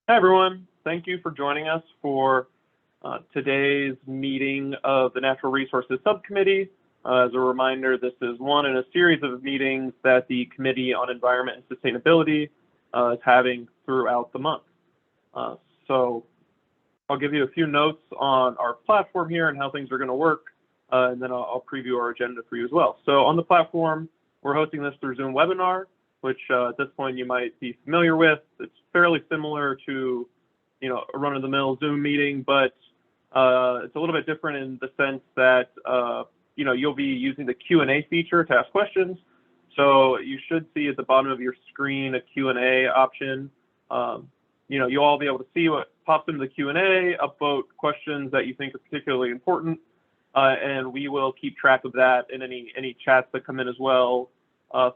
Hi, everyone. Thank you for joining us for today's meeting of the Natural Resources Subcommittee. As a reminder, this is one in a series of meetings that the Committee on Environment and Sustainability is having throughout the month. So I'll give you a few notes on our platform here and how things are going to work, and then I'll preview our agenda for you as well. So on the platform, we're hosting this through Zoom webinar, which at this point you might be familiar with. It's fairly similar to, a run-of-the-mill Zoom meeting, but it's a little bit different in the sense that, you'll be using the Q&A feature to ask questions. So you should see at the bottom of your screen a Q&A option. You'll all be able to see what pops into the Q&A, upvote questions that you think are particularly important, and we will keep track of that in any chats that come in as well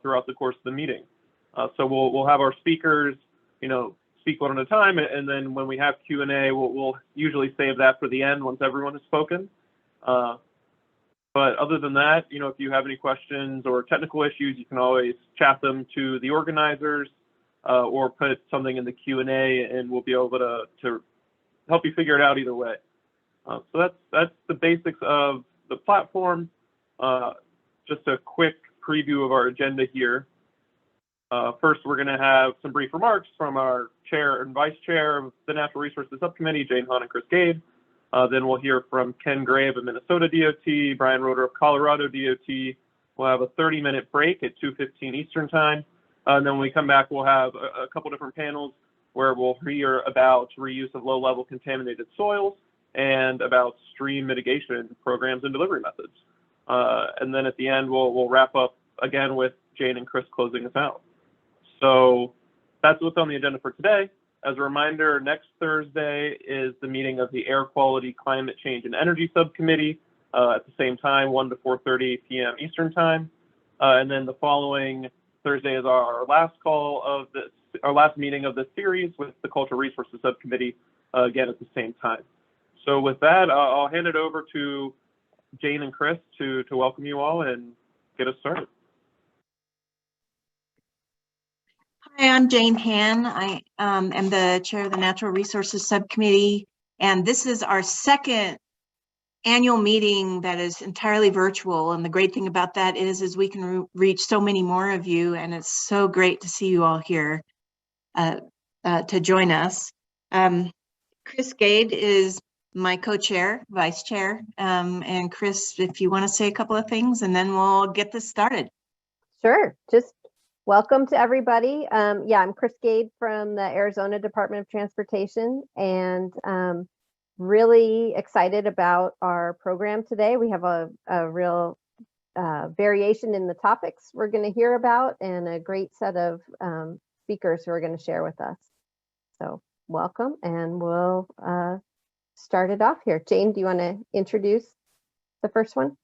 throughout the course of the meeting. So we'll have our speakers, speak one at a time, and then when we have Q&A, we'll usually save that for the end once everyone has spoken. But other than that, if you have any questions or technical issues, you can always chat them to the organizers or put something in the Q&A, and we'll be able to help you figure it out either way. So that's the basics of the platform. Just a quick preview of our agenda here. First, we're going to have some brief remarks from our chair and vice chair of the Natural Resources Subcommittee, Jane Hahn and Chris Gade. Then we'll hear from Ken Gray of Minnesota DOT, Brian Roeder of Colorado DOT. We'll have a 30-minute break at 2:15 Eastern Time. And then when we come back, we'll have a couple different panels where we'll hear about reuse of low-level contaminated soils and about stream mitigation programs and delivery methods. And then at the end, we'll wrap up again with Jane and Chris closing us out. So that's what's on the agenda for today. As a reminder, next Thursday is the meeting of the Air Quality, Climate Change, and Energy Subcommittee at the same time, 1 to 4:30 p.m. Eastern Time. And then the following Thursday is our last meeting of this series with the Cultural Resources Subcommittee, again at the same time. So with that, I'll hand it over to Jane and Chris to welcome you all and get us started. Hi, I'm Jane Hahn. I am the chair of the Natural Resources Subcommittee, and this is our second annual meeting that is entirely virtual. And the great thing about that is we can reach so many more of you, and it's so great to see you all here to join us. Chris Gade is my co-chair, vice chair, and Chris, if you want to say a couple of things, and then we'll get this started. Sure. Just welcome to everybody. I'm Chris Gade from the Arizona Department of Transportation, and really excited about our program today. We have a real variation in the topics we're going to hear about, and a great set of speakers who are going to share with us. So welcome, and we'll start it off here. Jane, do you want to introduce the first one?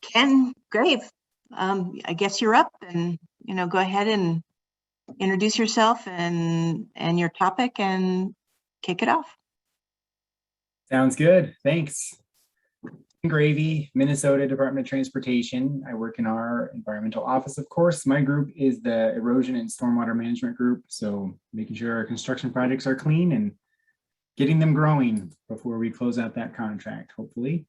Ken Gray. I guess you're up, and go ahead and introduce yourself and your topic and kick it off. Sounds good. Thanks. Gravy, Minnesota Department of Transportation. I work in our environmental office, of course. My group is the Erosion and Stormwater Management Group, so making sure our construction projects are clean and getting them growing before we close out that contract, hopefully.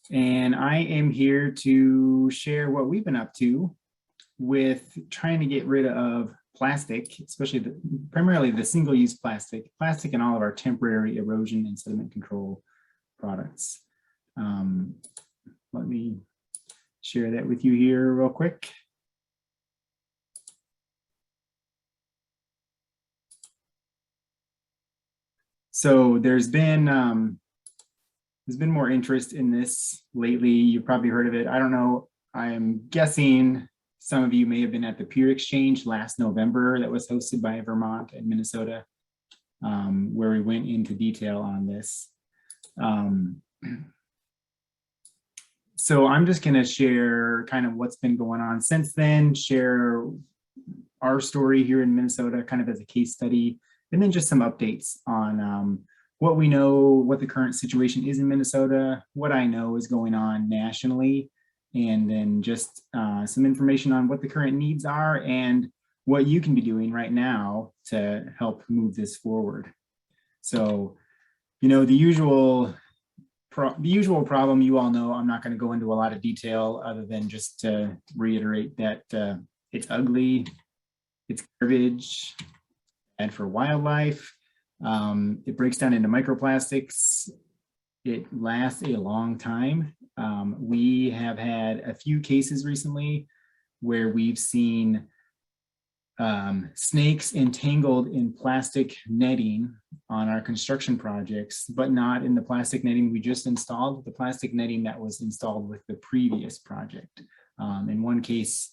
And I am here to share what we've been up to with trying to get rid of plastic, especially primarily the single-use plastic in all of our temporary erosion and sediment control products. Let me share that with you here real quick. So there's been more interest in this lately. You've probably heard of it. I don't know. I'm guessing some of you may have been at the Peer Exchange last November that was hosted by Vermont and Minnesota, where we went into detail on this. So I'm just going to share kind of what's been going on since then, share our story here in Minnesota kind of as a case study, and then just some updates on what we know, what the current situation is in Minnesota, what I know is going on nationally, and then just some information on what the current needs are and what you can be doing right now to help move this forward. So, you know, the usual problem you all know. I'm not going to go into a lot of detail other than just to reiterate that it's ugly, it's garbage, bad for wildlife. It breaks down into microplastics. It lasts a long time. We have had a few cases recently where we've seen snakes entangled in plastic netting on our construction projects, but not in the plastic netting we just installed, the plastic netting that was installed with the previous project. In one case,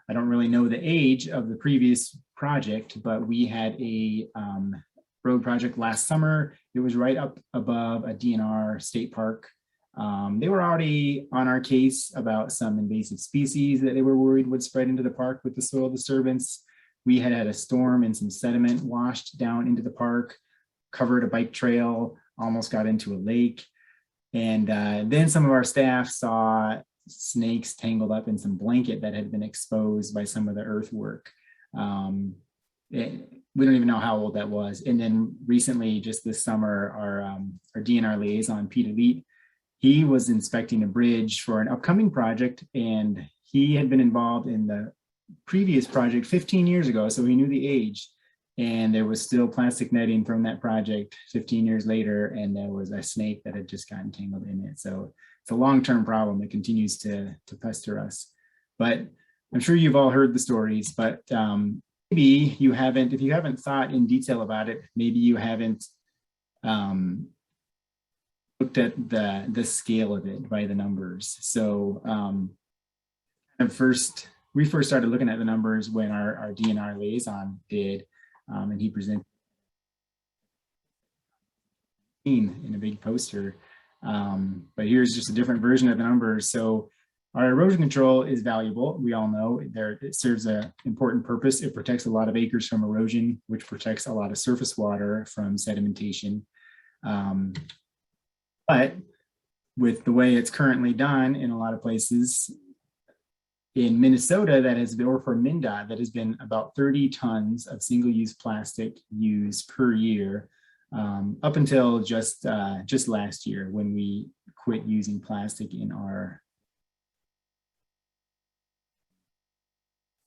I don't really know the age of the previous project, but we had a road project last summer. It was right up above a DNR state park. They were already on our case about some invasive species that they were worried would spread into the park with the soil disturbance. We had had a storm and some sediment washed down into the park, covered a bike trail, almost got into a lake. And then some of our staff saw snakes tangled up in some blanket that had been exposed by some of the earthwork. We don't even know how old that was. And then recently, just this summer, our DNR liaison, Pete Elite, he was inspecting a bridge for an upcoming project, and he had been involved in the previous project 15 years ago, so he knew the age, and there was still plastic netting from that project 15 years later, and there was a snake that had just gotten tangled in it. So it's a long-term problem. It continues to pester us. But I'm sure you've all heard the stories, but maybe you haven't, if you haven't thought in detail about it, maybe you haven't looked at the scale of it by the numbers. So we first started looking at the numbers when our DNR liaison did, and he presented in a big poster. But here's just a different version of the numbers. So our erosion control is valuable. We all know it serves an important purpose. It protects a lot of acres from erosion, which protects a lot of surface water from sedimentation. But with the way it's currently done in a lot of places, in Minnesota, that has been, or for MnDOT, that has been about 30 tons of single-use plastic used per year, up until just last year when we quit using plastic in our.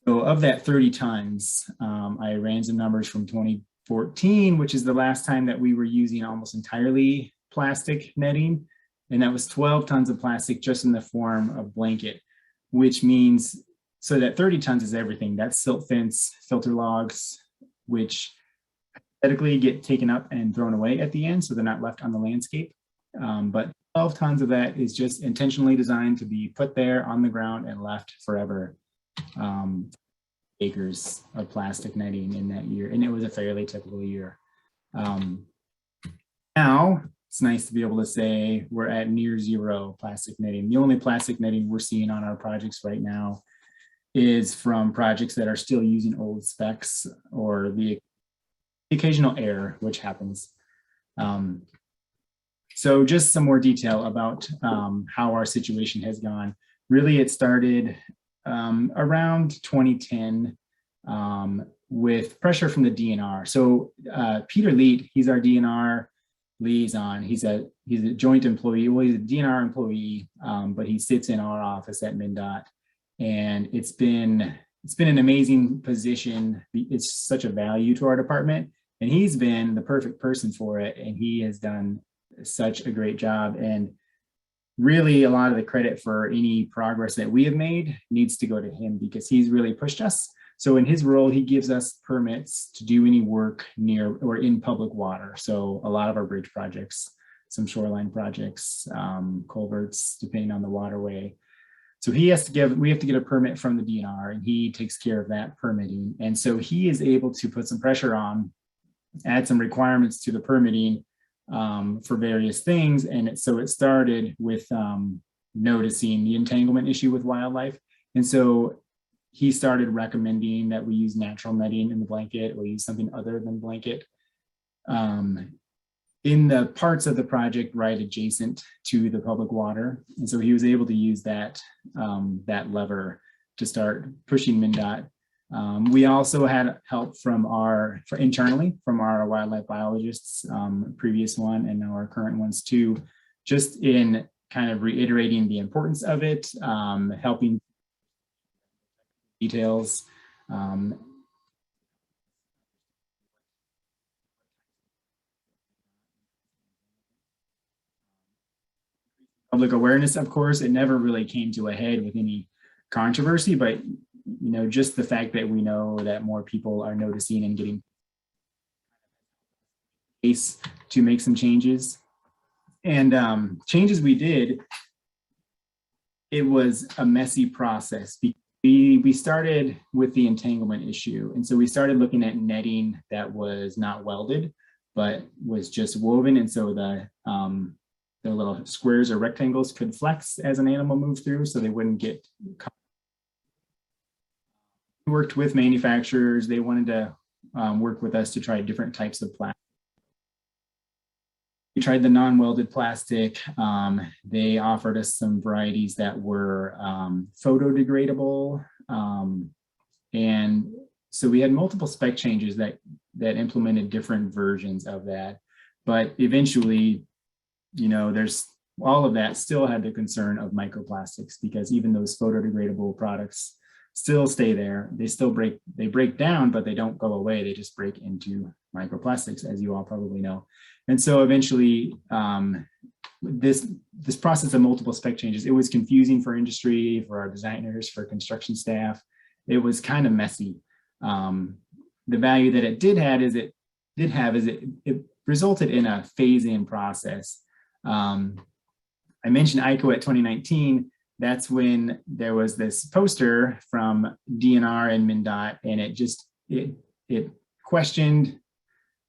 So of that 30 tons, I ran some numbers from 2014, which is the last time that we were using almost entirely plastic netting, and that was 12 tons of plastic just in the form of blanket. Which means, so that 30 tons is everything. That's silt fence, filter logs, which hypothetically get taken up and thrown away at the end, so they're not left on the landscape. But 12 tons of that is just intentionally designed to be put there on the ground and left forever. Acres of plastic netting in that year, and it was a fairly typical year. Now, it's nice to be able to say we're at near zero plastic netting. The only plastic netting we're seeing on our projects right now is from projects that are still using old specs or the occasional error, which happens. So just some more detail about how our situation has gone. Really, it started around 2010 with pressure from the DNR. So Peter Leet, he's our DNR liaison. He's a joint employee. Well, he's a DNR employee, but he sits in our office at MnDOT, and it's been an amazing position. It's such a value to our department, and he's been the perfect person for it, and he has done such a great job. And really, a lot of the credit for any progress that we have made needs to go to him, because he's really pushed us. So in his role, he gives us permits to do any work near or in public water. So a lot of our bridge projects, some shoreline projects, culverts, depending on the waterway. So we have to get a permit from the DNR, and he takes care of that permitting. And so he is able to put some pressure on, add some requirements to the permitting for various things. And so it started with noticing the entanglement issue with wildlife. And so he started recommending that we use natural netting in the blanket or use something other than blanket in the parts of the project right adjacent to the public water. And so he was able to use that lever to start pushing MnDOT We also had help from internally from our wildlife biologists, previous one and now our current ones too, just in kind of reiterating the importance of it, helping details. Public awareness, of course, it never really came to a head with any controversy, but just the fact that we know that more people are noticing and getting space to make some changes. And changes we did, it was a messy process. We started with the entanglement issue. And so we started looking at netting that was not welded, but was just woven. And so the little squares or rectangles could flex as an animal moved through, so they wouldn't get caught. We worked with manufacturers. They wanted to work with us to try different types of plastic. We tried the non-welded plastic. They offered us some varieties that were photodegradable. And so we had multiple spec changes that implemented different versions of that. But eventually, there's all of that still had the concern of microplastics, because even those photodegradable products still stay there. They break down, but they don't go away. They just break into microplastics, as you all probably know. And so eventually, this process of multiple spec changes, it was confusing for industry, for our designers, for construction staff. It was kind of messy. The value that it did have is it resulted in a phase-in process. I mentioned ICO at 2019. That's when there was this poster from DNR and MnDOT, and it questioned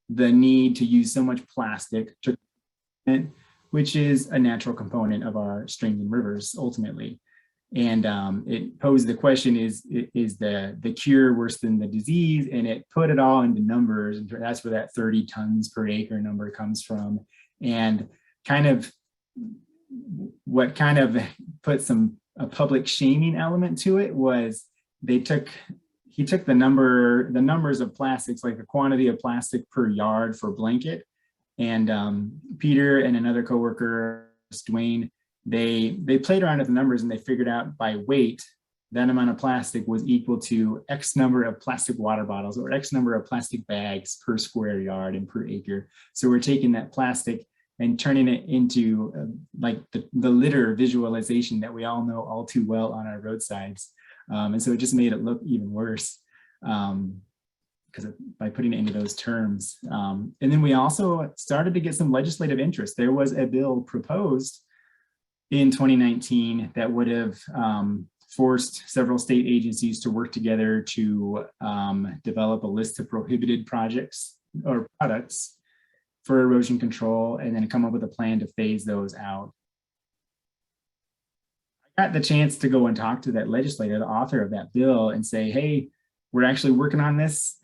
the need to use so much plastic, which is a natural component of our streams and rivers ultimately. And it posed the question, is the cure worse than the disease? And it put it all into numbers, and that's where that 30 tons per acre number comes from. And what kind of put a public shaming element to it was he took the numbers of plastics, like the quantity of plastic per yard for blanket, and Peter and another coworker, Dwayne, they played around with the numbers, and they figured out by weight that amount of plastic was equal to X number of plastic water bottles or X number of plastic bags per square yard and per acre. So we're taking that plastic and turning it into like the litter visualization that we all know all too well on our roadsides. And so it just made it look even worse because by putting it into those terms. And then we also started to get some legislative interest. There was a bill proposed in 2019 that would have forced several state agencies to work together to develop a list of prohibited projects or products for erosion control, and then come up with a plan to phase those out. I got the chance to go and talk to that legislator, the author of that bill, and say, hey, we're actually working on this.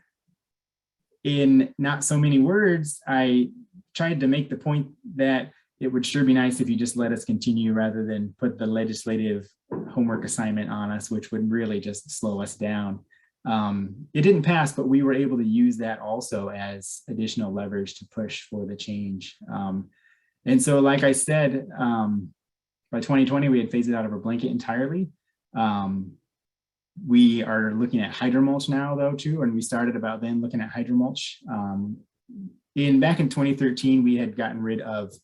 In not so many words, I tried to make the point that it would sure be nice if you just let us continue rather than put the legislative homework assignment on us, which would really just slow us down. It didn't pass, but we were able to use that also as additional leverage to push for the change. And so, like I said, by 2020, we had phased it out of our blanket entirely. We are looking at hydromulch now, though, too, and we started about then looking at hydromulch. Back in 2013, we had gotten rid of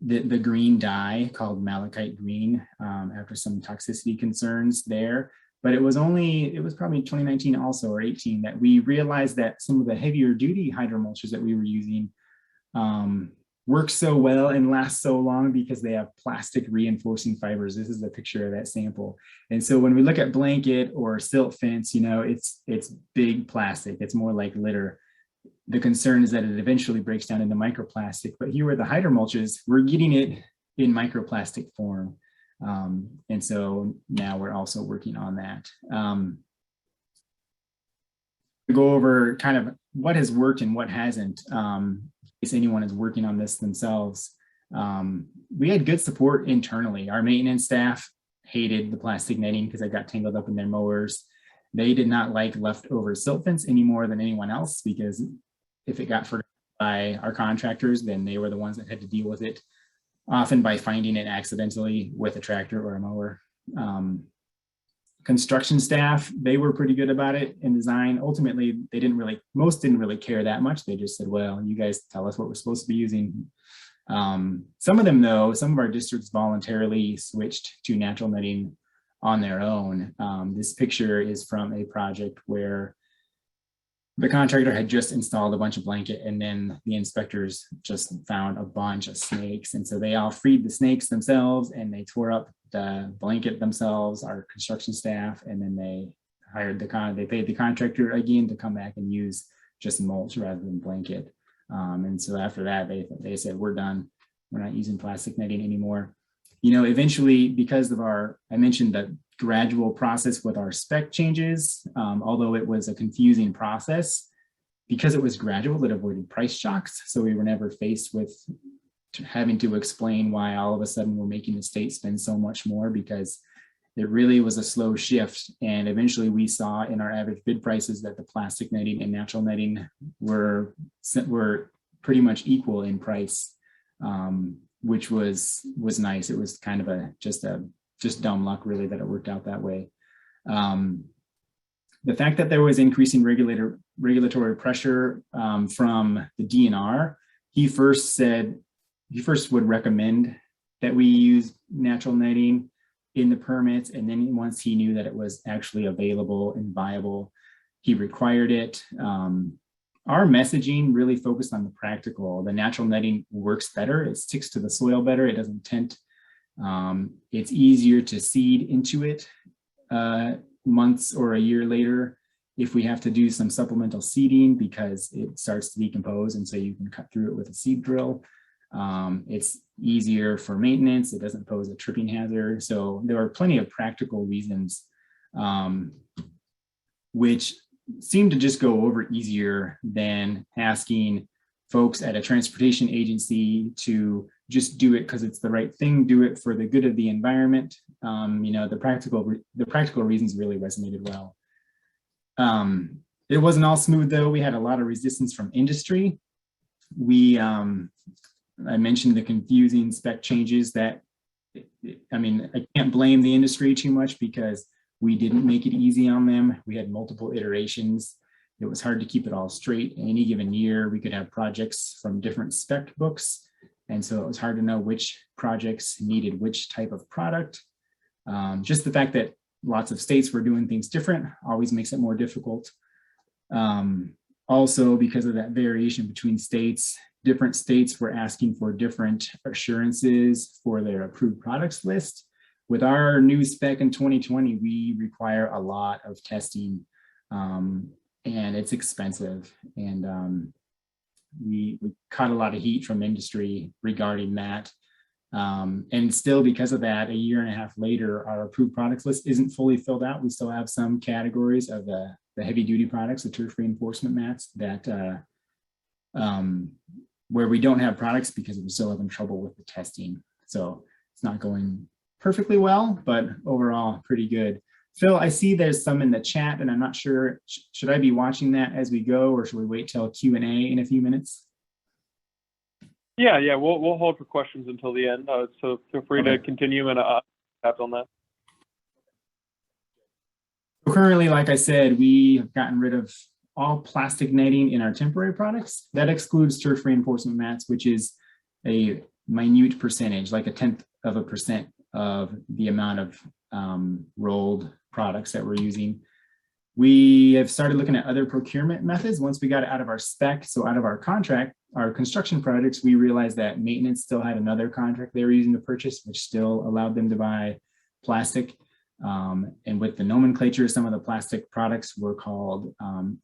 the green dye called malachite green after some toxicity concerns there. But it was probably 2019 also, or 18, that we realized that some of the heavier duty hydromulches that we were using work so well and last so long because they have plastic reinforcing fibers. This is a picture of that sample. And so when we look at blanket or silt fence, it's big plastic. It's more like litter. The concern is that it eventually breaks down into microplastic. But here with the hydromulches, we're getting it in microplastic form. And so now we're also working on that. To go over kind of what has worked and what hasn't, in case anyone is working on this themselves. We had good support internally. Our maintenance staff hated the plastic netting because it got tangled up in their mowers. They did not like leftover silt fence any more than anyone else, because if it got forgotten by our contractors, then they were the ones that had to deal with it, often by finding it accidentally with a tractor or a mower. Construction staff, they were pretty good about it in design. Ultimately, most didn't really care that much. They just said, well, you guys tell us what we're supposed to be using. Some of them, though, some of our districts voluntarily switched to natural netting on their own. This picture is from a project where the contractor had just installed a bunch of blanket, and then the inspectors just found a bunch of snakes. And so they all freed the snakes themselves, and they tore up the blanket themselves, our construction staff, and then they paid the contractor again to come back and use just mulch rather than blanket. And so after that, they said, we're done. We're not using plastic netting anymore. Eventually, because of I mentioned the gradual process with our spec changes, although it was a confusing process, because it was gradual, it avoided price shocks. So we were never faced with having to explain why all of a sudden we're making the state spend so much more, because it really was a slow shift. And eventually we saw in our average bid prices that the plastic netting and natural netting were pretty much equal in price, which was nice. It was kind of just dumb luck, really, that it worked out that way. The fact that there was increasing regulatory pressure from the DNR, he first would recommend that we use natural netting in the permits, and then once he knew that it was actually available and viable, he required it. Our messaging really focused on the practical. The natural netting works better. It sticks to the soil better. It doesn't tent. It's easier to seed into it months or a year later if we have to do some supplemental seeding, because it starts to decompose, and so you can cut through it with a seed drill. It's easier for maintenance. It doesn't pose a tripping hazard. So there are plenty of practical reasons, which seem to just go over easier than asking folks at a transportation agency to just do it because it's the right thing, do it for the good of the environment. The practical reasons really resonated well. It wasn't all smooth, though. We had a lot of resistance from industry. I mentioned the confusing spec changes that, I can't blame the industry too much, because we didn't make it easy on them. We had multiple iterations. It was hard to keep it all straight. In any given year, we could have projects from different spec books. And so it was hard to know which projects needed which type of product. Just the fact that lots of states were doing things different always makes it more difficult. Also, because of that variation between states, different states were asking for different assurances for their approved products list. With our new spec in 2020, we require a lot of testing, and it's expensive. And we caught a lot of heat from industry regarding that. And still, because of that, a year and a half later, our approved products list isn't fully filled out. We still have some categories of the heavy duty products, the turf reinforcement mats, that where we don't have products because we're still having trouble with the testing. So it's not going perfectly well, but overall pretty good. Phil, I see there's some in the chat, and I'm not sure, should I be watching that as we go, or should we wait till Q&A in a few minutes? Yeah, we'll hold for questions until the end. So feel free to continue and tap on that. So currently, like I said, we have gotten rid of all plastic netting in our temporary products. That excludes turf reinforcement mats, which is a minute percentage, like 0.1% of the amount of rolled products that we're using. We have started looking at other procurement methods once we got it out of our spec. So out of our contract, our construction projects, we realized that maintenance still had another contract they were using to purchase, which still allowed them to buy plastic. And with the nomenclature, some of the plastic products were called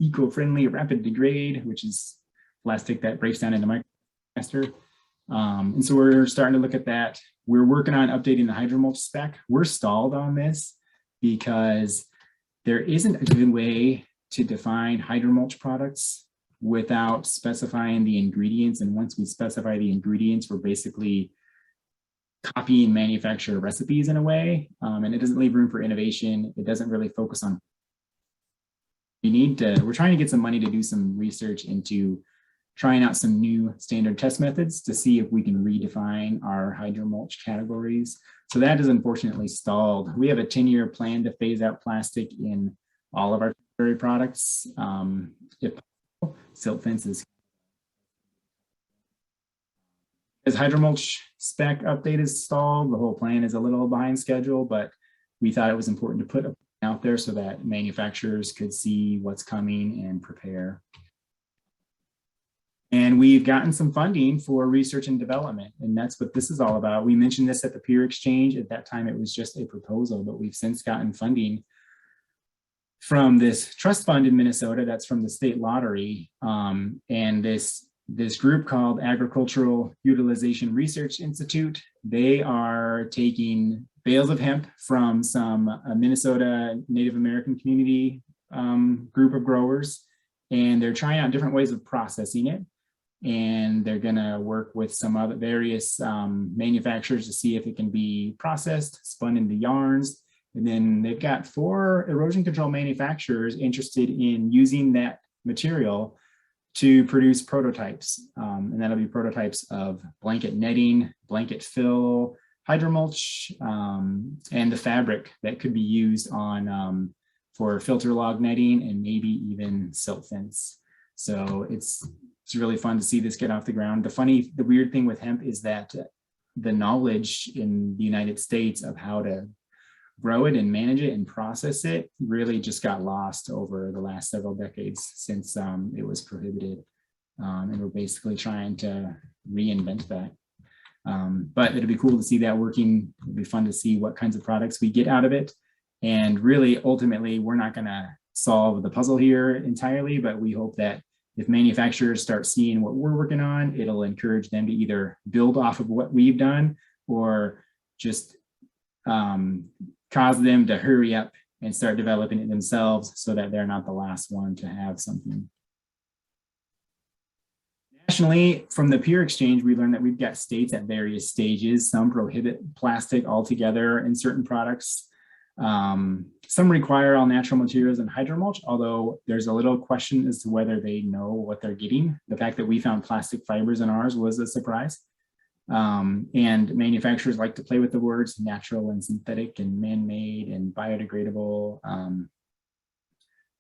eco-friendly rapid degrade, which is plastic that breaks down into microplaster. And so we're starting to look at that. We're working on updating the hydromulch spec. We're stalled on this because there isn't a good way to define hydromulch products without specifying the ingredients. And once we specify the ingredients, we're basically copying manufacturer recipes in a way, and it doesn't leave room for innovation. It doesn't really focus on we're trying to get some money to do some research into trying out some new standard test methods to see if we can redefine our hydromulch categories. So that is unfortunately stalled. We have a 10-year plan to phase out plastic in all of our dairy products. If silt fences. As hydromulch spec update is stalled, the whole plan is a little behind schedule, but we thought it was important to put it out there so that manufacturers could see what's coming and prepare. And we've gotten some funding for research and development, and that's what this is all about. We mentioned this at the peer exchange. At that time, it was just a proposal, but we've since gotten funding from this trust fund in Minnesota that's from the state lottery. And this group called Agricultural Utilization Research Institute, they are taking bales of hemp from some Minnesota Native American community group of growers, and they're trying out different ways of processing it. And they're gonna work with some other various manufacturers to see if it can be processed, spun into yarns. And then they've got 4 erosion control manufacturers interested in using that material to produce prototypes. And that'll be prototypes of blanket netting, blanket fill, hydromulch, and the fabric that could be used on for filter log netting and maybe even silt fence. So it's really fun to see this get off the ground. The weird thing with hemp is that the knowledge in the United States of how to grow it and manage it and process it really just got lost over the last several decades since it was prohibited. And we're basically trying to reinvent that. But it'll be cool to see that working. It'll be fun to see what kinds of products we get out of it. And really, ultimately, we're not gonna solve the puzzle here entirely, but we hope that if manufacturers start seeing what we're working on, it'll encourage them to either build off of what we've done or just cause them to hurry up and start developing it themselves so that they're not the last one to have something. Nationally, from the peer exchange, we learned that we've got states at various stages. Some prohibit plastic altogether in certain products. Some require all natural materials and hydromulch, although there's a little question as to whether they know what they're getting. The fact that we found plastic fibers in ours was a surprise. And manufacturers like to play with the words natural and synthetic and man-made and biodegradable.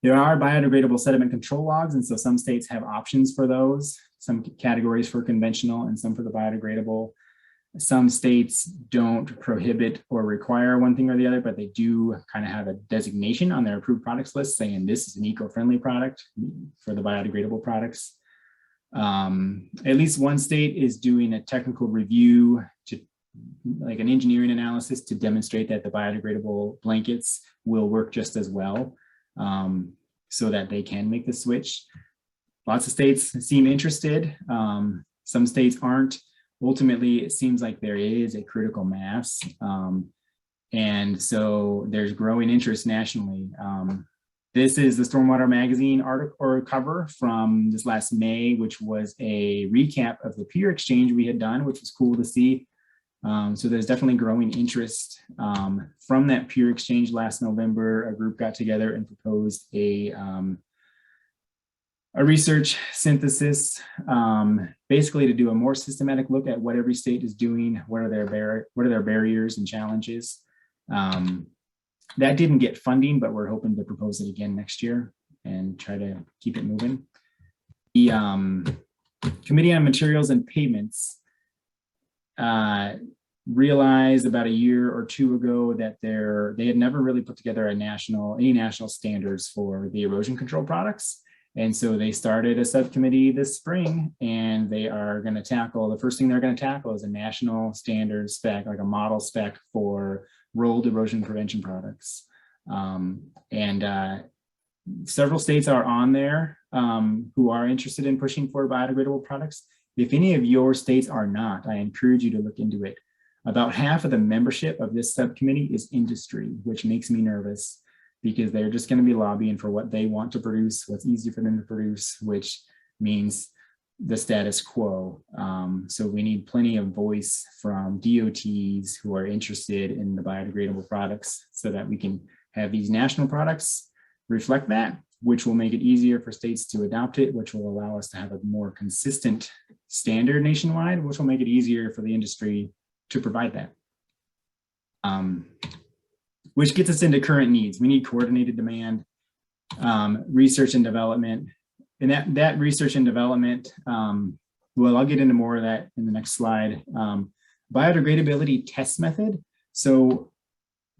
There are biodegradable sediment control logs, and so some states have options for those, some categories for conventional and some for the biodegradable. Some states don't prohibit or require one thing or the other, but they do kind of have a designation on their approved products list saying this is an eco-friendly product for the biodegradable products. At least one state is doing a technical review to like an engineering analysis to demonstrate that the biodegradable blankets will work just as well, so that they can make the switch. Lots of states seem interested. Some states aren't. Ultimately, it seems like there is a critical mass. And so there's growing interest nationally. This is the Stormwater Magazine article or cover from this last May, which was a recap of the peer exchange we had done, which was cool to see. So there's definitely growing interest. From that peer exchange last November, a group got together and proposed a research synthesis, basically to do a more systematic look at what every state is doing, what are their barriers and challenges. That didn't get funding, but we're hoping to propose it again next year and try to keep it moving. The Committee on Materials and Pavements realized about a year or two ago that they had never really put together any national standards for the erosion control products. And so they started a subcommittee this spring, and they are going to tackle, the first thing they're going to tackle is a national standard spec, like a model spec for rolled erosion prevention products. Several states are on there who are interested in pushing for biodegradable products. If any of your states are not, I encourage you to look into it. About half of the membership of this subcommittee is industry, which makes me nervous, because they're just going to be lobbying for what they want to produce, what's easy for them to produce, which means the status quo. So we need plenty of voice from DOTs who are interested in the biodegradable products so that we can have these national products reflect that. which will make it easier for states to adopt it, which will allow us to have a more consistent standard nationwide, which will make it easier for the industry to provide that. Which gets us into current needs. We need coordinated demand, research and development. And that research and development, well, I'll get into more of that in the next slide. Biodegradability test method. So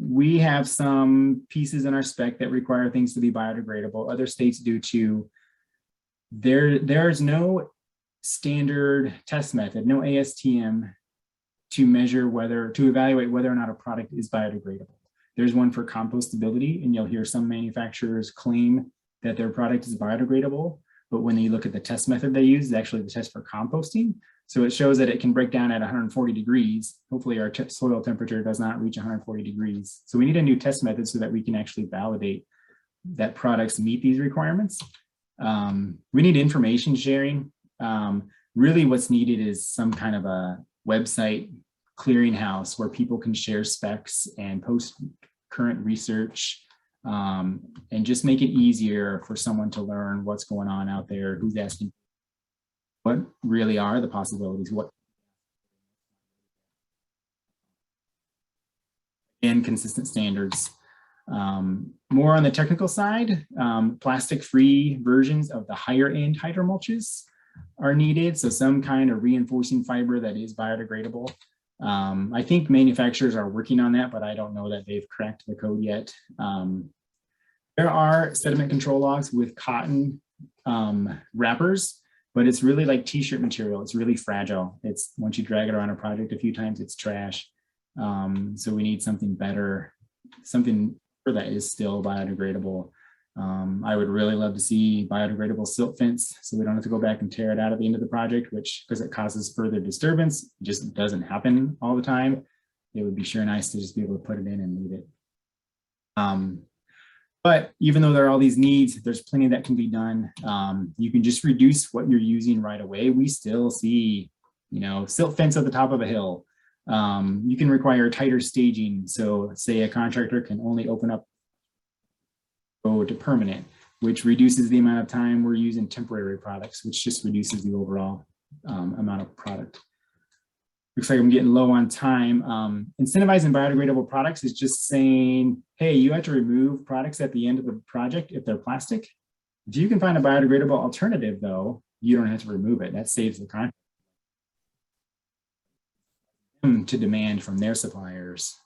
we have some pieces in our spec that require things to be biodegradable. Other states do too. There's no standard test method, no ASTM to evaluate whether or not a product is biodegradable. There's one for compostability, and you'll hear some manufacturers claim that their product is biodegradable, but when you look at the test method they use, it's actually the test for composting. So it shows that it can break down at 140 degrees. Hopefully our soil temperature does not reach 140 degrees. So we need a new test method so that we can actually validate that products meet these requirements. We need information sharing. Really what's needed is some kind of a website clearinghouse where people can share specs and post current research, and just make it easier for someone to learn what's going on out there, who's asking, what really are the possibilities, and consistent standards. More on the technical side, plastic-free versions of the higher end hydromulches are needed. So some kind of reinforcing fiber that is biodegradable. I think manufacturers are working on that, but I don't know that they've cracked the code yet. There are sediment control logs with cotton wrappers, but it's really like t-shirt material. It's really fragile. It's once you drag it around a project a few times, it's trash. So we need something better, something that is still biodegradable. I would really love to see biodegradable silt fence so we don't have to go back and tear it out at the end of the project, which, because it causes further disturbance, just doesn't happen all the time. It would be sure nice to just be able to put it in and leave it. But even though there are all these needs, there's plenty that can be done. You can just reduce what you're using right away. We still see, silt fence at the top of a hill. You can require tighter staging. So say a contractor can only open up to permanent, which reduces the amount of time we're using temporary products, which just reduces the overall amount of product. Looks like I'm getting low on time. Incentivizing biodegradable products is just saying, hey, you have to remove products at the end of the project if they're plastic. If you can find a biodegradable alternative, though, you don't have to remove it. That saves the contract to demand from their suppliers.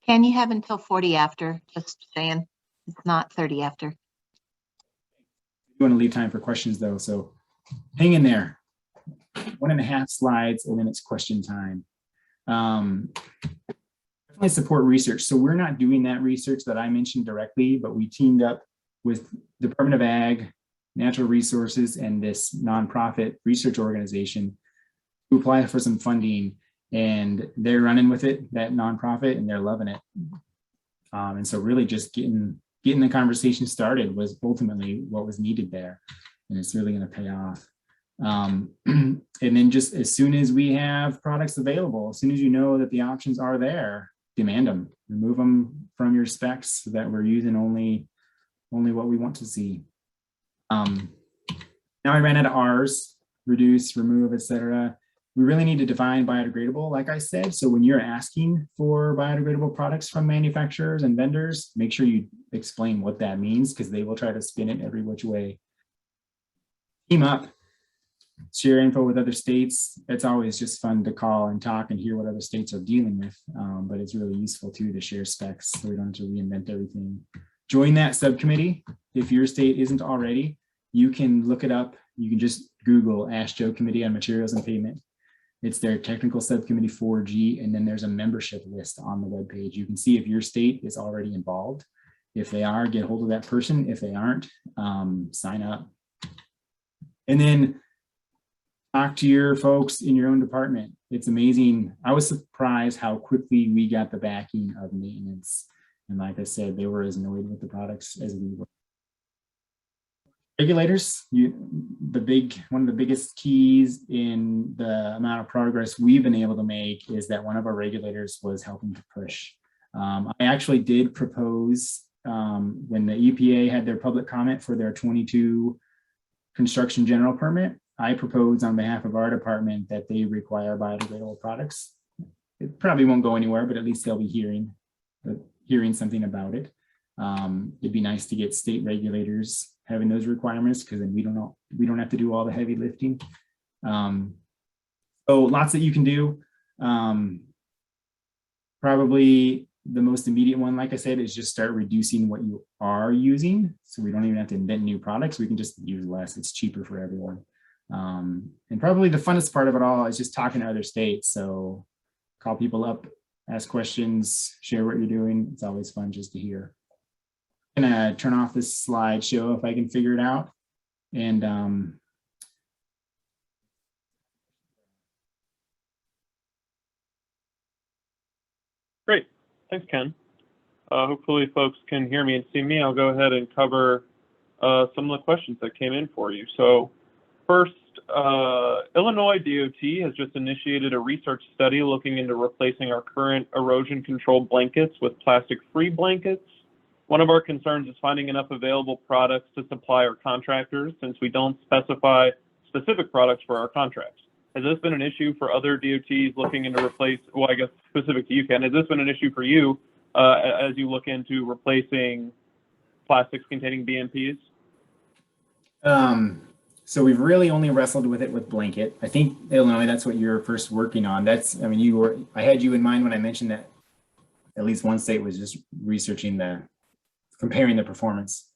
Can you have until 40 after? Just saying, it's not 30 after. You want to leave time for questions though, so hang in there. 1.5 slides and then it's question time. Definitely support research. So we're not doing that research that I mentioned directly, but we teamed up with Department of Ag, Natural Resources, and this nonprofit research organization to apply for some funding, and they're running with it, that nonprofit, and they're loving it. And so really just getting the conversation started was ultimately what was needed there, and it's really going to pay off. And then just as soon as we have products available, as soon as you know that the options are there, demand them, remove them from your specs so that we're using only what we want to see. Now I ran out of R's, reduce, remove, etc. We really need to define biodegradable, like I said. So when you're asking for biodegradable products from manufacturers and vendors, make sure you explain what that means, because they will try to spin it every which way. Team up, share info with other states. It's always just fun to call and talk and hear what other states are dealing with, but it's really useful too to share specs so we don't have to reinvent everything. Join that subcommittee. If your state isn't already, you can look it up. You can just Google ASHTO Committee on Materials and Pavement. It's their technical subcommittee 4G, and then there's a membership list on the webpage. You can see if your state is already involved. If they are, get hold of that person. If they aren't, sign up. And then talk to your folks in your own department. It's amazing. I was surprised how quickly we got the backing of maintenance. And like I said, they were as annoyed with the products as we were. Regulators, one of the biggest keys in the amount of progress we've been able to make is that one of our regulators was helping to push. I actually did propose When the EPA had their public comment for their 22 construction general permit, I proposed on behalf of our department that they require biodegradable products. It probably won't go anywhere, but at least they'll be hearing something about it. It'd be nice to get state regulators having those requirements, because then we don't have to do all the heavy lifting. So lots that you can do. Probably the most immediate one, like I said, is just start reducing what you are using. So we don't even have to invent new products. We can just use less. It's cheaper for everyone. And probably the funnest part of it all is just talking to other states. So call people up, ask questions, share what you're doing. It's always fun just to hear. I'm gonna turn off this slideshow if I can figure it out. And Great. Thanks, Ken. Hopefully folks can hear me and see me. I'll go ahead and cover some of the questions that came in for you. So first, Illinois DOT has just initiated a research study looking into replacing our current erosion control blankets with plastic-free blankets. One of our concerns is finding enough available products to supply our contractors, since we don't specify specific products for our contracts. Has this been an issue for other DOTs looking into replace, well, I guess specific to you, Ken, has this been an issue for you as you look into replacing plastics containing BMPs? So we've really only wrestled with it with blanket. I think, Illinois, that's what you're first working on. That's, I mean, I had you in mind when I mentioned that at least one state was just researching comparing the performance.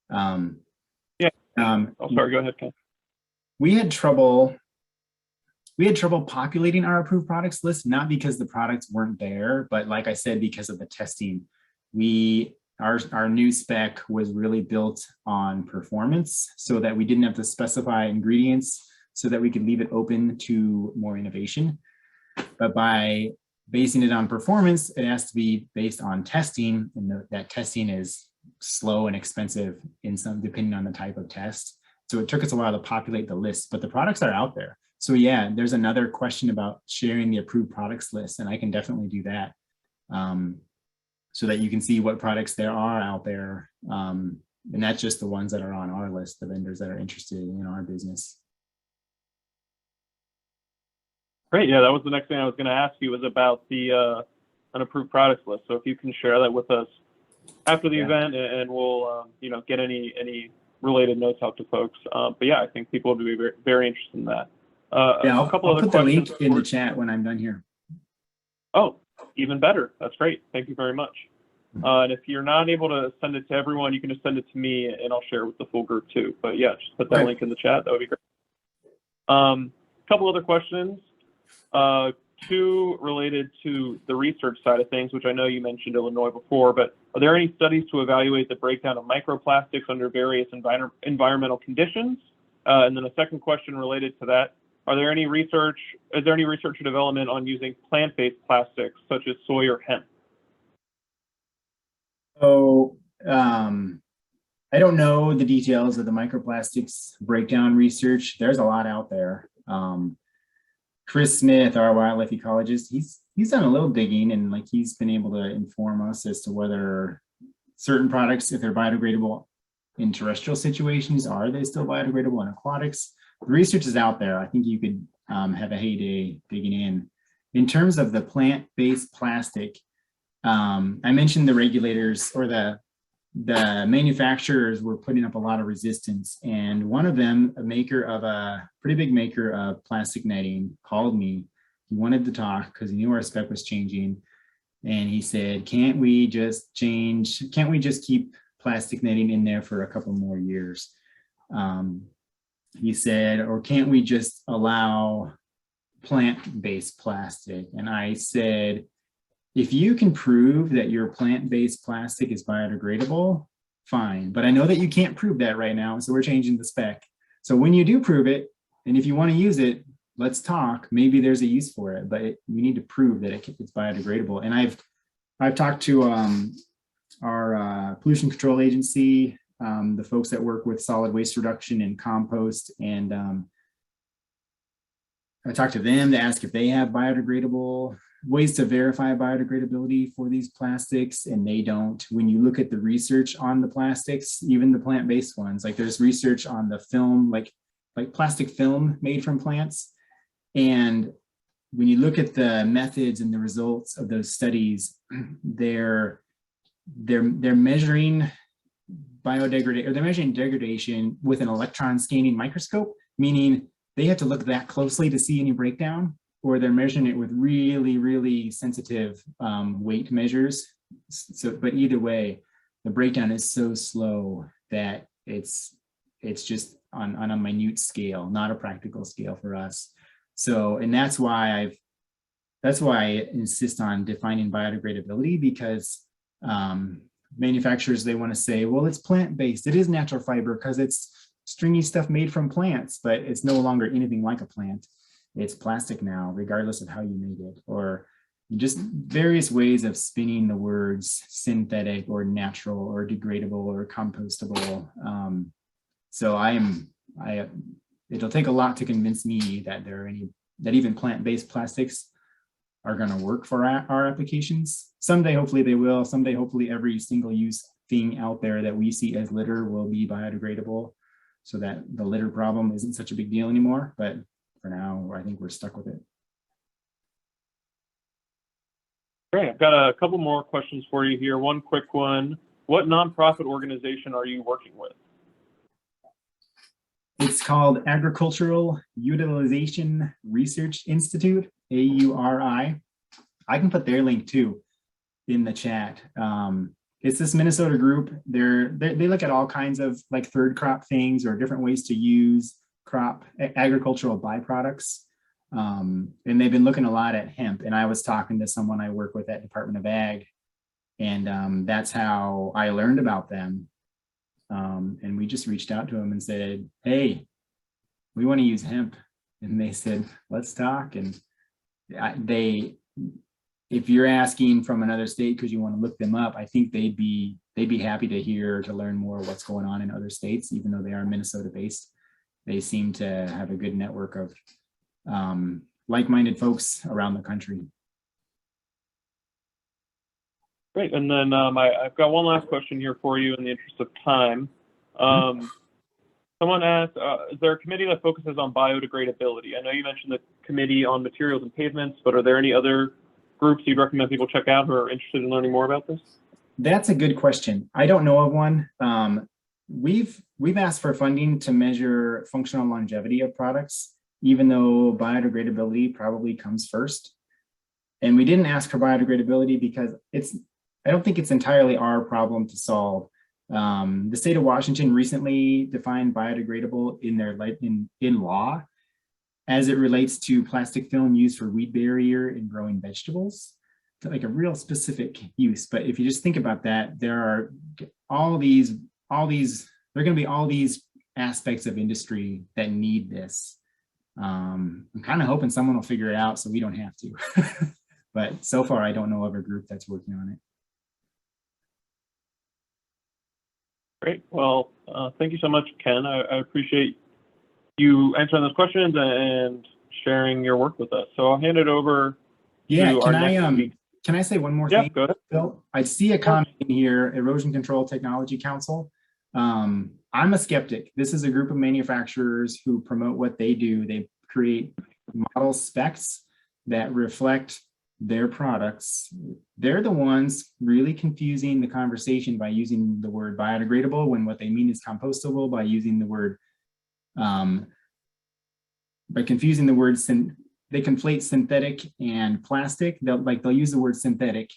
Yeah. Oh, sorry, go ahead, Ken. We had trouble populating our approved products list, not because the products weren't there, but like I said, because of the testing. Our new spec was really built on performance, so that we didn't have to specify ingredients, so that we could leave it open to more innovation. But by basing it on performance, it has to be based on testing, and that testing is slow and expensive depending on the type of test. So it took us a while to populate the list, but the products are out there. So yeah, there's another question about sharing the approved products list, and I can definitely do that. So that you can see what products there are out there. And that's just the ones that are on our list, the vendors that are interested in our business. Great, yeah, that was the next thing I was gonna ask you, was about the unapproved products list. So if you can share that with us after the event, and we'll get any related notes out to folks. But yeah, I think people would be very, very interested in that. I'll put the link in the chat when I'm done here. Oh, even better. That's great. Thank you very much. And if you're not able to send it to everyone, you can just send it to me and I'll share it with the full group too. But yeah, just put that link in the chat. That would be great. Couple other questions. Two related to the research side of things, which I know you mentioned Illinois before, but are there any studies to evaluate the breakdown of microplastics under various environmental conditions? And then a second question related to that, is there any research or development on using plant-based plastics such as soy or hemp? So I don't know the details of the microplastics breakdown research. There's a lot out there. Chris Smith, our wildlife ecologist, he's done a little digging, and like he's been able to inform us as to whether certain products, if they're biodegradable in terrestrial situations, are they still biodegradable in aquatics? The research is out there. I think you could have a heyday digging in. In terms of the plant-based plastic, I mentioned the regulators or the manufacturers were putting up a lot of resistance, and one of them, a pretty big maker of plastic netting, called me. He wanted to talk because he knew our spec was changing, and he said, can't we just keep plastic netting in there for a couple more years? He said, or can't we just allow plant-based plastic? And I said, if you can prove that your plant-based plastic is biodegradable, fine. But I know that you can't prove that right now, so we're changing the spec. So when you do prove it, and if you want to use it, let's talk. Maybe there's a use for it, but we need to prove that it's biodegradable. And I've talked to our pollution control agency, the folks that work with solid waste reduction and compost, and I talked to them to ask if they have biodegradable ways to verify biodegradability for these plastics, and they don't. When you look at the research on the plastics, even the plant-based ones, like there's research on the film, like plastic film made from plants. And when you look at the methods and the results of those studies, they're measuring biodegradation, or they're measuring degradation with an electron scanning microscope, meaning they have to look that closely to see any breakdown, or they're measuring it with really, really sensitive weight measures. So, but either way, the breakdown is so slow that it's just on a minute scale, not a practical scale for us. So, and that's why I insist on defining biodegradability, because manufacturers, they want to say, well, it's plant-based, it is natural fiber because it's stringy stuff made from plants, but it's no longer anything like a plant. It's plastic now, regardless of how you made it, or just various ways of spinning the words synthetic or natural or degradable or compostable. So it'll take a lot to convince me that that even plant-based plastics are going to work for our applications. Someday, hopefully they will. Someday, hopefully every single use thing out there that we see as litter will be biodegradable, so that the litter problem isn't such a big deal anymore. But for now, I think we're stuck with it. Great. I've got a couple more questions for you here. One quick one. What nonprofit organization are you working with? It's called Agricultural Utilization Research Institute, AURI. I can put their link too in the chat. It's this Minnesota group. They look at all kinds of like third crop things or different ways to use agricultural byproducts. And they've been looking a lot at hemp. And I was talking to someone I work with at Department of Ag, and that's how I learned about them. And we just reached out to them and said, hey, we want to use hemp. And they said, let's talk. And if you're asking from another state because you want to look them up, I think they'd be happy to learn more what's going on in other states, even though they are Minnesota based. They seem to have a good network of like-minded folks around the country. Great. And then I've got one last question here for you in the interest of time. Someone asked, is there a committee that focuses on biodegradability? I know you mentioned the Committee on Materials and Pavements, but are there any other groups you'd recommend people check out who are interested in learning more about this? That's a good question. I don't know of one. We've asked for funding to measure functional longevity of products, even though biodegradability probably comes first. And we didn't ask for biodegradability because I don't think it's entirely our problem to solve. The state of Washington recently defined biodegradable in law as it relates to plastic film used for weed barrier in growing vegetables, so like a real specific use. But if you just think about that, there are there are going to be all these aspects of industry that need this. I'm kind of hoping someone will figure it out so we don't have to. But so far, I don't know of a group that's working on it. Great. Well, thank you so much, Ken. I appreciate you answering those questions and sharing your work with us. So I'll hand it over to our next speaker. Can I say one more Yeah, thing? go ahead. Phil, I see a comment in here, Erosion Control Technology Council. I'm a skeptic. This is a group of manufacturers who promote what they do. They create model specs that reflect their products. They're the ones really confusing the conversation by using the word biodegradable when what they mean is compostable, by using the word, by confusing the words. They conflate synthetic and plastic. They'll use the word synthetic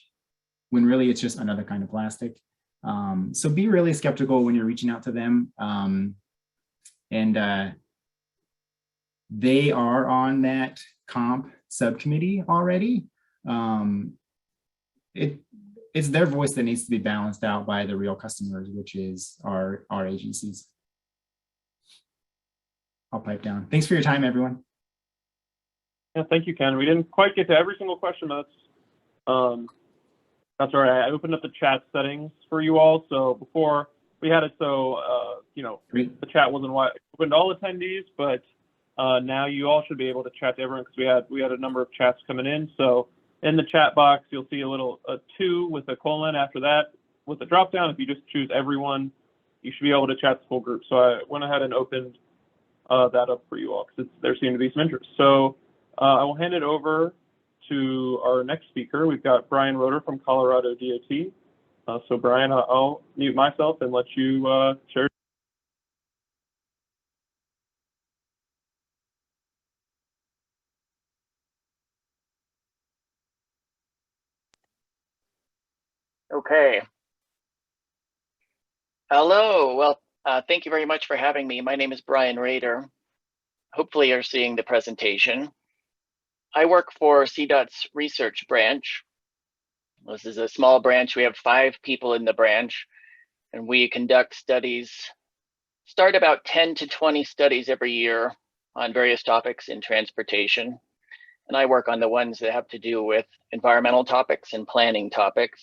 when really it's just another kind of plastic. So be really skeptical when you're reaching out to them. They are on that comp subcommittee already. It's their voice that needs to be balanced out by the real customers, which is our agencies. I'll pipe down. Thanks for your time, everyone. Yeah, thank you, Ken. We didn't quite get to every single question, but that's all right. I opened up the chat settings for you all. So before we had it, so Great. the chat wasn't open to all attendees, but now you all should be able to chat to everyone because we had a number of chats coming in. So In the chat box, you'll see a little 2 with a colon after that with a drop down. If you just choose everyone, you should be able to chat the full group. So I went ahead and opened that up for you all because there seemed to be some interest. So I will hand it over to our next speaker. We've got Brian Roeder from Colorado DOT. So Brian, I'll mute myself and let you share. Okay. Hello. Well, thank you very much for having me. My name is Brian Rader. Hopefully you're seeing the presentation. I work for CDOT's research branch. This is a small branch. We have 5 people in the branch, and we conduct studies, start about 10 to 20 studies every year on various topics in transportation. And I work on the ones that have to do with environmental topics and planning topics.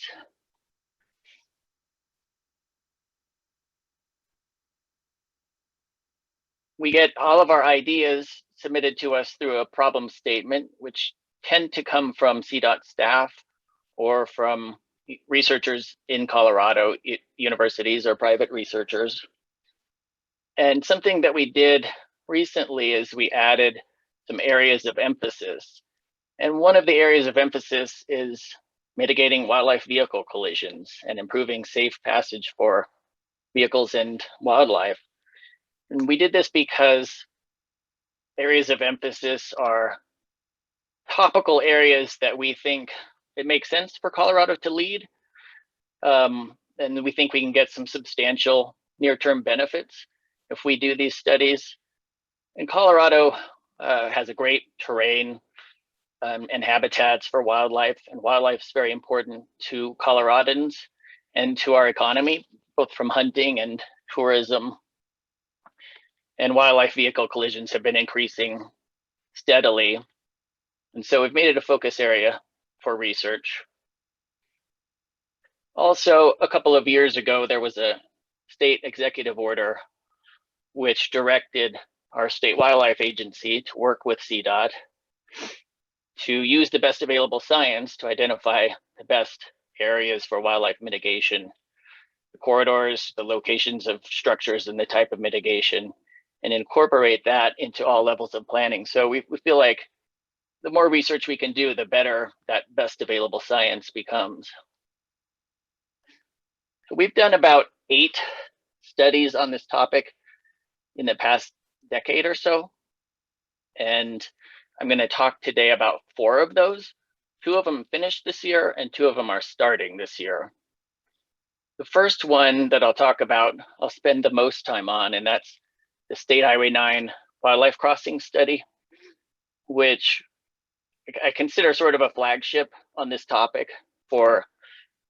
We get all of our ideas submitted to us through a problem statement, which tend to come from CDOT staff or from researchers in Colorado, universities or private researchers. And something that we did recently is we added some areas of emphasis. And one of the areas of emphasis is mitigating wildlife vehicle collisions and improving safe passage for vehicles and wildlife. And we did this because areas of emphasis are topical areas that we think it makes sense for Colorado to lead. And we think we can get some substantial near-term benefits if we do these studies. And Colorado has a great terrain and habitats for wildlife, and wildlife is very important to Coloradans and to our economy, both from hunting and tourism. And wildlife vehicle collisions have been increasing steadily. And so we've made it a focus area for research. Also, a couple of years ago, there was a state executive order which directed our state wildlife agency to work with CDOT to use the best available science to identify the best areas for wildlife mitigation, the corridors, the locations of structures, and the type of mitigation, and incorporate that into all levels of planning. So we feel like the more research we can do, the better that best available science becomes. So we've done about 8 studies on this topic in the past decade or so. And I'm going to talk today about 4 of those. 2 of them finished this year and 2 of them are starting this year. The first one that I'll talk about, I'll spend the most time on, and that's the State Highway 9 Wildlife Crossing Study, which I consider sort of a flagship on this topic for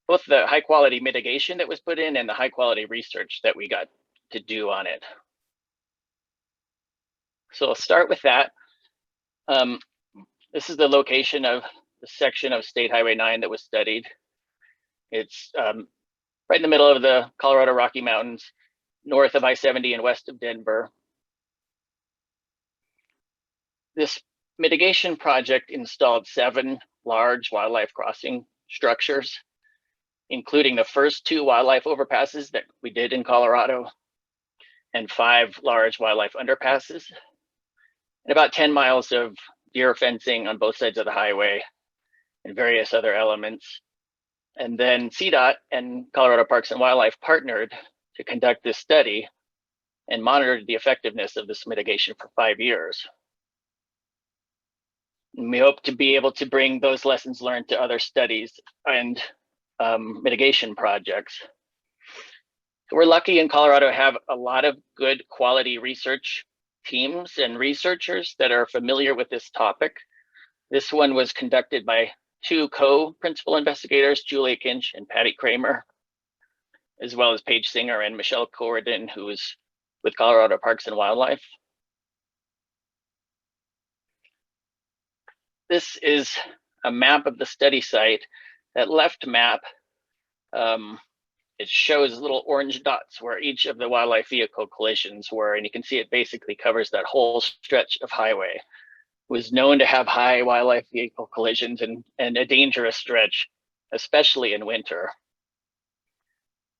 both the high quality mitigation that was put in and the high quality research that we got to do on it. So I'll start with that. This is the location of the section of State Highway 9 that was studied. It's right in the middle of the Colorado Rocky Mountains, north of I-70 and west of Denver. This mitigation project installed 7 large wildlife crossing structures, including the first 2 wildlife overpasses that we did in Colorado, and 5 large wildlife underpasses, and about 10 miles of deer fencing on both sides of the highway, and various other elements. And then CDOT and Colorado Parks and Wildlife partnered to conduct this study and monitored the effectiveness of this mitigation for 5 years. And we hope to be able to bring those lessons learned to other studies and mitigation projects. So we're lucky in Colorado to have a lot of good quality research teams and researchers that are familiar with this topic. This one was conducted by 2 co-principal investigators, Julia Kinch and Patty Kramer, as well as Paige Singer and Michelle Corridon, who is with Colorado Parks and Wildlife. This is a map of the study site. That left map, it shows little orange dots where each of the wildlife vehicle collisions were, and you can see it basically covers that whole stretch of highway. was known to have high wildlife vehicle collisions and a dangerous stretch, especially in winter.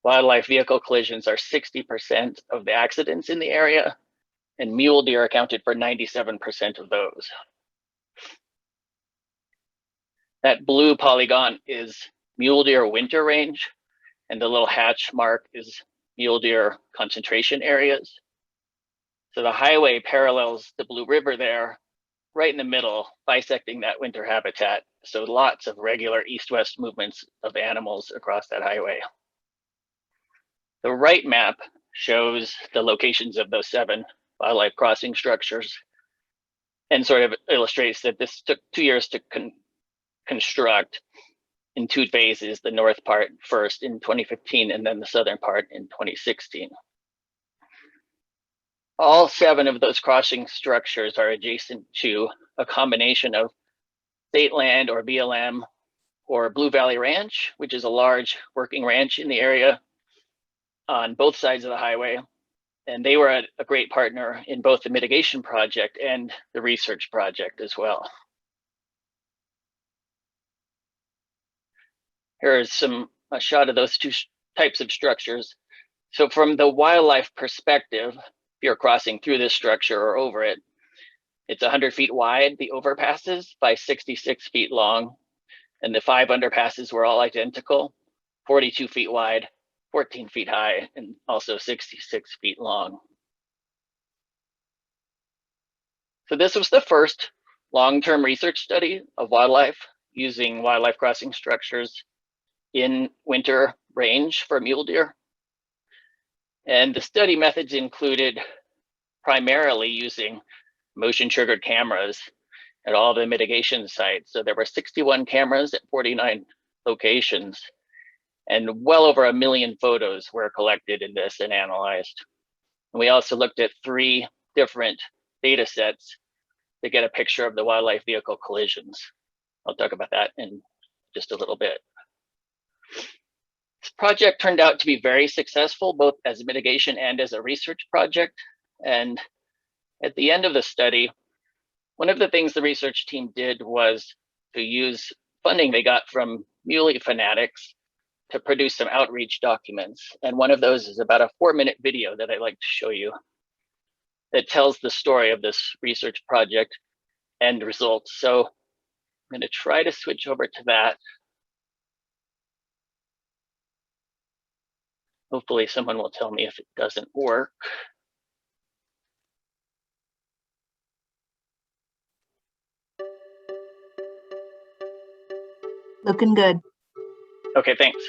Wildlife vehicle collisions are 60% of the accidents in the area, and mule deer accounted for 97% of those. That blue polygon is mule deer winter range, and the little hatch mark is mule deer concentration areas. So the highway parallels the Blue River there, right in the middle, bisecting that winter habitat. So lots of regular east-west movements of animals across that highway. The right map shows the locations of those 7 wildlife crossing structures and sort of illustrates that this took 2 years to construct in 2 phases, the north part first in 2015 and then the southern part in 2016. All 7 of those crossing structures are adjacent to a combination of state land or BLM or Blue Valley Ranch, which is a large working ranch in the area on both sides of the highway. And they were a great partner in both the mitigation project and the research project as well. Here is a shot of those 2 types of structures. So from the wildlife perspective, if you're crossing through this structure or over it, it's 100 feet wide, the overpasses, by 66 feet long. And the 5 underpasses were all identical, 42 feet wide, 14 feet high, and also 66 feet long. So this was the first long-term research study of wildlife using wildlife crossing structures in winter range for mule deer. And the study methods included primarily using motion triggered cameras at all the mitigation sites. So there were 61 cameras at 49 locations, and well over 1 million photos were collected in this and analyzed. And we also looked at 3 different data sets to get a picture of the wildlife vehicle collisions. I'll talk about that in just a little bit. This project turned out to be very successful, both as a mitigation and as a research project. And at the end of the study, one of the things the research team did was to use funding they got from Muley Fanatics to produce some outreach documents. And one of those is about a 4-minute video that I'd like to show you that tells the story of this research project and results. So I'm going to try to switch over to that. Hopefully someone will tell me if it doesn't work. Looking good. Okay, thanks.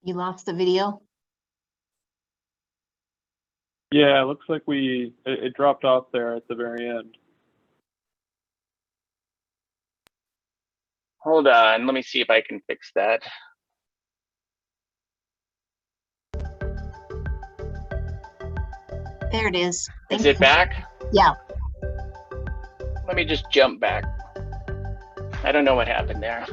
You lost the video? Yeah, it looks like it dropped off there at the very end. Hold on, let me see if I can fix that. There it is. Is Thank it you. back? Yeah. Let me just jump back. I don't know what happened there.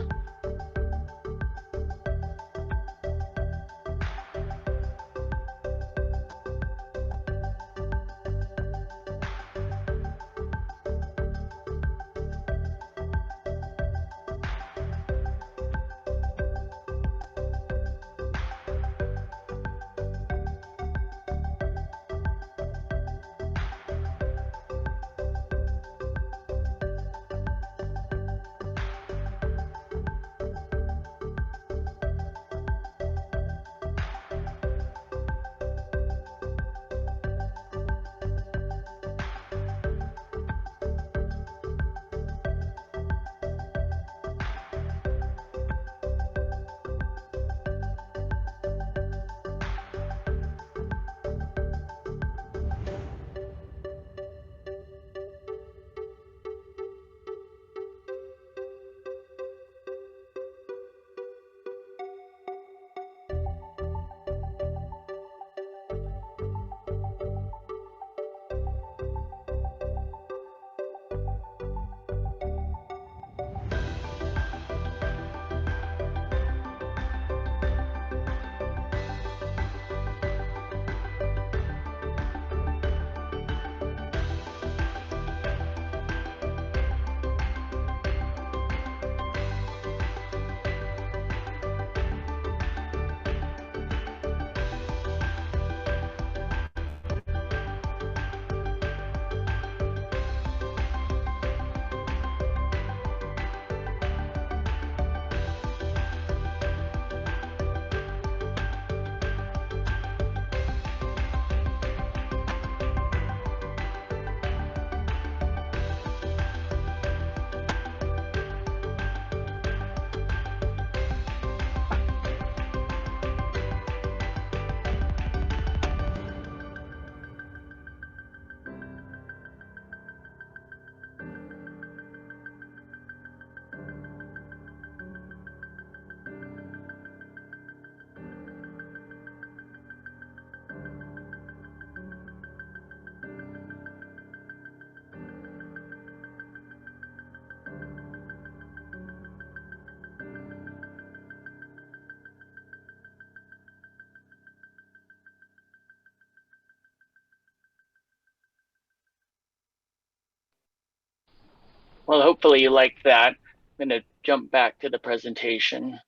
Well, hopefully you liked that. I'm going to jump back to the presentation.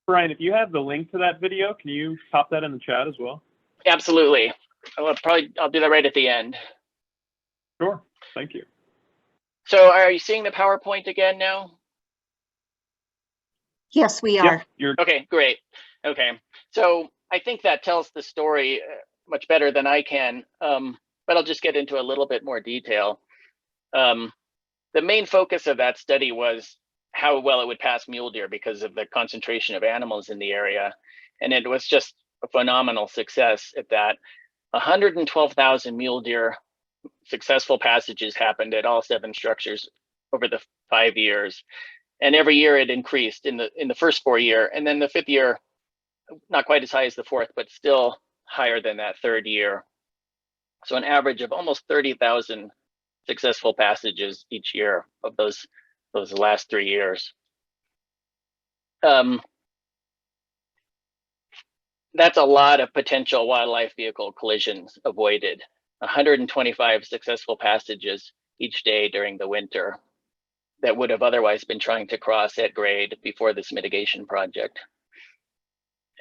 Brian, if you have the link to that video, can you pop that in the chat as well? Absolutely. I'll do that right at the end. Sure, thank you. So are you seeing the PowerPoint again now? Yes, we are. You're Okay, great. Okay, so I think that tells the story much better than I can, but I'll just get into a little bit more detail. The main focus of that study was how well it would pass mule deer because of the concentration of animals in the area. And it was just a phenomenal success at that. 112,000 mule deer successful passages happened at all 7 structures over the 5 years. And every year it increased in the first 4 year. And then the 5th year, not quite as high as the 4th, but still higher than that 3rd year. So an average of almost 30,000 successful passages each year of those last 3 years. That's a lot of potential wildlife vehicle collisions avoided. 125 successful passages each day during the winter that would have otherwise been trying to cross at grade before this mitigation project.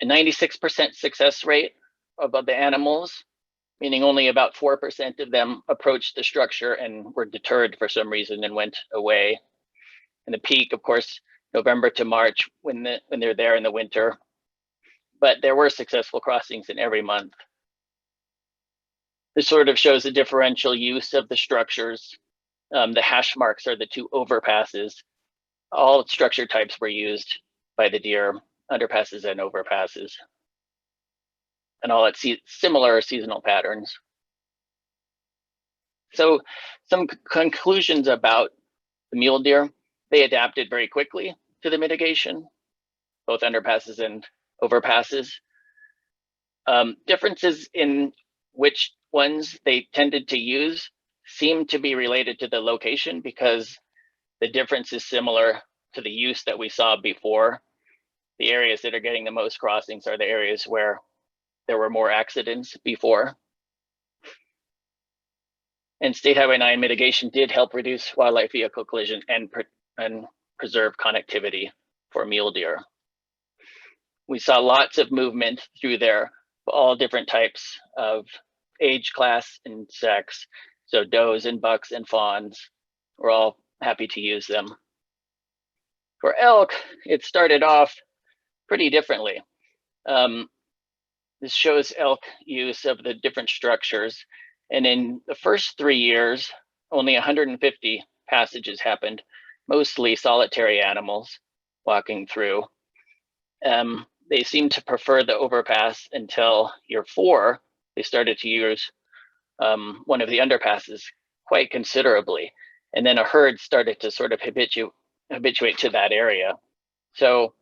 A 96% success rate of the animals, meaning only about 4% of them approached the structure and were deterred for some reason and went away. And the peak, of course, November to March when they're there in the winter. But there were successful crossings in every month. This sort of shows a differential use of the structures. The hash marks are the 2 overpasses. All structure types were used by the deer underpasses and overpasses, and all at similar seasonal patterns. So some conclusions about the mule deer: they adapted very quickly to the mitigation, both underpasses and overpasses. Differences in which ones they tended to use seem to be related to the location, because the difference is similar to the use that we saw before. The areas that are getting the most crossings are the areas where there were more accidents before. And State Highway 9 mitigation did help reduce wildlife vehicle collision and preserve connectivity for mule deer. We saw lots of movement through there, all different types of age, class, and sex. So does and bucks and fawns, we're all happy to use them. For elk, it started off pretty differently. This shows elk use of the different structures. And in the first 3 years, only 150 passages happened, mostly solitary animals walking through. They seemed to prefer the overpass until year 4. They started to use one of the underpasses quite considerably. And then a herd started to sort of habituate to that area. So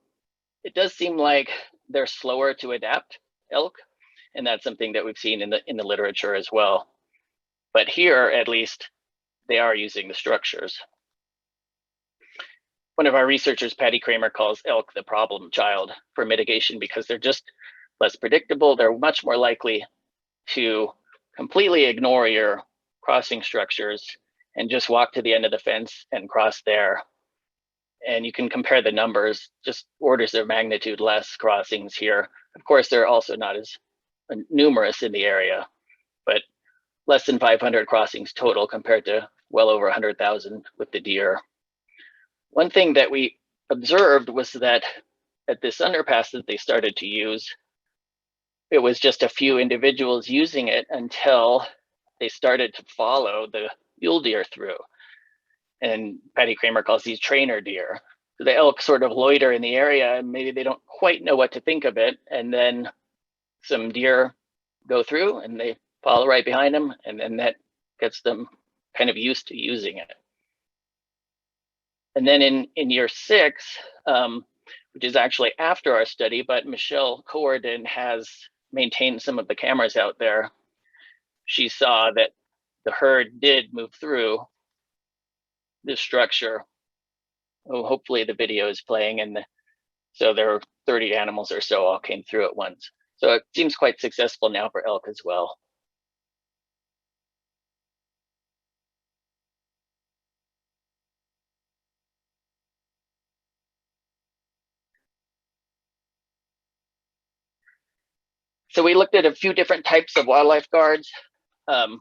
it does seem like they're slower to adapt, elk, and that's something that we've seen in the literature as well. But here, at least, they are using the structures. One of our researchers, Patty Kramer, calls elk the problem child for mitigation because they're just less predictable. They're much more likely to completely ignore your crossing structures and just walk to the end of the fence and cross there. And you can compare the numbers, just orders of magnitude less crossings here. Of course, they're also not as numerous in the area, but less than 500 crossings total compared to well over 100,000 with the deer. One thing that we observed was that at this underpass that they started to use, it was just a few individuals using it until they started to follow the mule deer through. And Patty Kramer calls these trainer deer. So the elk sort of loiter in the area and maybe they don't quite know what to think of it. And then some deer go through and they follow right behind them. And then that gets them kind of used to using it. And then in year 6, which is actually after our study, but Michelle Corridon has maintained some of the cameras out there. She saw that the herd did move through this structure. Oh, hopefully the video is playing, and so there were 30 animals or so all came through at once. So it seems quite successful now for elk as well. So we looked at a few different types of wildlife guards and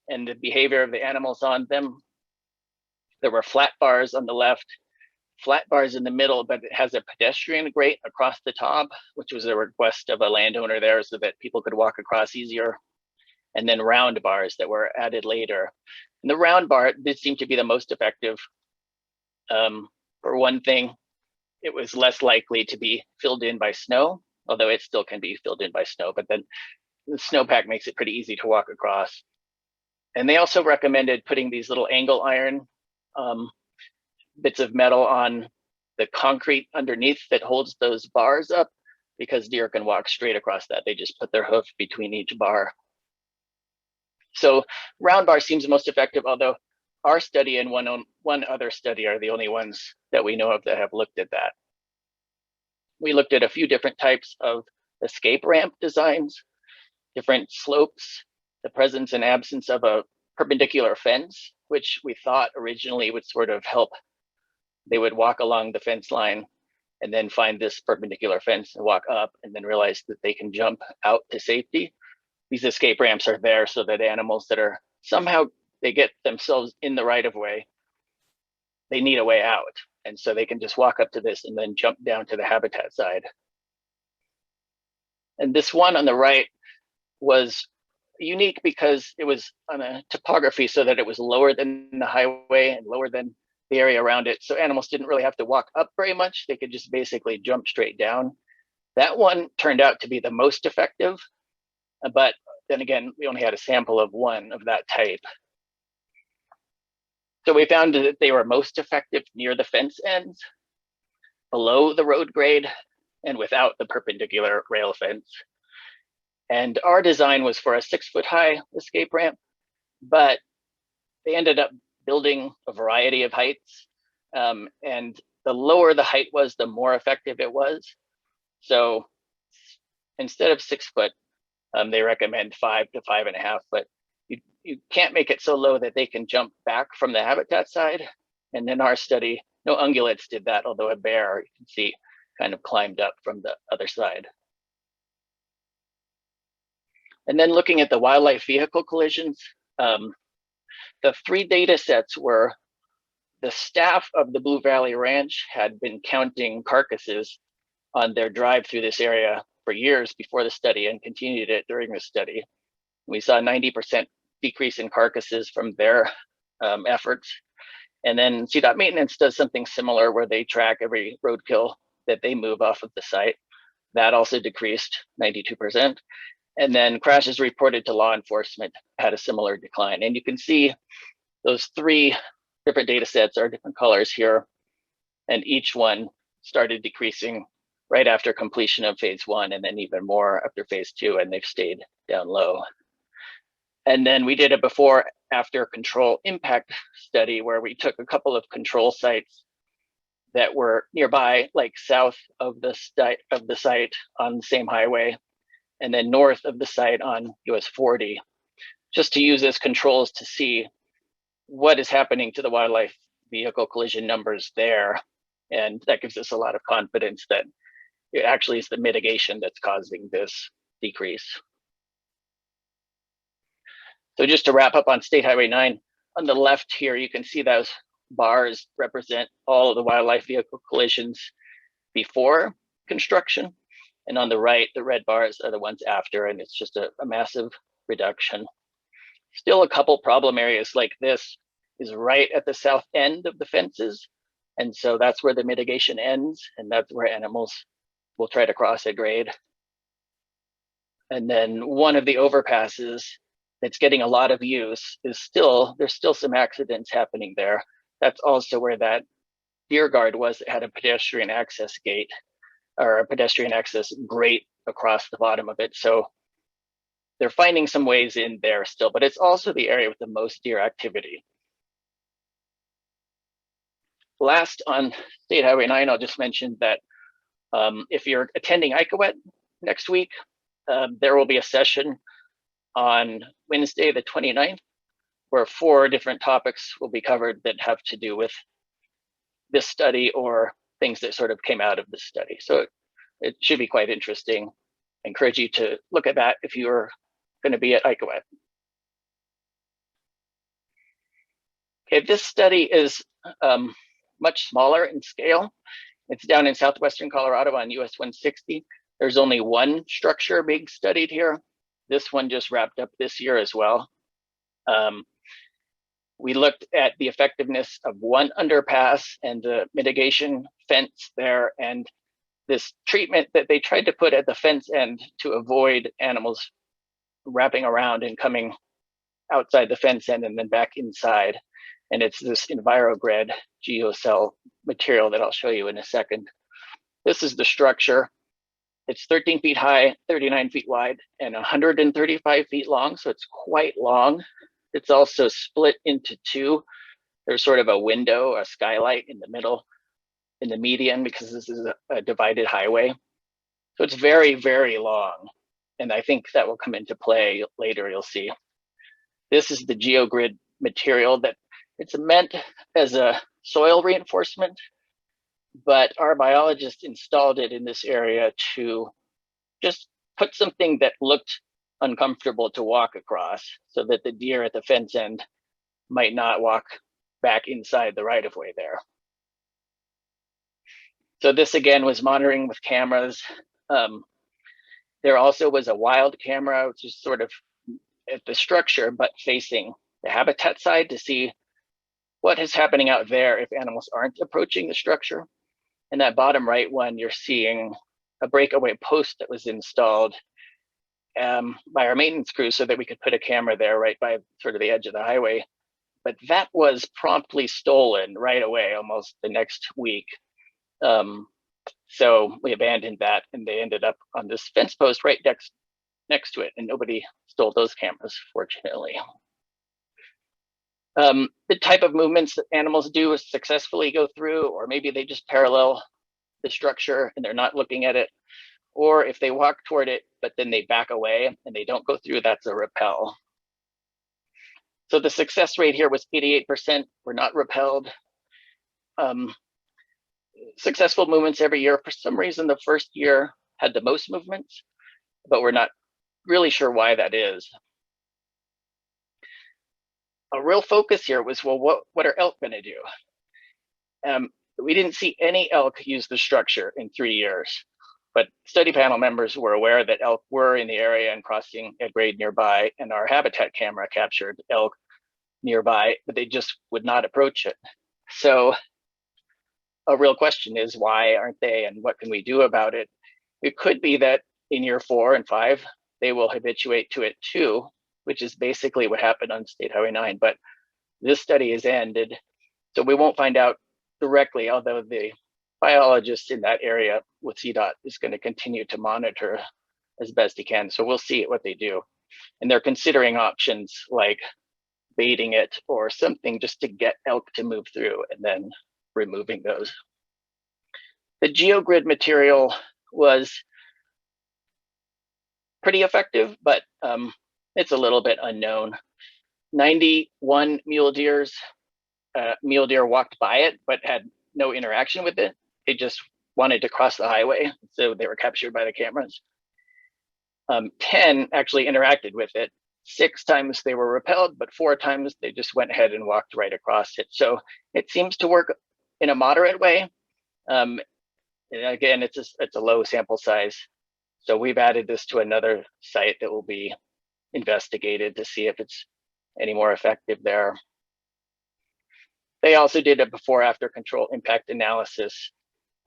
the behavior of the animals on them. There were flat bars on the left, flat bars in the middle, but it has a pedestrian grate across the top, which was a request of a landowner there so that people could walk across easier. And then round bars that were added later. And the round bar did seem to be the most effective. For one thing, it was less likely to be filled in by snow, although it still can be filled in by snow, but then the snowpack makes it pretty easy to walk across. And they also recommended putting these little angle iron bits of metal on the concrete underneath that holds those bars up, because deer can walk straight across that. They just put their hoof between each bar. So round bar seems most effective, although our study and one other study are the only ones that we know of that have looked at that. We looked at a few different types of escape ramp designs, different slopes, the presence and absence of a perpendicular fence, which we thought originally would sort of help. They would walk along the fence line and then find this perpendicular fence and walk up and then realize that they can jump out to safety. These escape ramps are there so that animals that are somehow, they get themselves in the right of way, they need a way out. And so they can just walk up to this and then jump down to the habitat side. And this one on the right was unique because it was on a topography so that it was lower than the highway and lower than the area around it. So animals didn't really have to walk up very much. They could just basically jump straight down. That one turned out to be the most effective, but then again, we only had a sample of one of that type. So we found that they were most effective near the fence ends, below the road grade, and without the perpendicular rail fence. And our design was for a 6-foot-high escape ramp, but they ended up building a variety of heights. And the lower the height was, the more effective it was. So instead of 6 foot, they recommend 5 to 5.5 foot. You can't make it so low that they can jump back from the habitat side. And in our study, no ungulates did that, although a bear, you can see, kind of climbed up from the other side. And then looking at the wildlife vehicle collisions, the 3 data sets were the staff of the Blue Valley Ranch had been counting carcasses on their drive through this area for years before the study and continued it during the study. We saw 90% decrease in carcasses from their efforts. And then CDOT maintenance does something similar where they track every roadkill that they move off of the site. That also decreased 92%. And then crashes reported to law enforcement had a similar decline. And you can see those 3 different data sets are different colors here. And each one started decreasing right after completion of phase 1, and then even more after phase 2, and they've stayed down low. And then we did a before after control impact study where we took a couple of control sites that were nearby, like south of the site on the same highway, and then north of the site on US 40, just to use as controls to see what is happening to the wildlife vehicle collision numbers there. And that gives us a lot of confidence that it actually is the mitigation that's causing this decrease. So just to wrap up on State Highway 9, on the left here, you can see those bars represent all of the wildlife vehicle collisions before construction. And on the right, the red bars are the ones after, and it's just a massive reduction. Still a couple problem areas like this is right at the south end of the fences. And so that's where the mitigation ends, and that's where animals will try to cross at grade. And then one of the overpasses that's getting a lot of use is there's still some accidents happening there. That's also where that deer guard was that had a pedestrian access gate or a pedestrian access grate across the bottom of it. So they're finding some ways in there still, but it's also the area with the most deer activity. Last on State Highway 9, I'll just mention that if you're attending ICAWET next week, there will be a session on Wednesday, the 29th, where 4 different topics will be covered that have to do with this study or things that sort of came out of this study. So it should be quite interesting. I encourage you to look at that if you're going to be at ICAWET. Okay, this study is much smaller in scale. It's down in southwestern Colorado on US 160. There's only one structure being studied here. This one just wrapped up this year as well. We looked at the effectiveness of one underpass and the mitigation fence there, and this treatment that they tried to put at the fence end to avoid animals wrapping around and coming outside the fence end and then back inside. And it's this EnviroGrid geocell material that I'll show you in a second. This is the structure. It's 13 feet high, 39 feet wide, and 135 feet long, so it's quite long. It's also split into 2. There's sort of a window, a skylight in the middle, in the median, because this is a divided highway. So it's very, very long. And I think that will come into play later, you'll see. This is the GeoGrid material that it's meant as a soil reinforcement, but our biologist installed it in this area to just put something that looked uncomfortable to walk across so that the deer at the fence end might not walk back inside the right of way there. So this again was monitoring with cameras. There also was a wild camera, which is sort of at the structure, but facing the habitat side to see what is happening out there if animals aren't approaching the structure. In that bottom right one, you're seeing a breakaway post that was installed by our maintenance crew so that we could put a camera there right by sort of the edge of the highway. But that was promptly stolen right away, almost the next week. So we abandoned that, and they ended up on this fence post right next to it, and nobody stole those cameras, fortunately. The type of movements that animals do is successfully go through, or maybe they just parallel the structure and they're not looking at it. Or if they walk toward it, but then they back away and they don't go through, that's a repel. So the success rate here was 88% were not repelled. Successful movements every year. For some reason, the first year had the most movements, but we're not really sure why that is. A real focus here was, well, what are elk going to do? We didn't see any elk use the structure in 3 years, but study panel members were aware that elk were in the area and crossing a grade nearby, and our habitat camera captured elk nearby, but they just would not approach it. So a real question is, why aren't they, and what can we do about it? It could be that in year 4 and 5, they will habituate to it too, which is basically what happened on State Highway 9, but this study is ended, so we won't find out directly, although the biologist in that area with CDOT is going to continue to monitor as best he can. So we'll see what they do. And they're considering options like baiting it or something just to get elk to move through and then removing those. The geogrid material was pretty effective, but it's a little bit unknown. 91 mule deer walked by it, but had no interaction with it. They just wanted to cross the highway, so they were captured by the cameras. 10 actually interacted with it. 6 times they were repelled, but 4 times they just went ahead and walked right across it. So it seems to work in a moderate way. And again, it's a low sample size. So we've added this to another site that will be investigated to see if it's any more effective there. They also did a before-after control impact analysis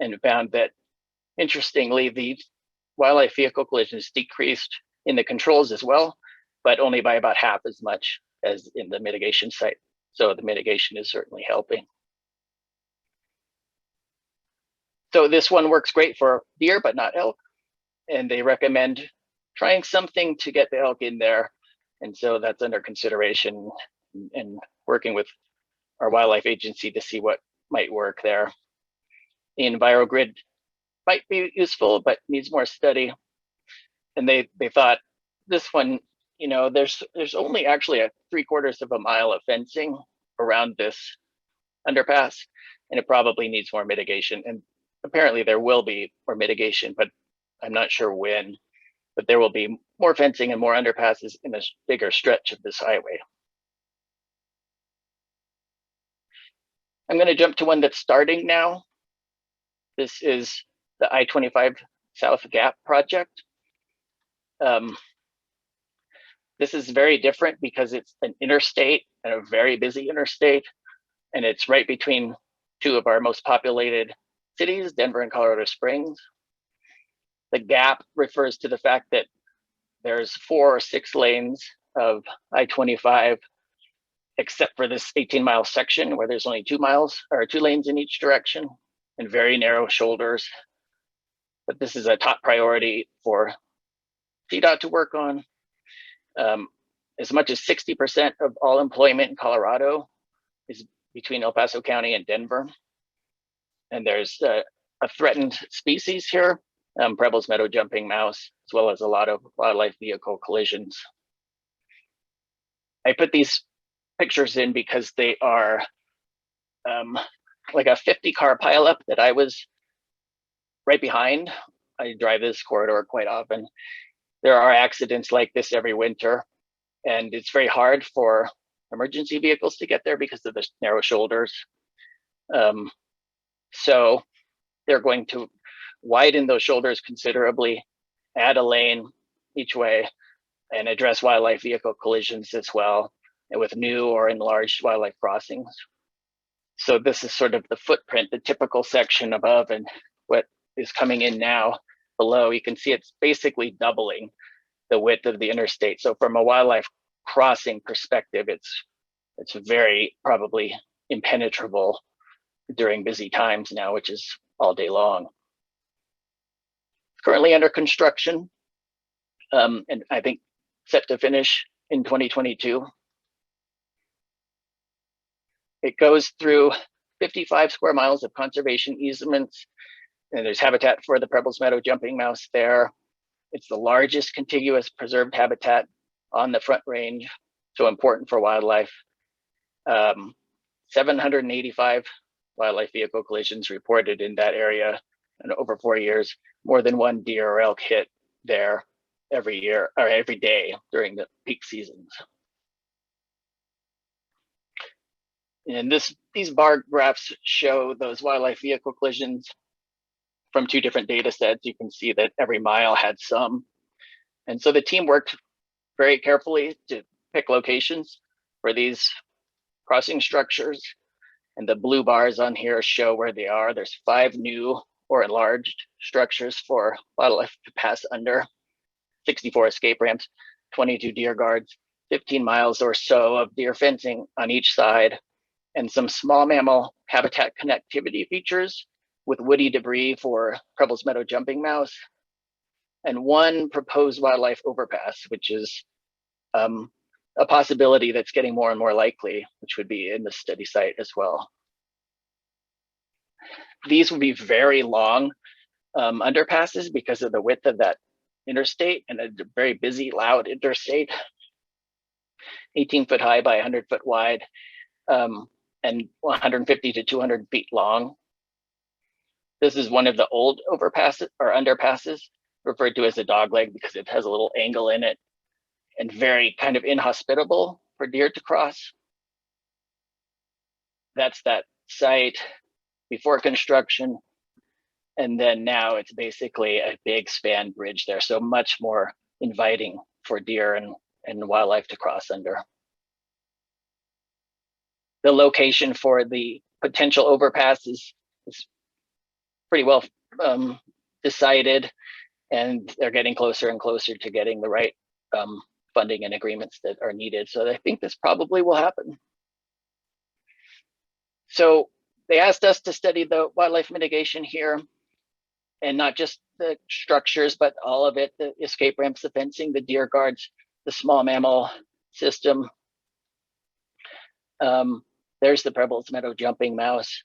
and found that, interestingly, the wildlife vehicle collisions decreased in the controls as well, but only by about half as much as in the mitigation site. So the mitigation is certainly helping. So this one works great for deer, but not elk. And they recommend trying something to get the elk in there. And so that's under consideration and working with our wildlife agency to see what might work there. The EnviroGrid might be useful, but needs more study. And they thought this one, you know, there's only actually a 3/4 of a mile of fencing around this underpass, and it probably needs more mitigation. And apparently there will be more mitigation, but I'm not sure when. But there will be more fencing and more underpasses in a bigger stretch of this highway. I'm going to jump to one that's starting now. This is the I-25 South Gap project. This is very different because it's an interstate and a very busy interstate, and it's right between 2 of our most populated cities, Denver and Colorado Springs. The gap refers to the fact that there's 4 or 6 lanes of I-25, except for this 18-mile section where there's only 2 lanes in each direction and very narrow shoulders. But this is a top priority for CDOT to work on. As much as 60% of all employment in Colorado is between El Paso County and Denver. And there's a threatened species here, Preble's meadow jumping mouse, as well as a lot of wildlife vehicle collisions. I put these pictures in because they are like a 50-car pileup that I was right behind. I drive this corridor quite often. There are accidents like this every winter, and it's very hard for emergency vehicles to get there because of the narrow shoulders. So they're going to widen those shoulders considerably, add a lane each way, and address wildlife vehicle collisions as well, and with new or enlarged wildlife crossings. So this is sort of the footprint, the typical section above, and what is coming in now below. You can see it's basically doubling the width of the interstate. So from a wildlife crossing perspective, it's very probably impenetrable during busy times now, which is all day long. Currently under construction, and I think set to finish in 2022. It goes through 55 square miles of conservation easements, and there's habitat for the Preble's Meadow jumping mouse there. It's the largest contiguous preserved habitat on the Front Range, so important for wildlife. 785 wildlife vehicle collisions reported in that area in over 4 years, more than one deer or elk hit there every year or every day during the peak seasons. And these bar graphs show those wildlife vehicle collisions from 2 different data sets. You can see that every mile had some. And so the team worked very carefully to pick locations for these crossing structures. And the blue bars on here show where they are. There's 5 new or enlarged structures for wildlife to pass under, 64 escape ramps, 22 deer guards, 15 miles or so of deer fencing on each side, and some small mammal habitat connectivity features with woody debris for Preble's Meadow jumping mouse, and 1 proposed wildlife overpass, which is a possibility that's getting more and more likely, which would be in the study site as well. These would be very long underpasses because of the width of that interstate, and a very busy, loud interstate, 18 foot high by 100 foot wide, and 150 to 200 feet long. This is one of the old overpasses or underpasses, referred to as a dog leg because it has a little angle in it, and very kind of inhospitable for deer to cross. That's that site before construction. And then now it's basically a big span bridge there. So much more inviting for deer and wildlife to cross under. The location for the potential overpass is pretty well decided, and they're getting closer and closer to getting the right funding and agreements that are needed. So I think this probably will happen. So they asked us to study the wildlife mitigation here, and not just the structures, but all of it, the escape ramps, the fencing, the deer guards, the small mammal system. There's the Preble's Meadow jumping mouse.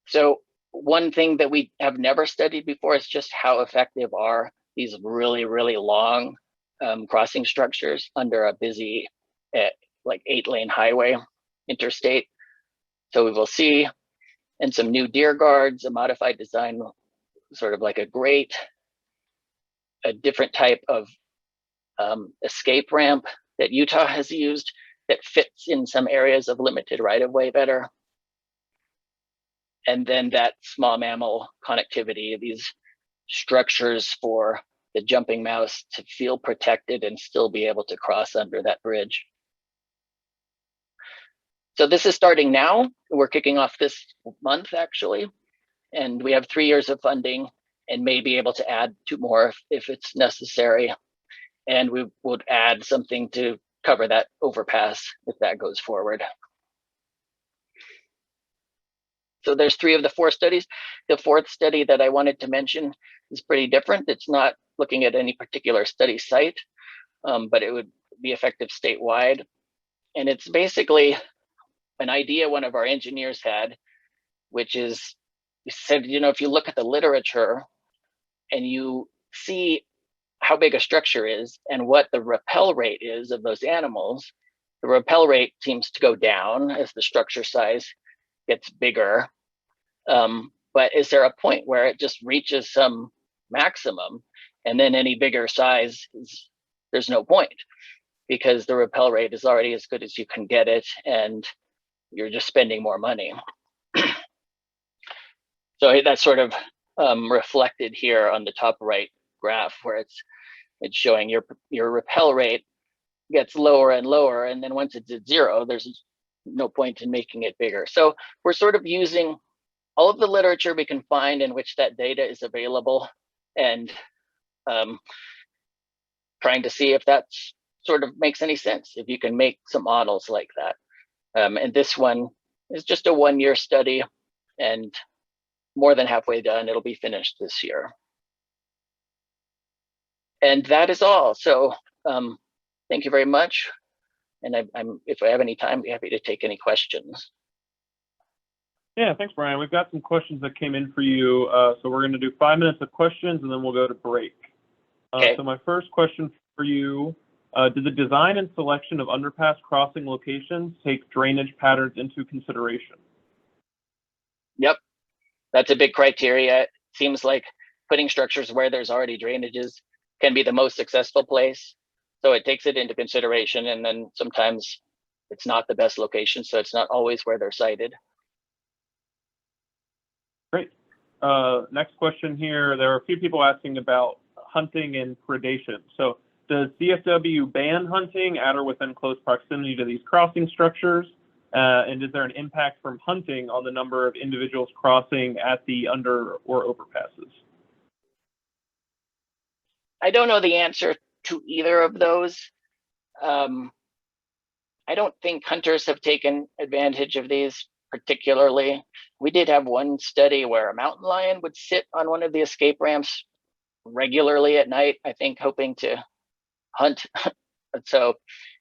So one thing that we have never studied before is just how effective are these really, really long crossing structures under a busy, like 8-lane highway interstate. So we will see, and some new deer guards, a modified design, sort of like a different type of escape ramp that Utah has used that fits in some areas of limited right-of-way better. And then that small mammal connectivity, these structures for the jumping mouse to feel protected and still be able to cross under that bridge. So this is starting now. We're kicking off this month, actually. And we have 3 years of funding and may be able to add 2 more if it's necessary. And we would add something to cover that overpass if that goes forward. So there's 3 of the 4 studies. The 4th study that I wanted to mention is pretty different. It's not looking at any particular study site, but it would be effective statewide. And it's basically an idea one of our engineers had, which is, he said, you know, if you look at the literature and you see how big a structure is and what the repel rate is of those animals, the repel rate seems to go down as the structure size gets bigger. But is there a point where it just reaches some maximum, and then any bigger size there's no point, because the repel rate is already as good as you can get it and you're just spending more money. So that's sort of reflected here on the top right graph, where it's showing your repel rate gets lower and lower, and then once it's at 0, there's no point in making it bigger. So we're sort of using all of the literature we can find in which that data is available, and trying to see if that sort of makes any sense, if you can make some models like that. And this one is just a 1-year study and more than halfway done. It'll be finished this year. And that is all. So thank you very much. And if I have any time, I'd be happy to take any questions. Yeah, thanks, Brian. We've got some questions that came in for you. So we're going to do 5 minutes of questions and then we'll go to break. Okay. So my first question for you, did the design and selection of underpass crossing locations take drainage patterns into consideration? Yep, that's a big criteria. It seems like putting structures where there's already drainages can be the most successful place. So it takes it into consideration, and then sometimes it's not the best location, so it's not always where they're sited. Great. Next question here. There are a few people asking about hunting and predation. So does CSW ban hunting at or within close proximity to these crossing structures? And is there an impact from hunting on the number of individuals crossing at the under or overpasses? I don't know the answer to either of those. I don't think hunters have taken advantage of these particularly. We did have one study where a mountain lion would sit on one of the escape ramps regularly at night, I think hoping to hunt. So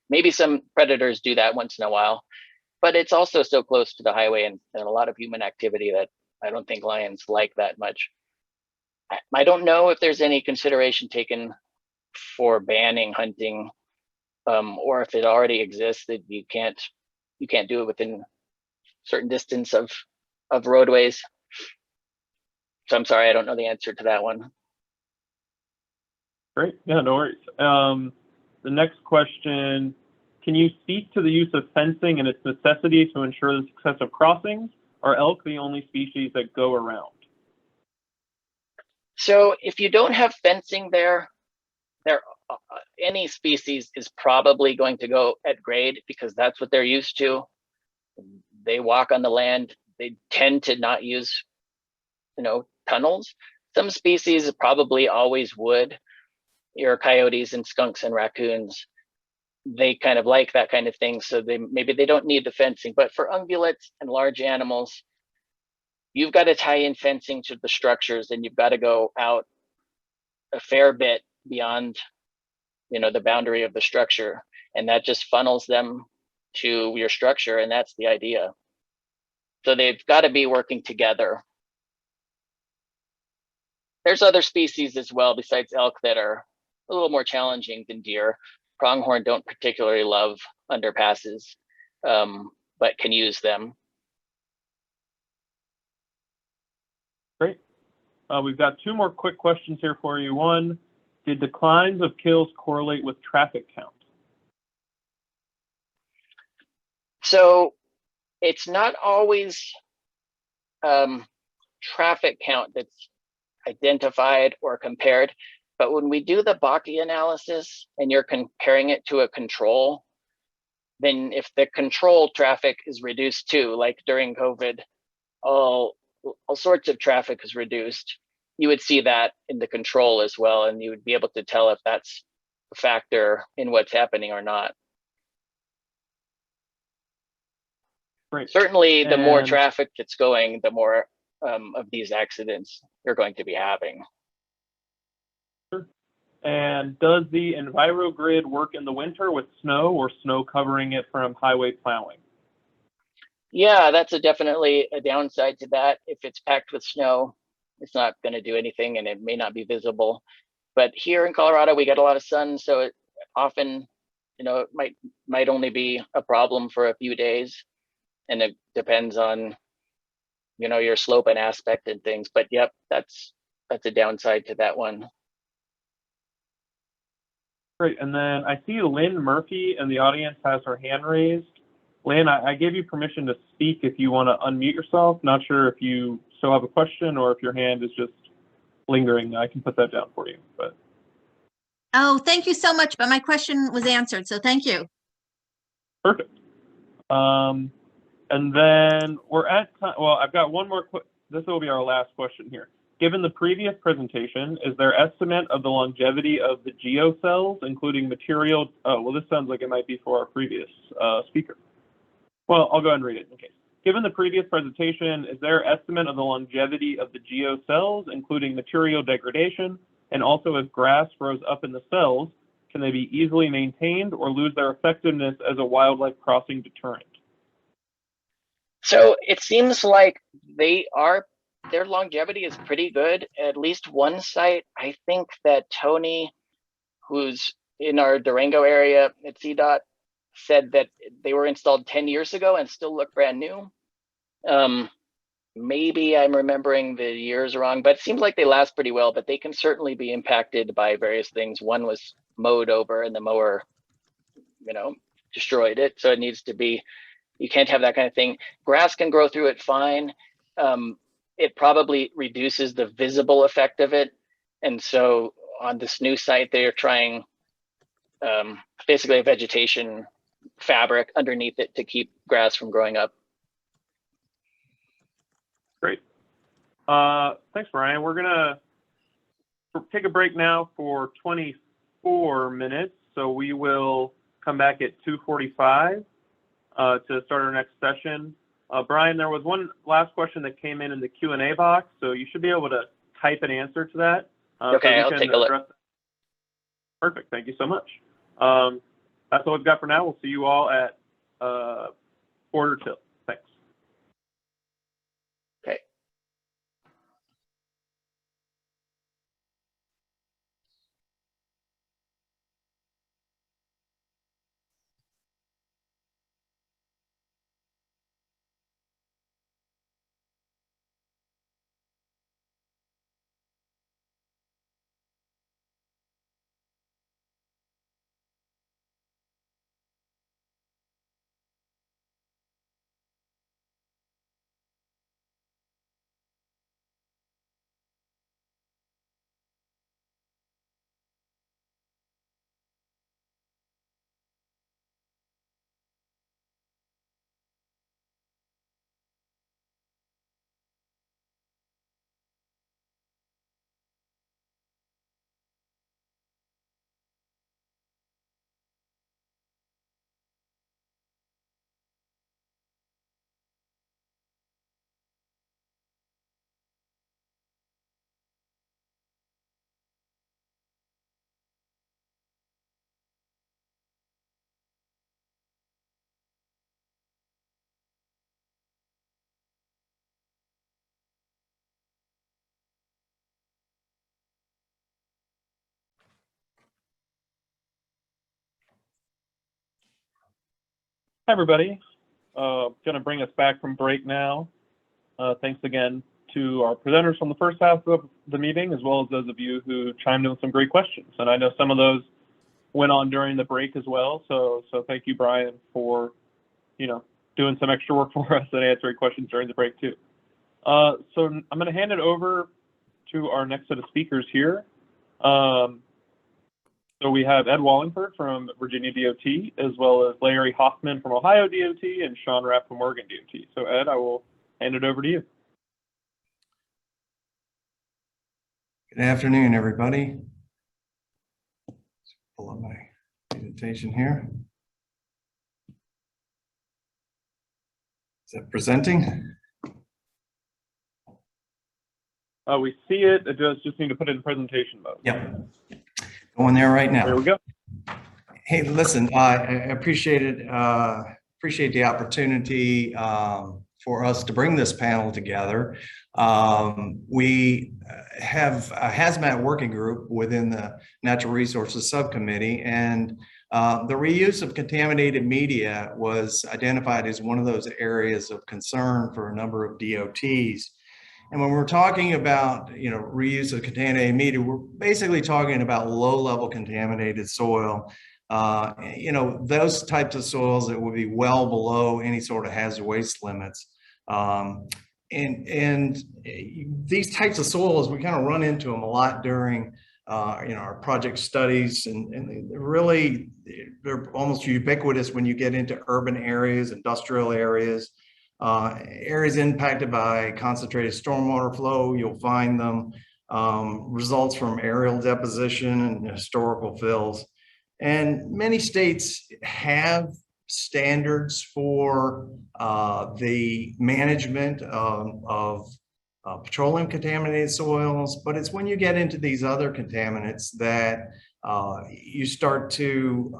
maybe some predators do that once in a while, but it's also so close to the highway and a lot of human activity that I don't think lions like that much. I don't know if there's any consideration taken for banning hunting, or if it already exists that you can't do it within certain distance of roadways. So I'm sorry, I don't know the answer to that one. Great. Yeah, no worries. The next question, can you speak to the use of fencing and its necessity to ensure the success of crossings? Are elk the only species that go around? So if you don't have fencing there, any species is probably going to go at grade because that's what they're used to. They walk on the land. They tend to not use, tunnels. Some species probably always would. Your coyotes and skunks and raccoons, they kind of like that kind of thing. So maybe they don't need the fencing, but for ungulates and large animals, you've got to tie in fencing to the structures, and you've got to go out a fair bit beyond, the boundary of the structure, and that just funnels them to your structure, and that's the idea. So they've got to be working together. There's other species as well besides elk that are a little more challenging than deer. Pronghorn don't particularly love underpasses, but can use them. Great. We've got 2 more quick questions here for you. One, did declines of kills correlate with traffic count? So it's not always traffic count that's identified or compared, but when we do the Bakke analysis and you're comparing it to a control, then if the control traffic is reduced too, like during COVID, all sorts of traffic is reduced, you would see that in the control as well, and you would be able to tell if that's a factor in what's happening or not. Great. Certainly, the more traffic that's going, the more of these accidents you're going to be having. Sure. And does the EnviroGrid work in the winter with snow or snow covering it from highway plowing? Yeah, that's definitely a downside to that. If it's packed with snow, it's not going to do anything and it may not be visible. But here in Colorado, we get a lot of sun, so it often, it might only be a problem for a few days, and it depends on, your slope and aspect and things. But yep, that's a downside to that one. Great. And then I see Lynn Murphy in the audience has her hand raised. Lynn, I gave you permission to speak if you want to unmute yourself. Not sure if you still have a question or if your hand is just lingering. I can put that down for you. But Oh, thank you so much. But my question was answered, so thank you. perfect. And then we're at time. Well, I've got one more. This will be our last question here. Given the previous presentation, is there estimate of the longevity of the geocells, including material? Oh, well, this sounds like it might be for our previous speaker. Well, I'll go ahead and read it in case. Given the previous presentation, is there estimate of the longevity of the geocells, including material degradation? And also, if grass grows up in the cells, can they be easily maintained or lose their effectiveness as a wildlife crossing deterrent? So it seems like their longevity is pretty good. At least one site, I think that Tony, who's in our Durango area at CDOT, said that they were installed 10 years ago and still look brand new. Maybe I'm remembering the years wrong, but it seems like they last pretty well, but they can certainly be impacted by various things. One was mowed over and the mower, destroyed it. So it needs to be, you can't have that kind of thing. Grass can grow through it fine. It probably reduces the visible effect of it. And so on this new site, they're trying basically a vegetation fabric underneath it to keep grass from growing up. Great. Thanks, Brian. We're gonna take a break now for 24 minutes. So we will come back at 2:45 to start our next session. Brian, there was one last question that came in the Q&A box, so you should be able to type an answer to that. Okay, I'll take a look. Perfect. Thank you so much. That's all we've got for now. We'll see you all at 1:45. Thanks. Okay. Hi, everybody. Going to bring us back from break now. Thanks again to our presenters from the first half of the meeting, as well as those of you who chimed in with some great questions. And I know some of those went on during the break as well. So thank you, Brian, for doing some extra work for us and answering questions during the break too. So I'm going to hand it over to our next set of speakers here. So we have Ed Wallingford from Virginia DOT, as well as Larry Hoffman from Ohio DOT and Sean Rapp from Oregon DOT. So Ed, I will hand it over to you. Good afternoon, everybody. Let's pull up my presentation here. Is that presenting? We see it. It just need to put it in presentation mode. Yep. Going there right now. There we go. Hey, listen, I appreciate it. Appreciate the opportunity for us to bring this panel together. We have a hazmat working group within the Natural Resources Subcommittee, and the reuse of contaminated media was identified as one of those areas of concern for a number of DOTs. And when we're talking about, reuse of contaminated media, we're basically talking about low-level contaminated soil. Those types of soils that would be well below any sort of hazard waste limits. And these types of soils, we kind of run into them a lot during our project studies, and really they're almost ubiquitous when you get into urban areas, industrial areas, areas impacted by concentrated stormwater flow. You'll find them. Results from aerial deposition and historical fills. And many states have standards for the management of petroleum contaminated soils, but it's when you get into these other contaminants that you start to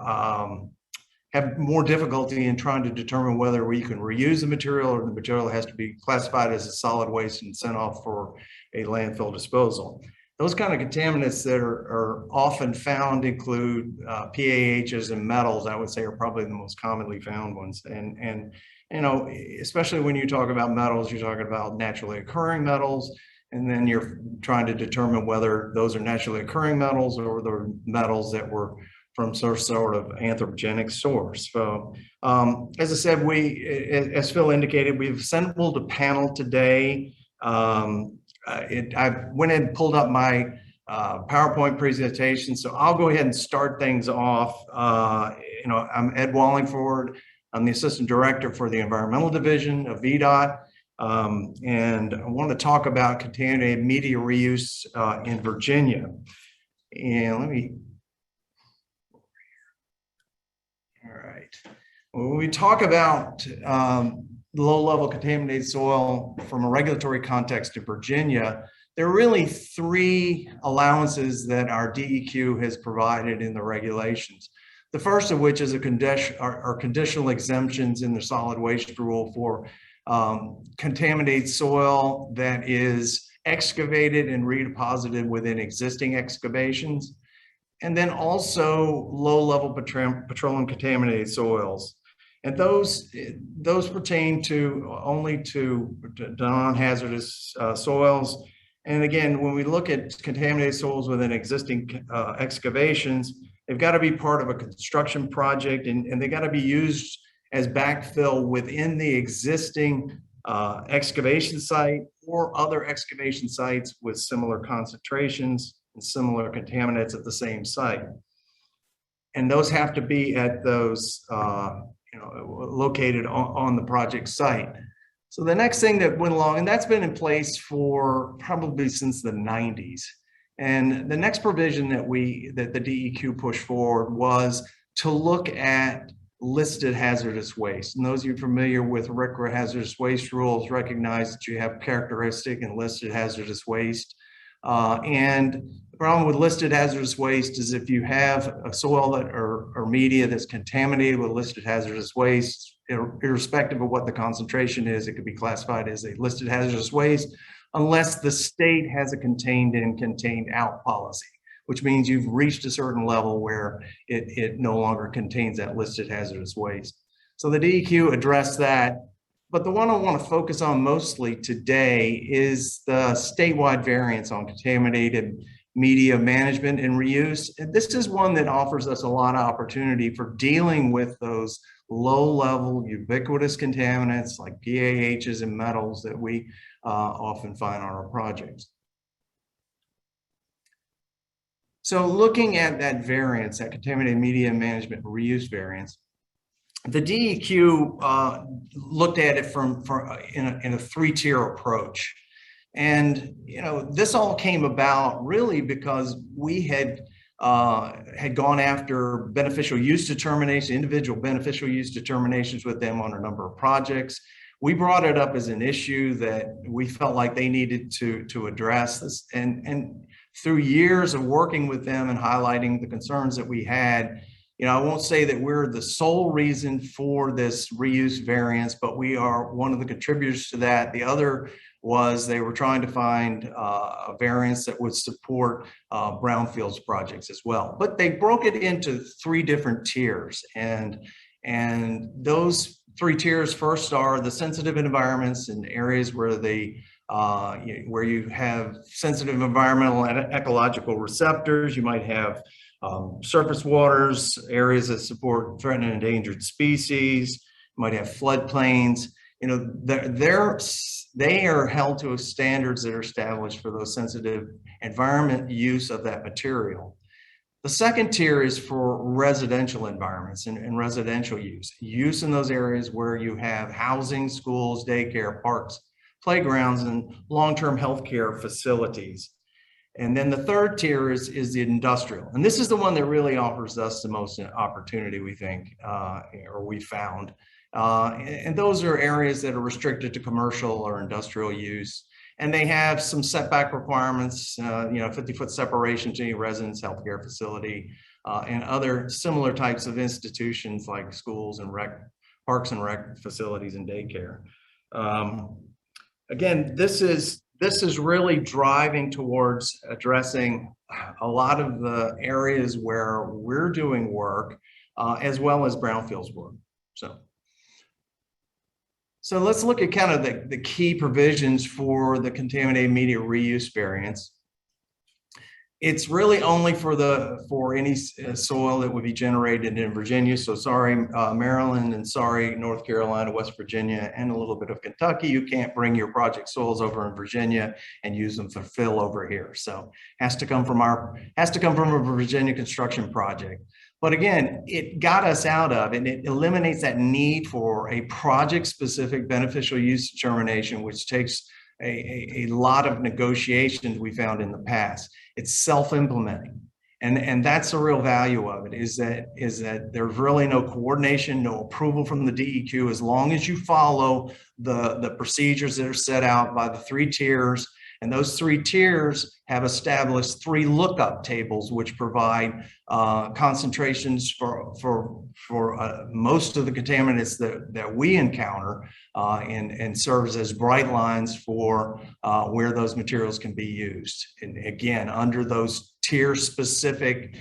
have more difficulty in trying to determine whether we can reuse the material or the material has to be classified as a solid waste and sent off for a landfill disposal. Those kind of contaminants that are often found include PAHs and metals, I would say, are probably the most commonly found ones. And especially when you talk about metals, you're talking about naturally occurring metals, and then you're trying to determine whether those are naturally occurring metals or the metals that were from some sort of anthropogenic source. So as I said, as Phil indicated, we've assembled a panel today. I went and pulled up my PowerPoint presentation, so I'll go ahead and start things off. I'm Ed Wallingford. I'm the Assistant Director for the Environmental Division of VDOT. And I want to talk about contaminated media reuse in Virginia. And let me, all right. When we talk about low-level contaminated soil from a regulatory context in Virginia, there are really three allowances that our DEQ has provided in the regulations. The first of which is are conditional exemptions in the solid waste rule for contaminated soil that is excavated and redeposited within existing excavations. And then also low-level petroleum contaminated soils. And those pertain only to non-hazardous soils. And again, when we look at contaminated soils within existing excavations, they've got to be part of a construction project, and they got to be used as backfill within the existing excavation site or other excavation sites with similar concentrations and similar contaminants at the same site. And those have to be at those located on the project site. So the next thing that went along, and that's been in place for probably since the 90s. And the next provision that the DEQ pushed forward was to look at listed hazardous waste. And those of you familiar with RCRA hazardous waste rules recognize that you have characteristic and listed hazardous waste. And the problem with listed hazardous waste is if you have a soil or media that's contaminated with listed hazardous waste, irrespective of what the concentration is, it could be classified as a listed hazardous waste unless the state has a contained in, contained out policy, which means you've reached a certain level where it no longer contains that listed hazardous waste. So the DEQ addressed that. But the one I want to focus on mostly today is the statewide variance on contaminated media management and reuse. And this is one that offers us a lot of opportunity for dealing with those low-level ubiquitous contaminants like PAHs and metals that we often find on our projects. So looking at that variance, that contaminated media management and reuse variance, the DEQ looked at it in a three-tier approach. And, this all came about really because we had gone after beneficial use determination, individual beneficial use determinations with them on a number of projects. We brought it up as an issue that we felt like they needed to address this. And through years of working with them and highlighting the concerns that we had, I won't say that we're the sole reason for this reuse variance, but we are one of the contributors to that. The other was they were trying to find a variance that would support brownfields projects as well. But they broke it into three different tiers. And those three tiers first are the sensitive environments and areas where where you have sensitive environmental and ecological receptors. You might have surface waters, areas that support threatened and endangered species. You might have floodplains. they are held to standards that are established for those sensitive environment use of that material. The second tier is for residential environments and residential use in those areas where you have housing, schools, daycare, parks, playgrounds, and long-term healthcare facilities. And then the third tier is the industrial. And this is the one that really offers us the most opportunity, we think, or we found. And those are areas that are restricted to commercial or industrial use. And they have some setback requirements, 50-foot separation to any residence, healthcare facility, and other similar types of institutions like schools and parks and rec facilities and daycare. Again, this is really driving towards addressing a lot of the areas where we're doing work, as well as brownfields work. So let's look at kind of the key provisions for the contaminated media reuse variance. It's really only for any soil that would be generated in Virginia. So sorry, Maryland, and sorry, North Carolina, West Virginia, and a little bit of Kentucky. You can't bring your project soils over in Virginia and use them for fill over here. So has to come from a Virginia construction project. But again, it got us out of, and it eliminates that need for a project-specific beneficial use determination, which takes a lot of negotiations we found in the past. It's self-implementing. And that's the real value of it, is that there's really no coordination, no approval from the DEQ, as long as you follow the procedures that are set out by the 3 tiers. And those 3 tiers have established 3 lookup tables, which provide concentrations for most of the contaminants that we encounter, and serves as bright lines for where those materials can be used. And again, under those tier-specific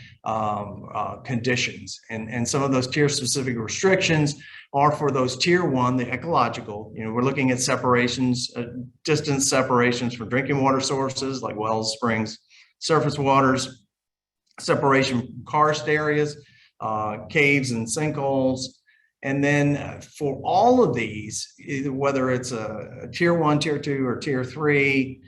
conditions. And some of those tier-specific restrictions are for those tier 1, the ecological. We're looking at separations, distance separations for drinking water sources like wells, springs, surface waters, separation from karst areas, caves and sinkholes. And then for all of these, whether it's a tier 1, tier 2, or tier 3,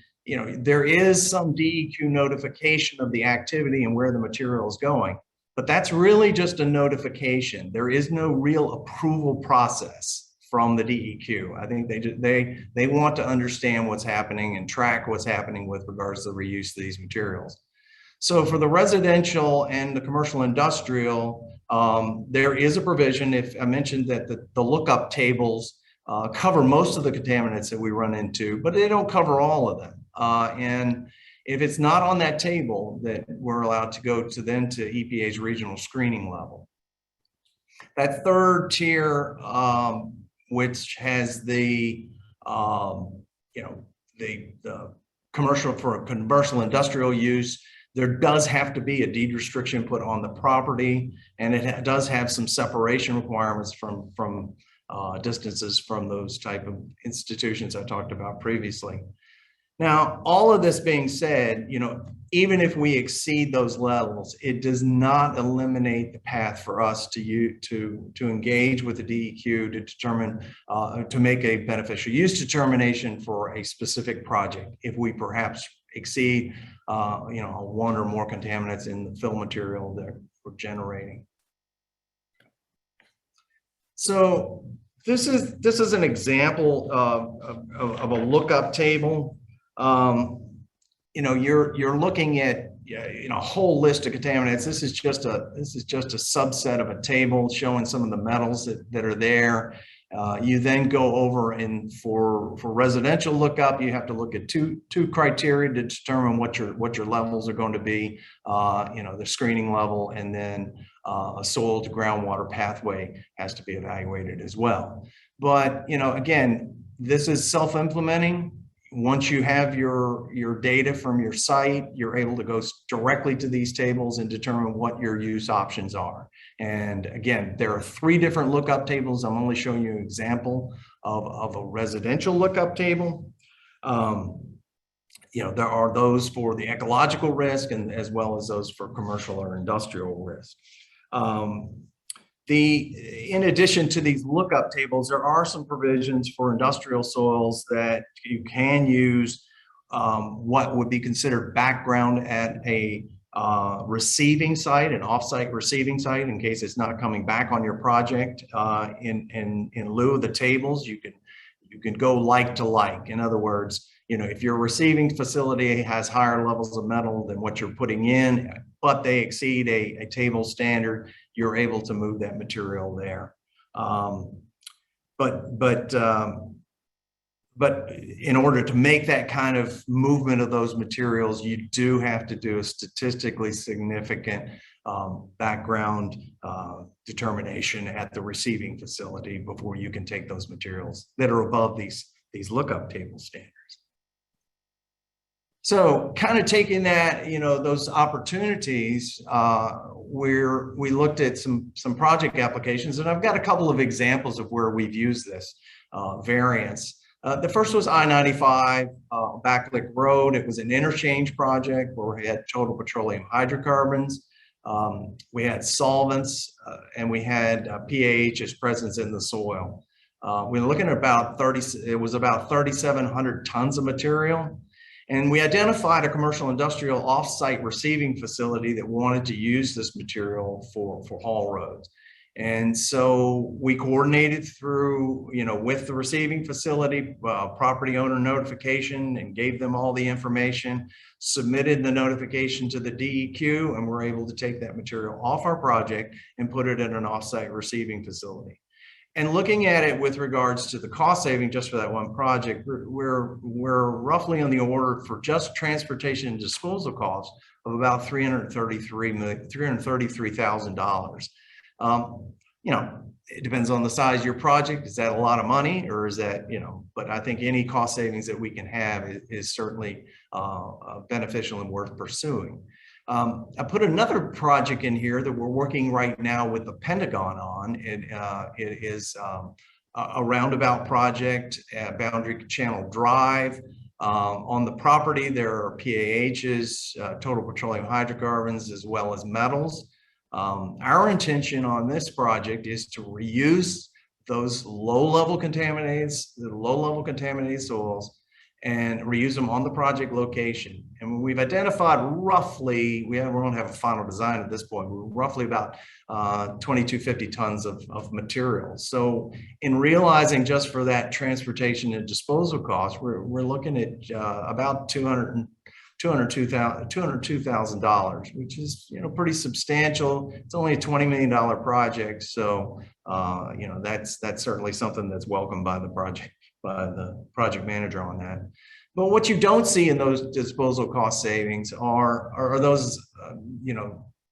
there is some DEQ notification of the activity and where the material is going. But that's really just a notification. There is no real approval process from the DEQ. I think they want to understand what's happening and track what's happening with regards to the reuse of these materials. So for the residential and the commercial industrial, there is a provision. If I mentioned that the lookup tables cover most of the contaminants that we run into, but they don't cover all of them. And if it's not on that table, that we're allowed to go to EPA's regional screening level. That third tier, which has the commercial for commercial industrial use, there does have to be a deed restriction put on the property, and it does have some separation requirements from distances from those type of institutions I talked about previously. Now, all of this being said, even if we exceed those levels, it does not eliminate the path for us to engage with the DEQ to determine, to make a beneficial use determination for a specific project. If we perhaps exceed, 1 or more contaminants in the fill material that we're generating. So this is an example of a lookup table. You're looking at a whole list of contaminants. This is just a subset of a table showing some of the metals that are there. You then go over, and for residential lookup, you have to look at two criteria to determine what your levels are going to be. The screening level, and then a soil to groundwater pathway has to be evaluated as well. But again, this is self-implementing. Once you have your data from your site, you're able to go directly to these tables and determine what your use options are. And again, there are 3 different lookup tables. I'm only showing you an example of a residential lookup table. There are those for the ecological risk, and as well as those for commercial or industrial risk. In addition to these lookup tables, there are some provisions for industrial soils that you can use what would be considered background at a receiving site, an offsite receiving site, in case it's not coming back on your project. In lieu of the tables, you can go like to like. In other words, if your receiving facility has higher levels of metal than what you're putting in, but they exceed a table standard, you're able to move that material there. But in order to make that kind of movement of those materials, you do have to do a statistically significant background determination at the receiving facility before you can take those materials that are above these lookup table standards. So kind of taking that, those opportunities, we looked at some project applications, and I've got a couple of examples of where we've used this variance. The first was I-95 Backlick Road. It was an interchange project where we had total petroleum hydrocarbons. We had solvents, and we had PAH's presence in the soil. We were looking at about 3,700 tons of material. And we identified a commercial industrial offsite receiving facility that wanted to use this material for haul roads. And so we coordinated through, with the receiving facility, property owner notification, and gave them all the information, submitted the notification to the DEQ, and we're able to take that material off our project and put it in an offsite receiving facility. And looking at it with regards to the cost saving just for that one project, we're roughly on the order for just transportation and disposal costs of about $333,000. It depends on the size of your project. Is that a lot of money, or is that, but I think any cost savings that we can have is certainly beneficial and worth pursuing. I put another project in here that we're working right now with the Pentagon on. It is a roundabout project at Boundary Channel Drive. On the property, there are PAHs, total petroleum hydrocarbons, as well as metals. Our intention on this project is to reuse those low-level contaminated soils and reuse them on the project location. And we've identified roughly, we don't have a final design at this point, we're roughly about 2,250 tons of material. So in realizing just for that transportation and disposal cost, we're looking at about $202,000, which is, pretty substantial. It's only a $20 million project. So, that's certainly something that's welcomed by the project manager on that. But what you don't see in those disposal cost savings are those,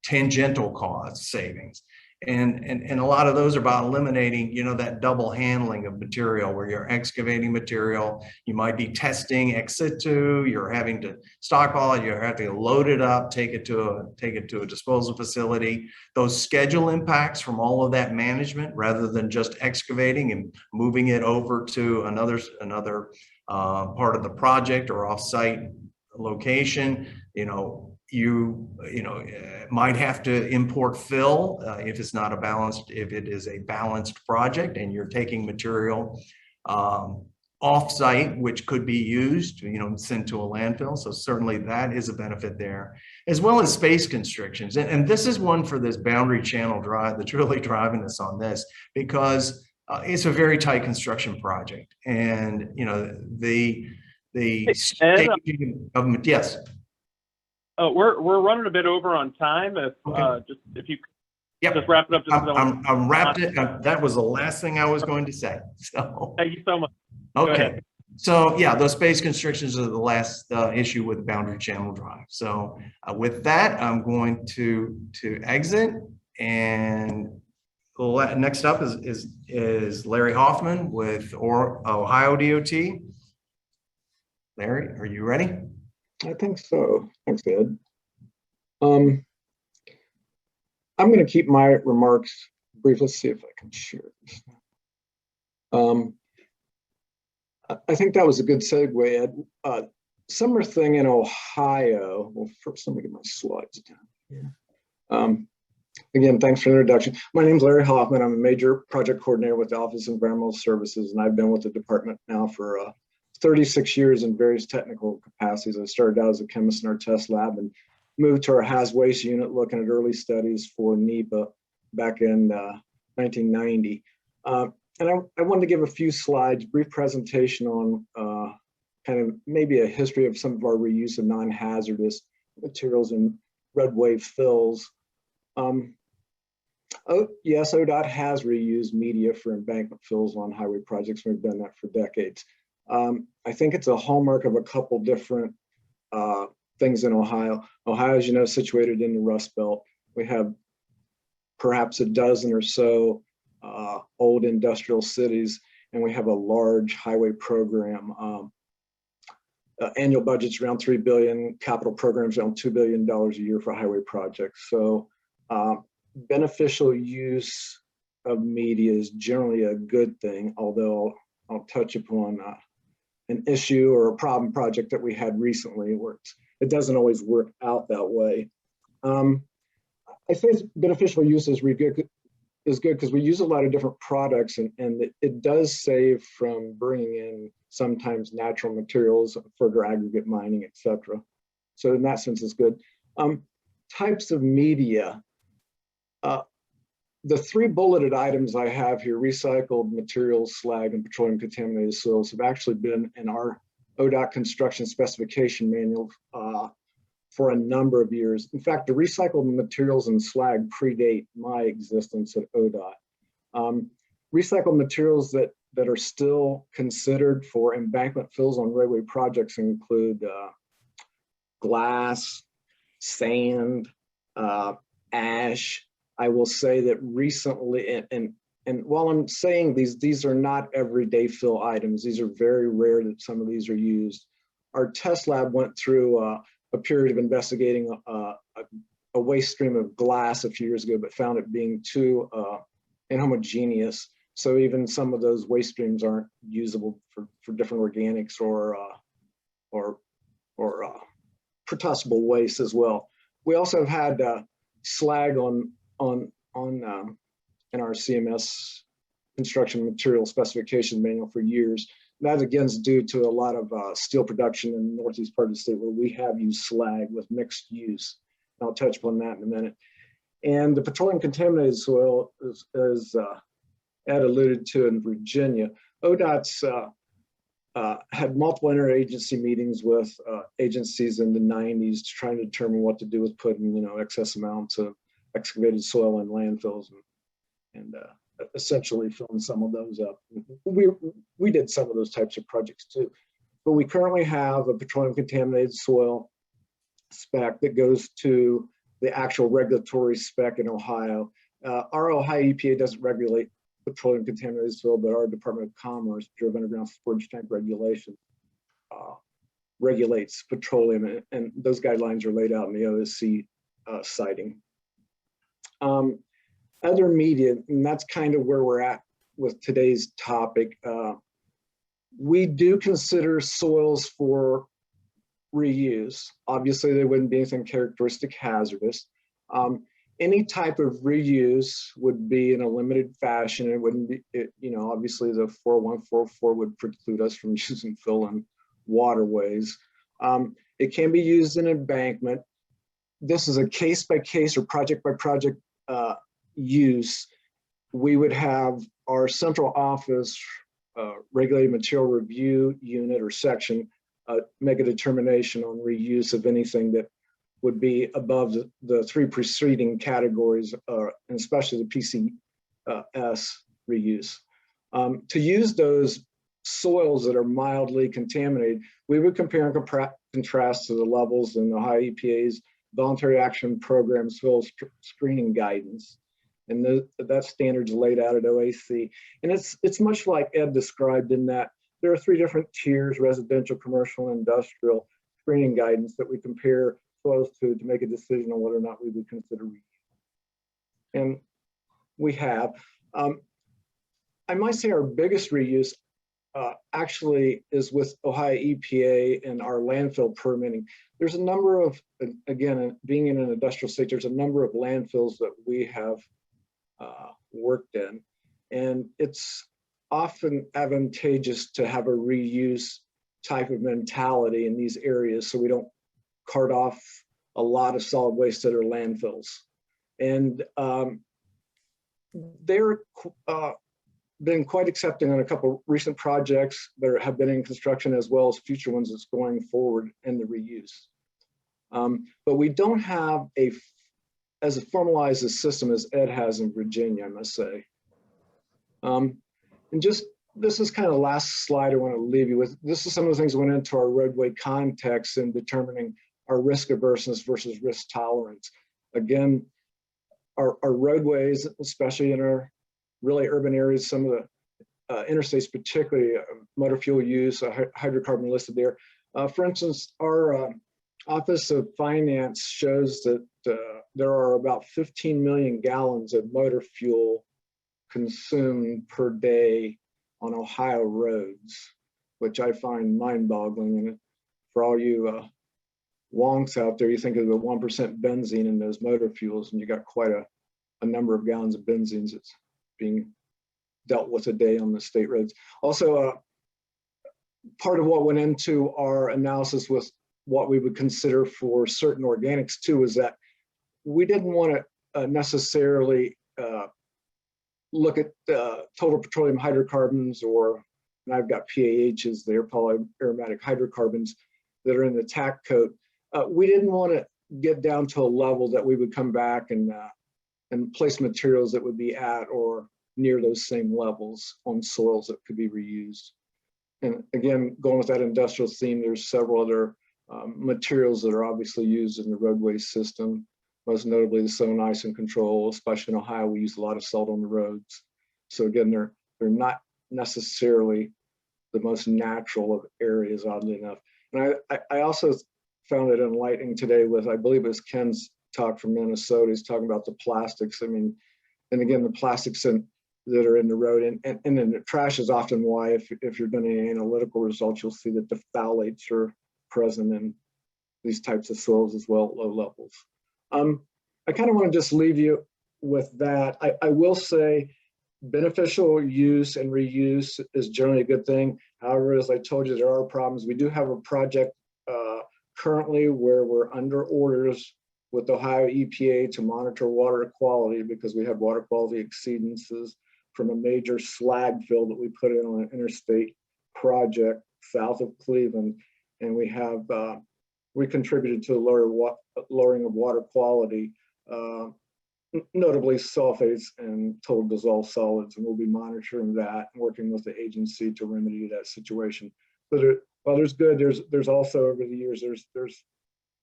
tangential cost savings. And a lot of those are about eliminating, that double handling of material where you're excavating material, you might be testing ex situ, you're having to stockpile it, you're having to load it up, take it to a disposal facility. Those schedule impacts from all of that management, rather than just excavating and moving it over to another part of the project or offsite location, you might have to import fill if it is a balanced project and you're taking material off-site, which could be used, sent to a landfill. So certainly that is a benefit there, as well as space constrictions. And this is one for this Boundary Channel Drive that's really driving us on this, because it's a very tight construction project. And, the state government, yes. We're running a bit over on time. If you just wrap it up. I'm wrapped it. That was the last thing I was going to say. So thank you so much. Okay. So yeah, those space constrictions are the last issue with Boundary Channel Drive. So with that, I'm going to exit, and next up is Larry Hoffman with Ohio DOT. Larry, are you ready? I think so. Thanks, Ed. I'm going to keep my remarks brief. Let's see if I can share this. I think that was a good segue, Ed. Summer thing in Ohio. Well, first, let me get my slides down here. Again, thanks for the introduction. My name is Larry Hoffman. I'm a major project coordinator with the Office of Environmental Services, and I've been with the department now for 36 years in various technical capacities. I started out as a chemist in our test lab and moved to our haz waste unit looking at early studies for NEPA back in 1990. And I wanted to give a few slides, brief presentation on kind of maybe a history of some of our reuse of non-hazardous materials and red wave fills. Yes, ODOT has reused media for embankment fills on highway projects. We've done that for decades. I think it's a hallmark of a couple different things in Ohio. Ohio, as you know, is situated in the Rust Belt. We have perhaps a dozen or so old industrial cities, and we have a large highway program. Annual budget's around $3 billion, capital programs around $2 billion a year for highway projects. So beneficial use of media is generally a good thing, although I'll touch upon an issue or a problem project that we had recently where it doesn't always work out that way. I say beneficial use is good because we use a lot of different products, and it does save from bringing in sometimes natural materials, further aggregate mining, etc. So in that sense, it's good. Types of media. The three bulleted items I have here, recycled materials, slag, and petroleum contaminated soils, have actually been in our ODOT construction specification manual for a number of years. In fact, the recycled materials and slag predate my existence at ODOT. Recycled materials that are still considered for embankment fills on railway projects include glass, sand, ash. I will say that recently, and while I'm saying these are not everyday fill items. These are very rare that some of these are used. Our test lab went through a period of investigating a waste stream of glass a few years ago, but found it being too inhomogeneous. So even some of those waste streams aren't usable for different organics or processable waste as well. We also have had slag in our CMS construction material specification manual for years. That again is due to a lot of steel production in the northeast part of the state where we have used slag with mixed use. And I'll touch upon that in a minute. And the petroleum contaminated soil, as Ed alluded to in Virginia, ODOT's had multiple interagency meetings with agencies in the 90s to try to determine what to do with putting excess amounts of excavated soil in landfills and essentially filling some of those up. We did some of those types of projects too, but we currently have a petroleum contaminated soil spec that goes to the actual regulatory spec in Ohio. Our Ohio EPA doesn't regulate petroleum contaminated soil, but our Department of Commerce, Bureau of Underground Storage Tank Regulation, regulates petroleum, and those guidelines are laid out in the OSC citing. Other media, and that's kind of where we're at with today's topic. We do consider soils for reuse. Obviously, they wouldn't be anything characteristic hazardous. Any type of reuse would be in a limited fashion. It wouldn't be, obviously the 41404 would preclude us from using fill in waterways. It can be used in embankment. This is a case by case or project by project use. We would have our central office regulated material review unit or section make a determination on reuse of anything that would be above the three preceding categories, and especially the PCS reuse. To use those soils that are mildly contaminated, we would compare and contrast to the levels in the Ohio EPA's Voluntary Action Program soil screening guidance. And that standard's laid out at OAC. And it's much like Ed described in that there are three different tiers: residential, commercial, and industrial screening guidance that we compare soils to make a decision on whether or not we would consider reuse. And we have. I might say our biggest reuse actually is with Ohio EPA and our landfill permitting. There's a number of, again, being in an industrial state, there's a number of landfills that we have worked in. And it's often advantageous to have a reuse type of mentality in these areas so we don't cart off a lot of solid waste at our landfills. And they're been quite accepting on a couple recent projects that have been in construction as well as future ones that's going forward in the reuse. But we don't have as formalized a system as Ed has in Virginia, I must say. And just, this is kind of the last slide I want to leave you with. This is some of the things that went into our roadway context in determining our risk averseness versus risk tolerance. Again, our roadways, especially in our really urban areas, some of the interstates, particularly motor fuel use, hydrocarbon listed there. For instance, our Office of Finance shows that there are about 15 million gallons of motor fuel consumed per day on Ohio roads, which I find mind-boggling. And for all you wonks out there, you think of the 1% benzene in those motor fuels, and you got quite a number of gallons of benzene that's being dealt with a day on the state roads. Also, part of what went into our analysis was what we would consider for certain organics too, is that we didn't want to necessarily look at total petroleum hydrocarbons, or, and I've got PAHs there, polyaromatic hydrocarbons that are in the TAC code. We didn't want to get down to a level that we would come back and place materials that would be at or near those same levels on soils that could be reused. And again, going with that industrial theme, there's several other materials that are obviously used in the roadway system, most notably the snow and ice and control. Especially in Ohio, we use a lot of salt on the roads. So again, they're not necessarily the most natural of areas, oddly enough. And I also found it enlightening today with, I believe it was Ken's talk from Minnesota. He's talking about the plastics. I mean, and again, the plastics that are in the road, and then the trash is often why, if you're doing any analytical results, you'll see that the phthalates are present in these types of soils as well at low levels. I kind of want to just leave you with that. I will say beneficial use and reuse is generally a good thing. However, as I told you, there are problems. We do have a project currently where we're under orders with Ohio EPA to monitor water quality, because we had water quality exceedances from a major slag fill that we put in on an interstate project south of Cleveland. And we have, we contributed to the lowering of water quality, notably sulfates and total dissolved solids. And we'll be monitoring that and working with the agency to remedy that situation. But while there's good, there's also over the years,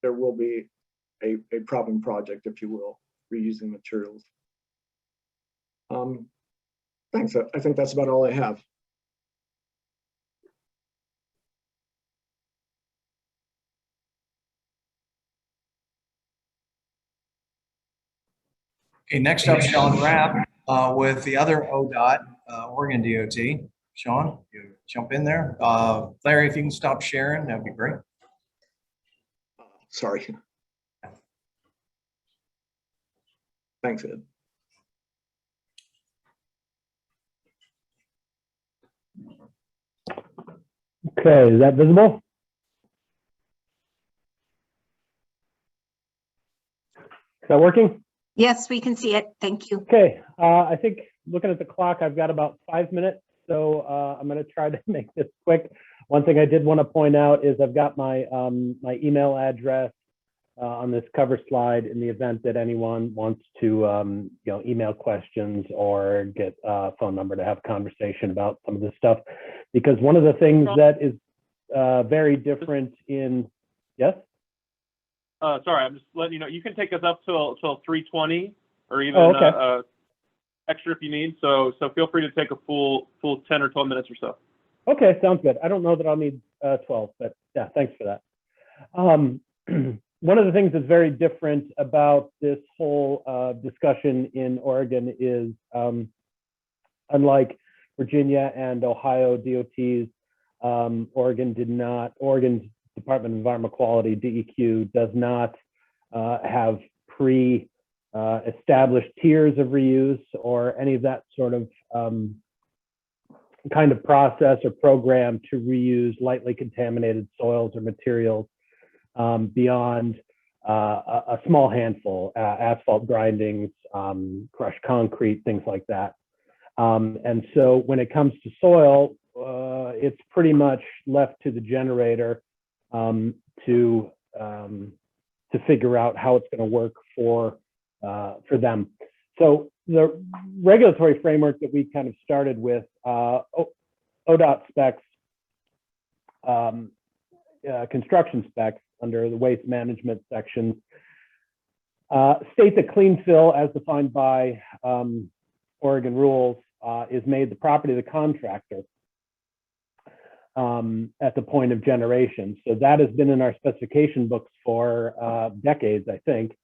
there will be a problem project, if you will, reusing materials. Thanks. I think that's about all I have. Okay, next up, Sean Rapp with the other ODOT, Oregon DOT. Sean, you jump in there. Larry, if you can stop sharing, that'd be great. Sorry. Thanks, Ed. Okay, is that visible? Is that working? Yes, we can see it. Thank you. Okay, I think looking at the clock, I've got about 5 minutes, so I'm going to try to make this quick. One thing I did want to point out is I've got my my email address on this cover slide in the event that anyone wants to email questions or get a phone number to have a conversation about some of this stuff. Because one of the things that is very different in, yes? Sorry, I'm just letting you know, you can take us up till 3:20 or even extra if you need. So feel free to take a full 10 or 12 minutes or so. Okay, sounds good. I don't know that I'll need 12, but yeah, thanks for that. One of the things that's very different about this whole discussion in Oregon is unlike Virginia and Ohio DOTs, Oregon's Department of Environmental Quality, DEQ, does not have established tiers of reuse or any of that sort of kind of process or program to reuse lightly contaminated soils or materials beyond a small handful, asphalt grindings, crushed concrete, things like that. And so when it comes to soil, it's pretty much left to the generator to figure out how it's going to work for them. So the regulatory framework that we kind of started with, ODOT specs, construction specs under the waste management section, state that clean fill, as defined by Oregon rules, is made the property of the contractor at the point of generation. So that has been in our specification books for decades, I think.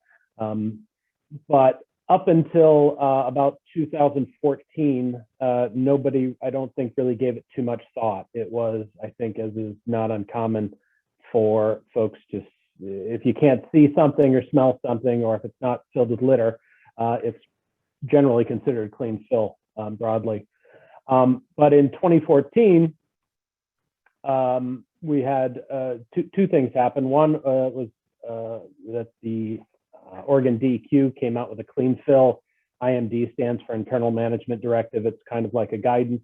But up until about 2014, nobody, I don't think, really gave it too much thought. It was, I think, as is not uncommon for folks to, if you can't see something or smell something, or if it's not filled with litter, it's generally considered clean fill broadly. But in 2014, we had two things happen. One was that the Oregon DEQ came out with a clean fill. IMD stands for Internal Management Directive. It's kind of like a guidance.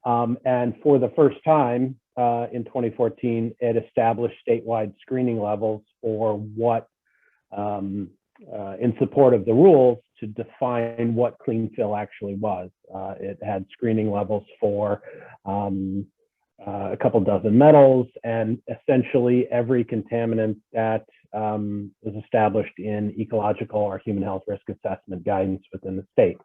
And for the first time in 2014, it established statewide screening levels for what, in support of the rules, to define what clean fill actually was. It had screening levels for a couple dozen metals and essentially every contaminant that was established in ecological or human health risk assessment guidance within the state.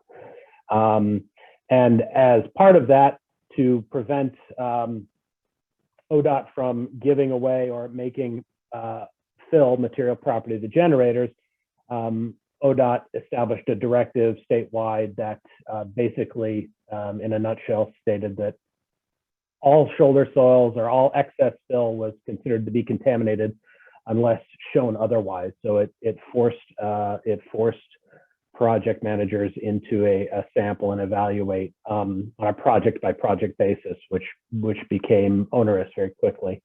And as part of that, to prevent ODOT from giving away or making fill material property of the generators, ODOT established a directive statewide that basically, in a nutshell, stated that all shoulder soils or all excess fill was considered to be contaminated unless shown otherwise. So it forced project managers into a sample and evaluate on a project by project basis, which became onerous very quickly.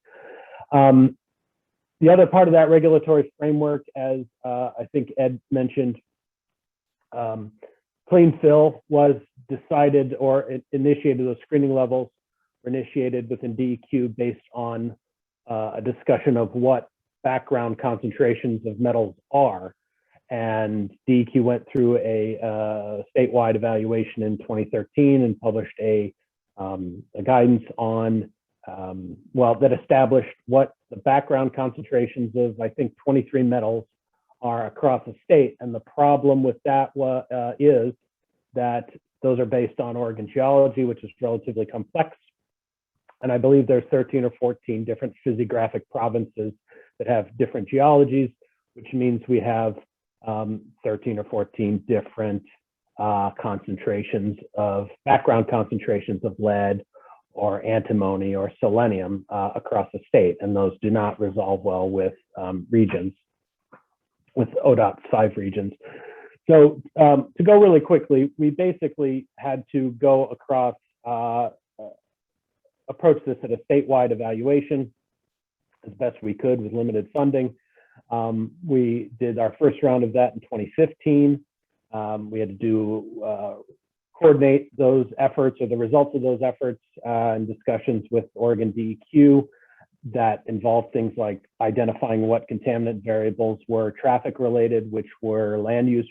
The other part of that regulatory framework, as I think Ed mentioned, clean fill was decided or initiated. Those screening levels were initiated within DEQ based on a discussion of what background concentrations of metals are. And DEQ went through a statewide evaluation in 2013 and published a guidance on, that established what the background concentrations of, I think, 23 metals are across the state. And the problem with that is that those are based on Oregon geology, which is relatively complex. And I believe there's 13 or 14 different physiographic provinces that have different geologies, which means we have 13 or 14 different concentrations of background concentrations of lead or antimony or selenium across the state. And those do not resolve well with regions, with ODOT's 5 regions. So to go really quickly, we basically had to go across, approach this at a statewide evaluation as best we could with limited funding. We did our first round of that in 2015. We had to coordinate those efforts or the results of those efforts and discussions with Oregon DEQ that involved things like identifying what contaminant variables were traffic related, which were land use,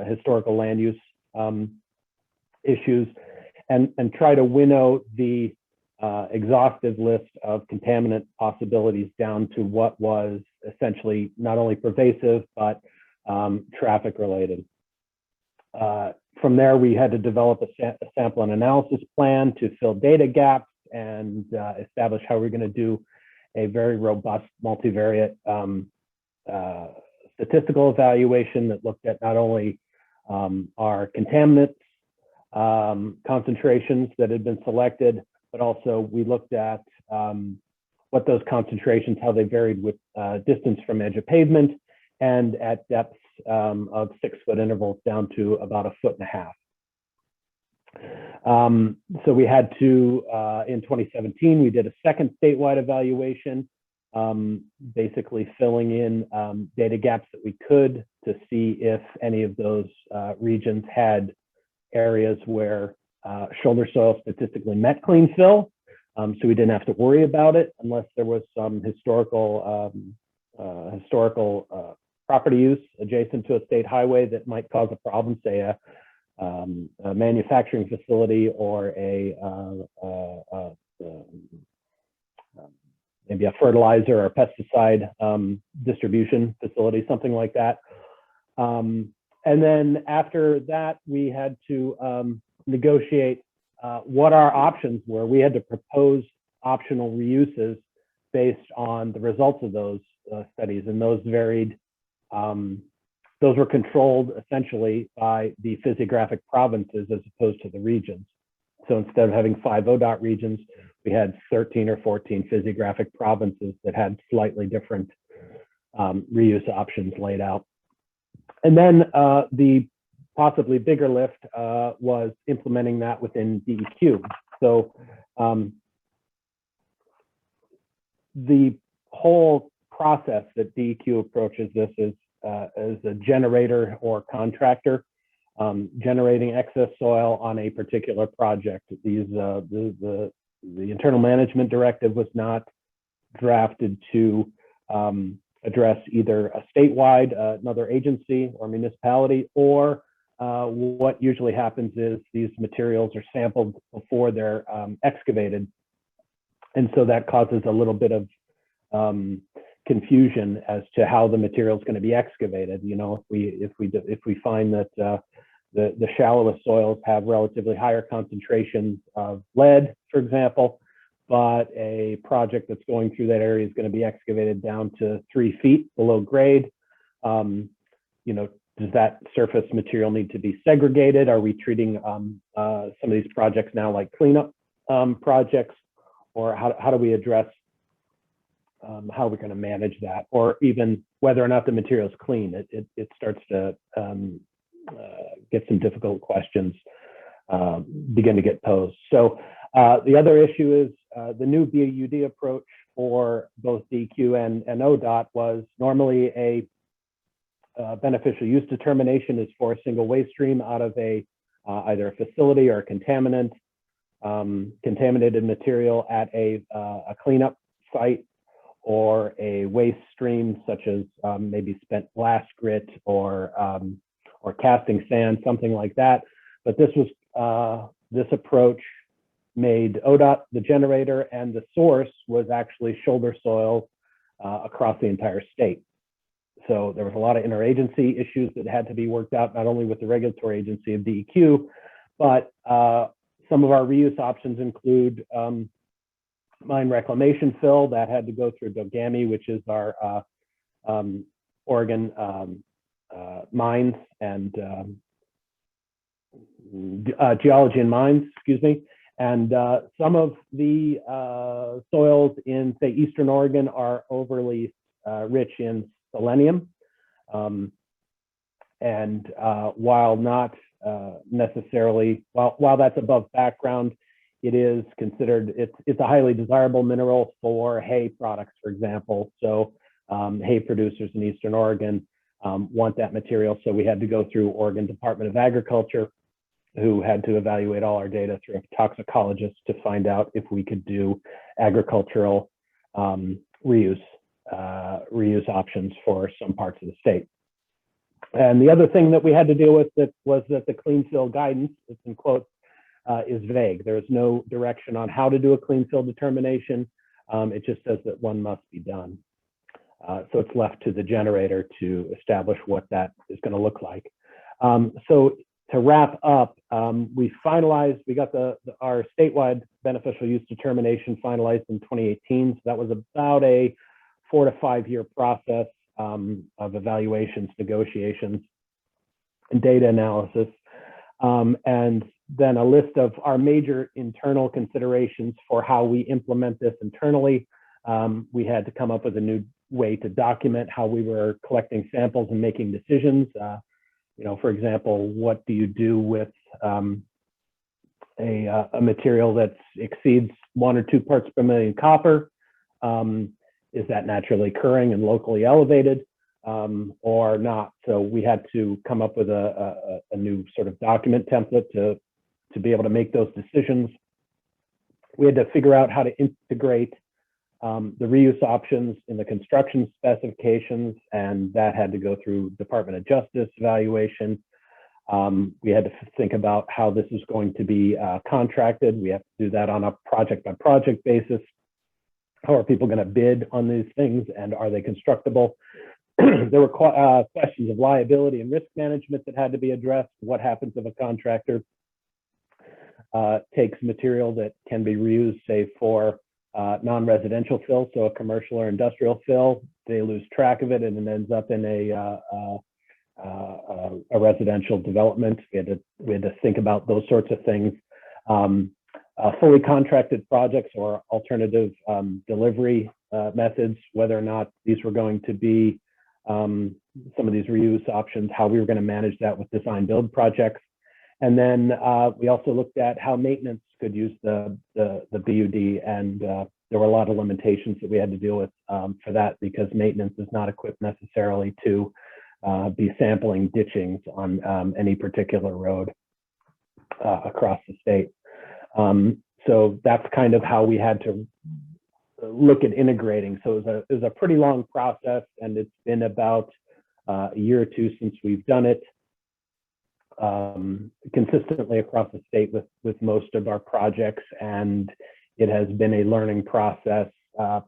historical land use issues, and try to winnow the exhaustive list of contaminant possibilities down to what was essentially not only pervasive, but traffic related. From there, we had to develop a sample and analysis plan to fill data gaps and establish how we're going to do a very robust multivariate statistical evaluation that looked at not only our contaminants, concentrations that had been selected, but also we looked at what those concentrations, how they varied with distance from edge of pavement and at depths of 6-foot intervals down to about 1.5 feet. So we had to, in 2017, we did a second statewide evaluation, basically filling in data gaps that we could to see if any of those regions had areas where shoulder soil statistically met clean fill. So we didn't have to worry about it unless there was some historical property use adjacent to a state highway that might cause a problem, say a manufacturing facility or maybe a fertilizer or pesticide distribution facility, something like that. And then after that, we had to negotiate what our options were. We had to propose optional reuses based on the results of those studies, and those varied. Those were controlled essentially by the physiographic provinces as opposed to the regions. So instead of having 5 ODOT regions, we had 13 or 14 physiographic provinces that had slightly different reuse options laid out. And then the possibly bigger lift was implementing that within DEQ. So the whole process that DEQ approaches this is as a generator or contractor generating excess soil on a particular project. These the internal management directive was not drafted to address either a statewide, another agency or municipality, or what usually happens is these materials are sampled before they're excavated. And so that causes a little bit of confusion as to how the material is going to be excavated. You know, if we find that the shallowest soils have relatively higher concentrations of lead, for example, but a project that's going through that area is going to be excavated down to 3 feet below grade, you know, does that surface material need to be segregated? Are we treating some of these projects now like cleanup projects, or how do we address how we're going to manage that, or even whether or not the material is clean? It starts to get some difficult questions begin to get posed. So the other issue is the new BUD approach for both DEQ and ODOT was normally a beneficial use determination is for a single waste stream out of a either a facility or a contaminant, contaminated material at a cleanup site, or a waste stream such as maybe spent glass grit or casting sand, something like that. But this was this approach made ODOT the generator, and the source was actually shoulder soil across the entire state. So there was a lot of interagency issues that had to be worked out, not only with the regulatory agency of DEQ, but some of our reuse options include mine reclamation fill that had to go through DOGAMI, which is our Oregon mines and geology and mines, excuse me. And some of the soils in, say, Eastern Oregon are overly rich in selenium. And while not necessarily, while that's above background, it is considered, it's a highly desirable mineral for hay products, for example. So hay producers in Eastern Oregon want that material. So we had to go through Oregon Department of Agriculture, who had to evaluate all our data through a toxicologist to find out if we could do agricultural reuse options for some parts of the state. And the other thing that we had to deal with was that the clean fill guidance, it's in quotes, is vague. There is no direction on how to do a clean fill determination. It just says that one must be done. So it's left to the generator to establish what that is going to look like. So to wrap up, we got our statewide beneficial use determination finalized in 2018. So that was about a 4 to 5 year process of evaluations, negotiations, and data analysis. And then a list of our major internal considerations for how we implement this internally. We had to come up with a new way to document how we were collecting samples and making decisions. You know, for example, what do you do with a material that exceeds 1 or 2 parts per million copper? Is that naturally occurring and locally elevated or not? So we had to come up with a new sort of document template to be able to make those decisions. We had to figure out how to integrate the reuse options in the construction specifications, and that had to go through Department of Justice evaluation. We had to think about how this is going to be contracted. We have to do that on a project by project basis. How are people going to bid on these things, and are they constructible? There were questions of liability and risk management that had to be addressed. What happens if a contractor takes material that can be reused, say, for non-residential fill, so a commercial or industrial fill? They lose track of it and it ends up in a residential development. We had to think about those sorts of things. Fully contracted projects or alternative delivery methods, whether or not these were going to be some of these reuse options, how we were going to manage that with design build projects. And then we also looked at how maintenance could use the BUD, and there were a lot of limitations that we had to deal with for that, because maintenance is not equipped necessarily to be sampling ditchings on any particular road across the state. So that's kind of how we had to look at integrating. So it was a pretty long process, and it's been about a year or two since we've done it consistently across the state with most of our projects. And it has been a learning process,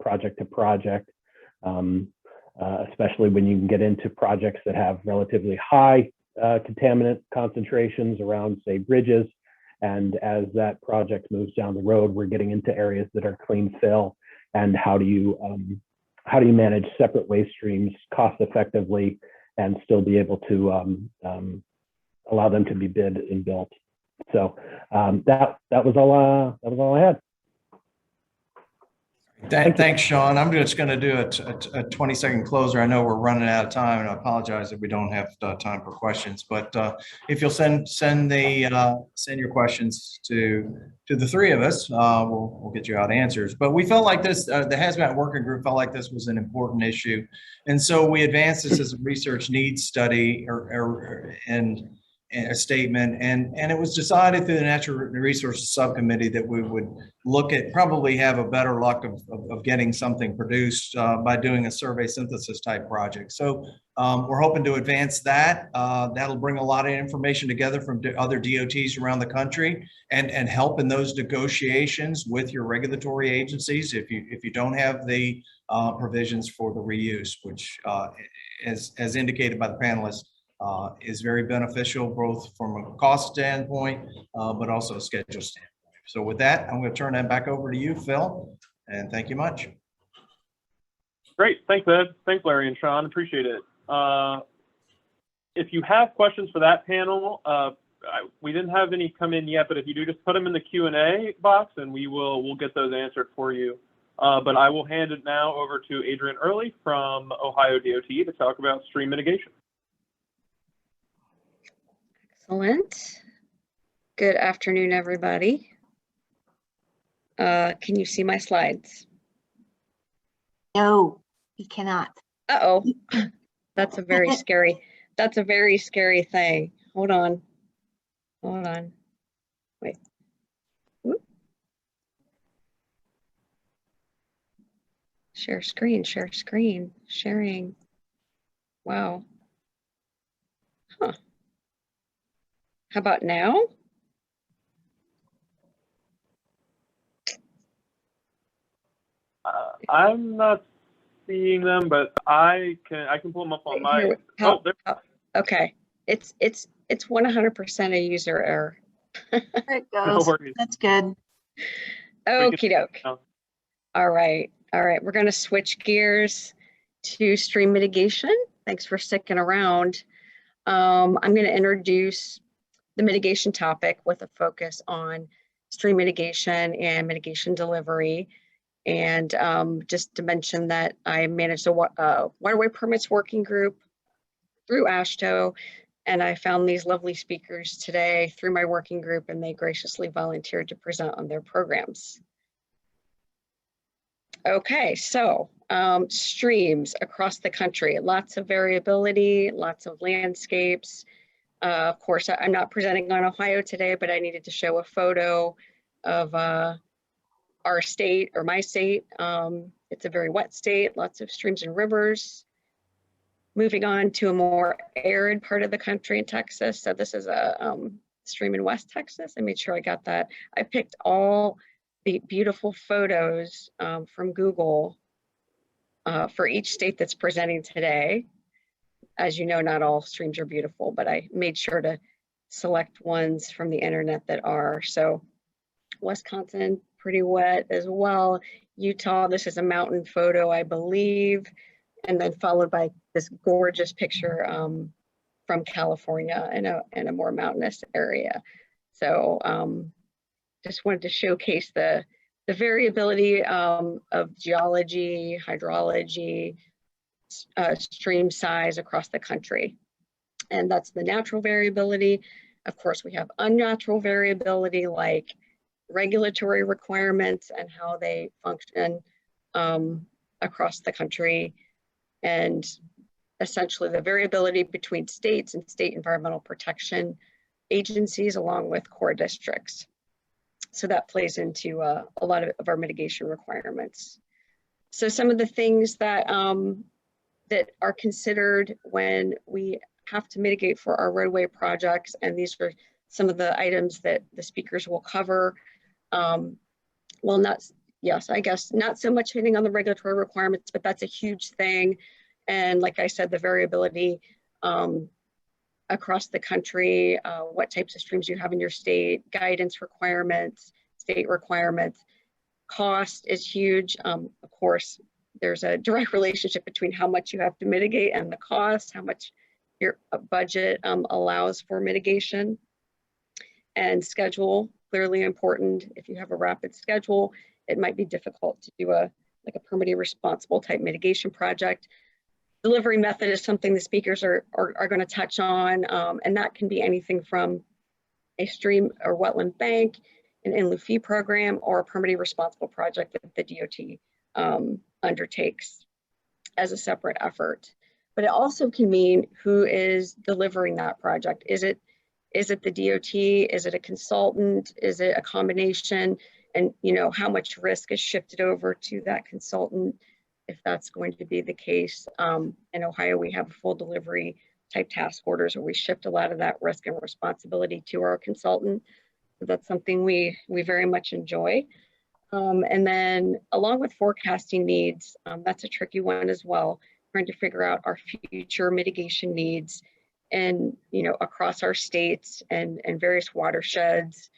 project to project, especially when you can get into projects that have relatively high contaminant concentrations around, say, bridges. And as that project moves down the road, we're getting into areas that are clean fill. And how do you manage separate waste streams cost effectively and still be able to allow them to be bid and built? So that was all I had. Thanks, Sean. I'm just going to do a 20-second closer. I know we're running out of time, and I apologize if we don't have time for questions. But if you'll send your questions to the three of us, we'll get you out answers. But we felt like this, the hazmat working group felt like this was an important issue, and so we advanced this as a research needs study and a statement, and it was decided through the Natural Resources Subcommittee that we would look at, probably have a better luck of getting something produced by doing a survey synthesis type project. So we're hoping to advance that. That'll bring a lot of information together from other DOTs around the country and help in those negotiations with your regulatory agencies if you don't have the provisions for the reuse, which as indicated by the panelists, is very beneficial both from a cost standpoint, but also a schedule standpoint. So with that, I'm going to turn that back over to you, Phil, and thank you much. Great. Thanks, Ed. Thanks, Larry and Sean. Appreciate it. If you have questions for that panel, we didn't have any come in yet, but if you do, just put them in the Q&A box and we'll get those answered for you. But I will hand it now over to Adrian Early from Ohio DOT to talk about stream mitigation. Excellent. Good afternoon, everybody. Can you see my slides? No, we cannot. Uh-oh, that's a very scary thing. Hold on. Wait. Whoop. Share screen, sharing. Wow. Huh. How about now? I'm not seeing them, but I can pull them up on my. Okay, it's 100% a user error. There it No goes. worries. That's good. Okie doke. All right. We're going to switch gears to stream mitigation. Thanks for sticking around. I'm going to introduce the mitigation topic with a focus on stream mitigation and mitigation delivery. And just to mention that I managed a waterway permits working group through AASHTO, and I found these lovely speakers today through my working group, and they graciously volunteered to present on their programs. Okay, so streams across the country, lots of variability, lots of landscapes. Of course, I'm not presenting on Ohio today, but I needed to show a photo of our state, or my state. It's a very wet state, lots of streams and rivers. Moving on to a more arid part of the country in Texas. So this is a stream in West Texas. I made sure I got that. I picked all the beautiful photos from Google for each state that's presenting today. As you know, not all streams are beautiful, but I made sure to select ones from the internet that are. So Wisconsin, pretty wet as well. Utah, this is a mountain photo, I believe, and then followed by this gorgeous picture from California in a more mountainous area. So just wanted to showcase the variability of geology, hydrology, stream size across the country. And that's the natural variability. Of course, we have unnatural variability like regulatory requirements and how they function across the country, and essentially the variability between states and state environmental protection agencies along with core districts. So that plays into a lot of our mitigation requirements. So some of the things that that are considered when we have to mitigate for our roadway projects, and these are some of the items that the speakers will cover. Well, I guess not so much hitting on the regulatory requirements, but that's a huge thing. And like I said, the variability across the country, what types of streams you have in your state, guidance requirements, state requirements. Cost is huge. Of course, there's a direct relationship between how much you have to mitigate and the cost, how much your budget allows for mitigation. And schedule, clearly important. If you have a rapid schedule, it might be difficult to do a permitting responsible type mitigation project. Delivery method is something the speakers are going to touch on, and that can be anything from a stream or wetland bank, an in lieu fee program, or a permitting responsible project that the DOT undertakes as a separate effort. But it also can mean who is delivering that project. Is it the DOT? Is it a consultant? Is it a combination? And how much risk is shifted over to that consultant, if that's going to be the case. In Ohio, we have full delivery type task orders where we shift a lot of that risk and responsibility to our consultant. So that's something we very much enjoy. And then along with forecasting needs, that's a tricky one as well, trying to figure out our future mitigation needs and, across our states and various watersheds.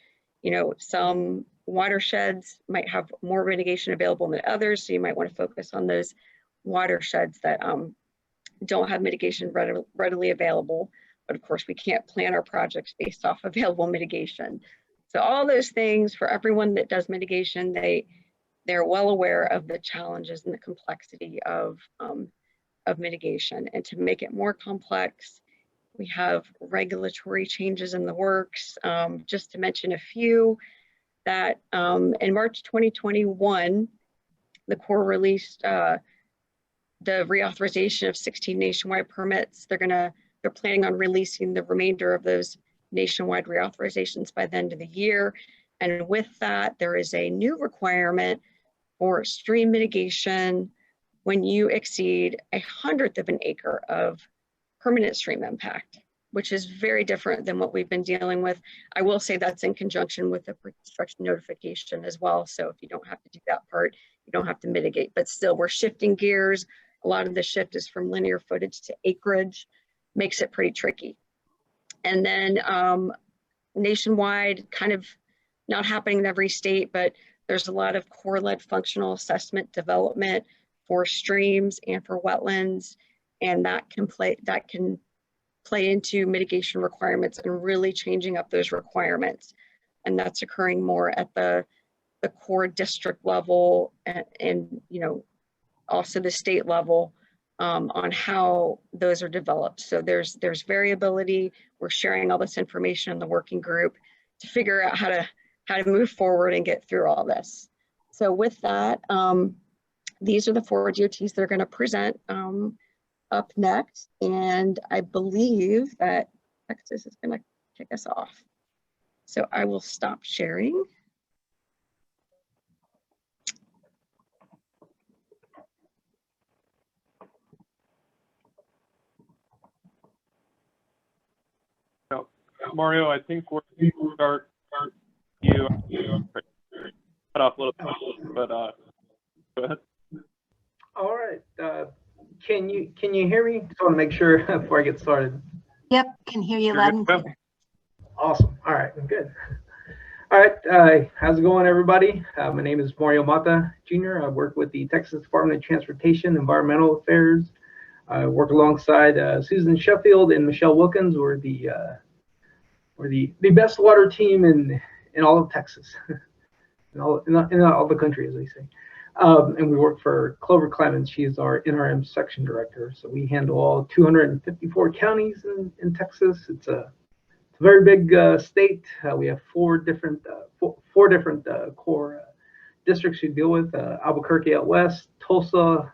Some watersheds might have more mitigation available than others, so you might want to focus on those watersheds that don't have mitigation readily available. But of course, we can't plan our projects based off available mitigation. So all those things, for everyone that does mitigation, they're well aware of the challenges and the complexity of mitigation. And to make it more complex, we have regulatory changes in the works. Just to mention a few, that in March 2021, the Corps released the reauthorization of 16 nationwide permits. They're planning on releasing the remainder of those nationwide reauthorizations by the end of the year. And with that, there is a new requirement for stream mitigation when you exceed 1/100th of an acre of permanent stream impact, which is very different than what we've been dealing with. I will say that's in conjunction with the pre-construction notification as well. So if you don't have to do that part, you don't have to mitigate, but still we're shifting gears. A lot of the shift is from linear footage to acreage, makes it pretty tricky. And then nationwide, kind of not happening in every state, but there's a lot of Corps-led functional assessment development for streams and for wetlands. And that can play into mitigation requirements and really changing up those requirements. And that's occurring more at the core district level and you know, also the state level on how those are developed. So there's variability. We're sharing all this information in the working group to figure out how to move forward and get through all this. So with that, these are the 4 DOTs that are going to present up next, and I believe that Texas is going to kick us off. So I will stop sharing. Mario, I think we're going to start you cut off a little bit, but go ahead. All right. Can you hear me? Just want to make sure before I get started. Yep, can hear you You're loud good and to go. clear. Awesome. All right. Good. All right. How's it going, everybody? My name is Mario Mata Jr. I work with the Texas Department of Transportation, Environmental Affairs. I work alongside Susan Sheffield and Michelle Wilkins. We're the best water team in all of Texas, in all the country, as they say. And we work for Clover Clemens. She is our interim section director. So we handle all 254 counties in Texas. It's a very big state. We have four different core districts we deal with. Albuquerque out west, Tulsa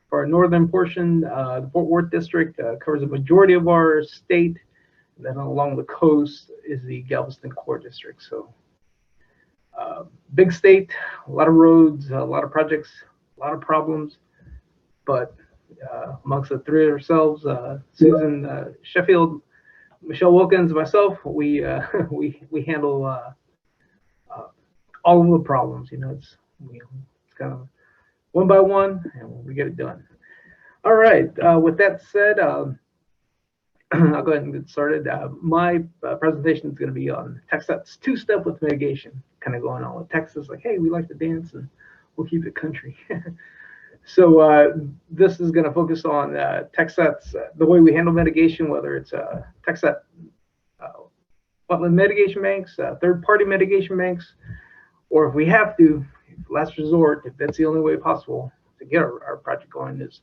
for our northern portion. The Fort Worth district covers a majority of our state. And then along the coast is the Galveston core district. So big state, a lot of roads, a lot of projects, a lot of problems. But amongst the three of ourselves, Susan Sheffield, Michelle Wilkins, and myself, we handle all of the problems. You know, it's kind of one by one, and we get it done. All right. With that said, I'll go ahead and get started. My presentation is going to be on TxDOT's two-step with mitigation, kind of going on with Texas, like, hey, we like to dance and we'll keep it country. So this is going to focus on TxDOT's, the way we handle mitigation, whether it's TxDOT wetland mitigation banks, third-party mitigation banks, or if we have to, last resort, if that's the only way possible to get our project going, is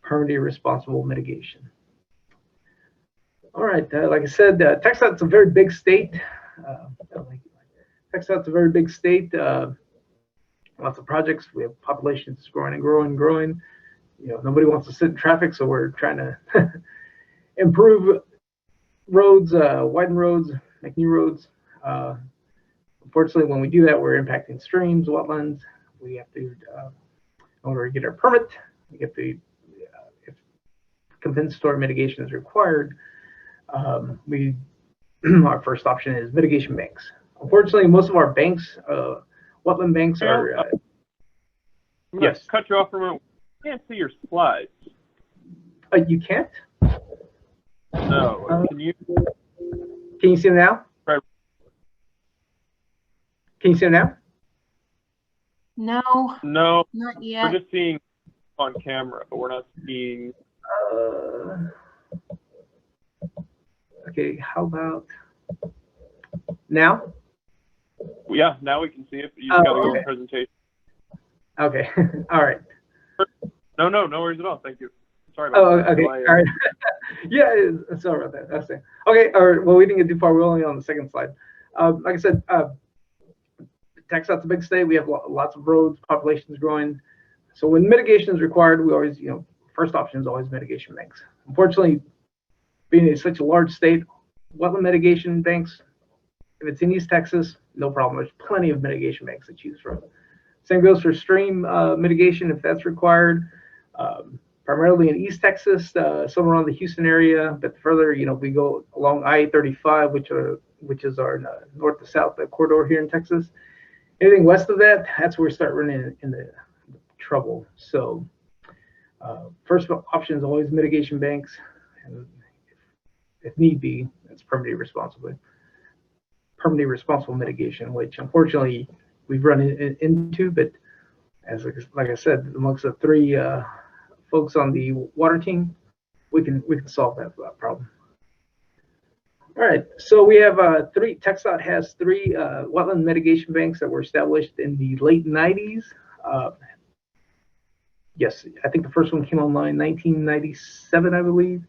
permanently responsible mitigation. All right, like I said, TxDOT's a very big state. TxDOT's a very big state. Lots of projects. We have populations growing and growing and growing. You know, nobody wants to sit in traffic, so we're trying to improve roads, widen roads, make new roads. Unfortunately, when we do that, we're impacting streams, wetlands. We have to, in order to get our permit, we have to, if compensatory mitigation is required, our first option is mitigation banks. Unfortunately, most of our banks, wetland banks are. I'm going to cut you off for a moment. I can't see your slides. You can't? No. Can you see them now? Right. Can you see them now? No, No. not yet. We're just seeing on camera, but we're not seeing. Okay, how about now? Yeah, now we can see it. You just got to go in presentation. Okay, all right. No worries at all. Thank you. Sorry about that. Okay, all right. Yeah, sorry about that. That's it. Okay, all right. Well, we didn't get too far. We're only on the second slide. Like I said, TxDOT's a big state. We have lots of roads, population's growing. So when mitigation is required, we always, first option is always mitigation banks. Unfortunately, being such a large state, wetland mitigation banks, if it's in East Texas, no problem. There's plenty of mitigation banks to choose from. Same goes for stream mitigation if that's required. Primarily in East Texas, somewhere around the Houston area, but further, if we go along I-35, which is our north to south corridor here in Texas, anything west of that, that's where we start running into trouble. So first option is always mitigation banks, and if need be, it's permanently responsible mitigation, which unfortunately we've run into, but as like I said, amongst the three folks on the water team, we can solve that problem. All right, so we have TxDOT has three wetland mitigation banks that were established in the late 90s. Yes, I think the first one came online 1997, I believe.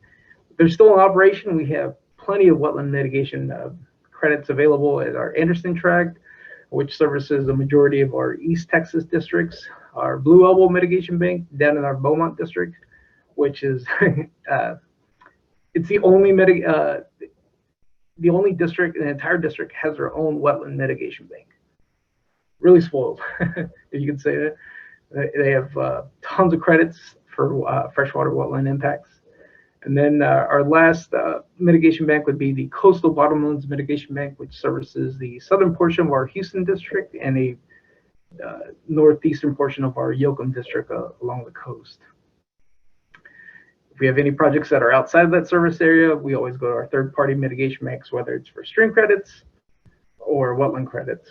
They're still in operation. We have plenty of wetland mitigation credits available at our Anderson tract, which services the majority of our East Texas districts. Our Blue Elbow Mitigation Bank down in our Beaumont district, which is it's the only district in the entire district has their own wetland mitigation bank. Really spoiled, if you could say that. They have tons of credits for freshwater wetland impacts. And then our last mitigation bank would be the Coastal Bottomlands Mitigation Bank, which services the southern portion of our Houston district and a northeastern portion of our Yoakum district along the coast. If we have any projects that are outside of that service area, we always go to our third-party mitigation banks, whether it's for stream credits or wetland credits.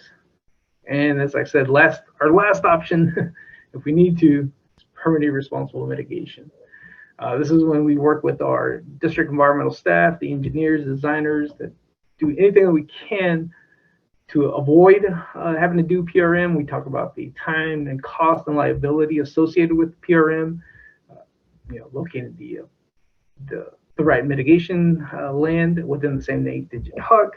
And as I said, our last option, if we need to, is permanently responsible mitigation. This is when we work with our district environmental staff, the engineers, designers, that do anything that we can to avoid having to do PRM. We talk about the time and cost and liability associated with PRM, locating the right mitigation land within the same 8-digit HUC,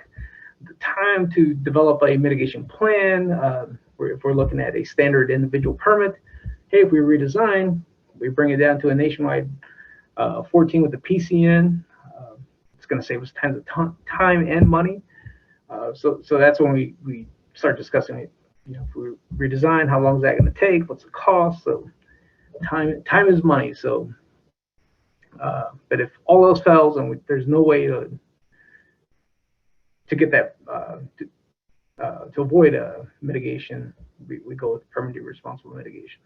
the time to develop a mitigation plan. If we're looking at a standard individual permit, hey, if we redesign, we bring it down to a nationwide 14 with the PCN. It's going to save us tons of time and money. So that's when we start discussing it. If we redesign, how long is that going to take? What's the cost? So time is money. So, but if all else fails and there's no way to get that to avoid mitigation, we go with permanently responsible mitigation.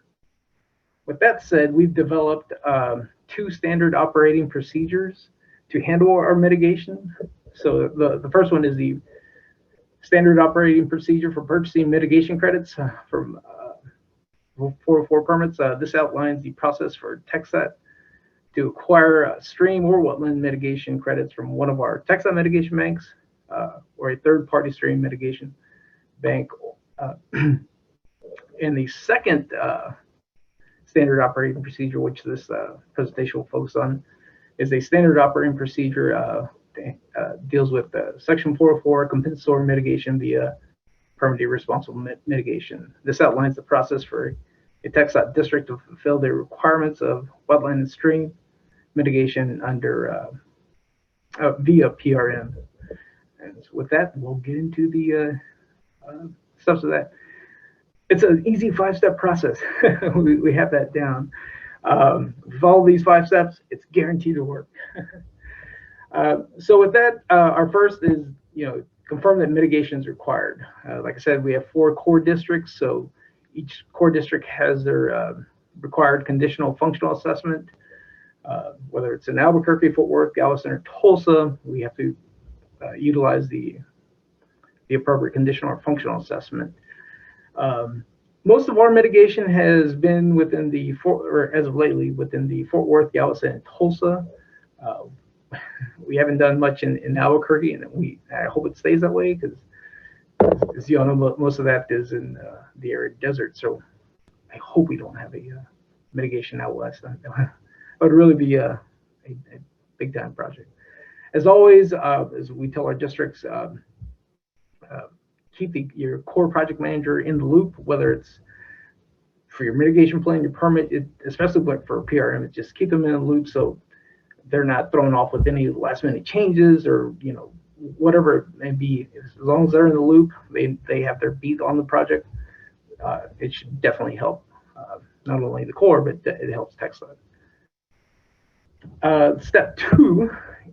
With that said, we've developed 2 standard operating procedures to handle our mitigation. So the first one is the standard operating procedure for purchasing mitigation credits from 404 permits. This outlines the process for TxDOT to acquire stream or wetland mitigation credits from one of our TxDOT mitigation banks or a third-party stream mitigation bank. And the second standard operating procedure, which this presentation will focus on, is a standard operating procedure deals with Section 404 compensatory mitigation via permanently responsible mitigation. This outlines the process for a TxDOT district to fulfill the requirements of wetland and stream mitigation under via PRM. And so with that, we'll get into the steps of that. It's an easy 5-step process. we have that down. Follow these 5 steps, it's guaranteed to work. So with that, our first is, confirm that mitigation is required. Like I said, we have 4 core districts, so each core district has their required conditional functional assessment. Whether it's in Albuquerque, Fort Worth, Galveston, or Tulsa, we have to utilize the appropriate conditional or functional assessment. Most of our mitigation has been within the as of lately, within the Fort Worth, Galveston, and Tulsa. We haven't done much in Albuquerque, and I hope it stays that way, because as you all know, most of that is in the arid desert. So I hope we don't have a mitigation out west. That would really be a big time project. As always, as we tell our districts, keep your core project manager in the loop, whether it's for your mitigation plan, your permit, especially for PRM, just keep them in the loop so they're not thrown off with any last minute changes or whatever it may be. As long as they're in the loop, they have their beat on the project. It should definitely help not only the core, but it helps TxDOT. Step 2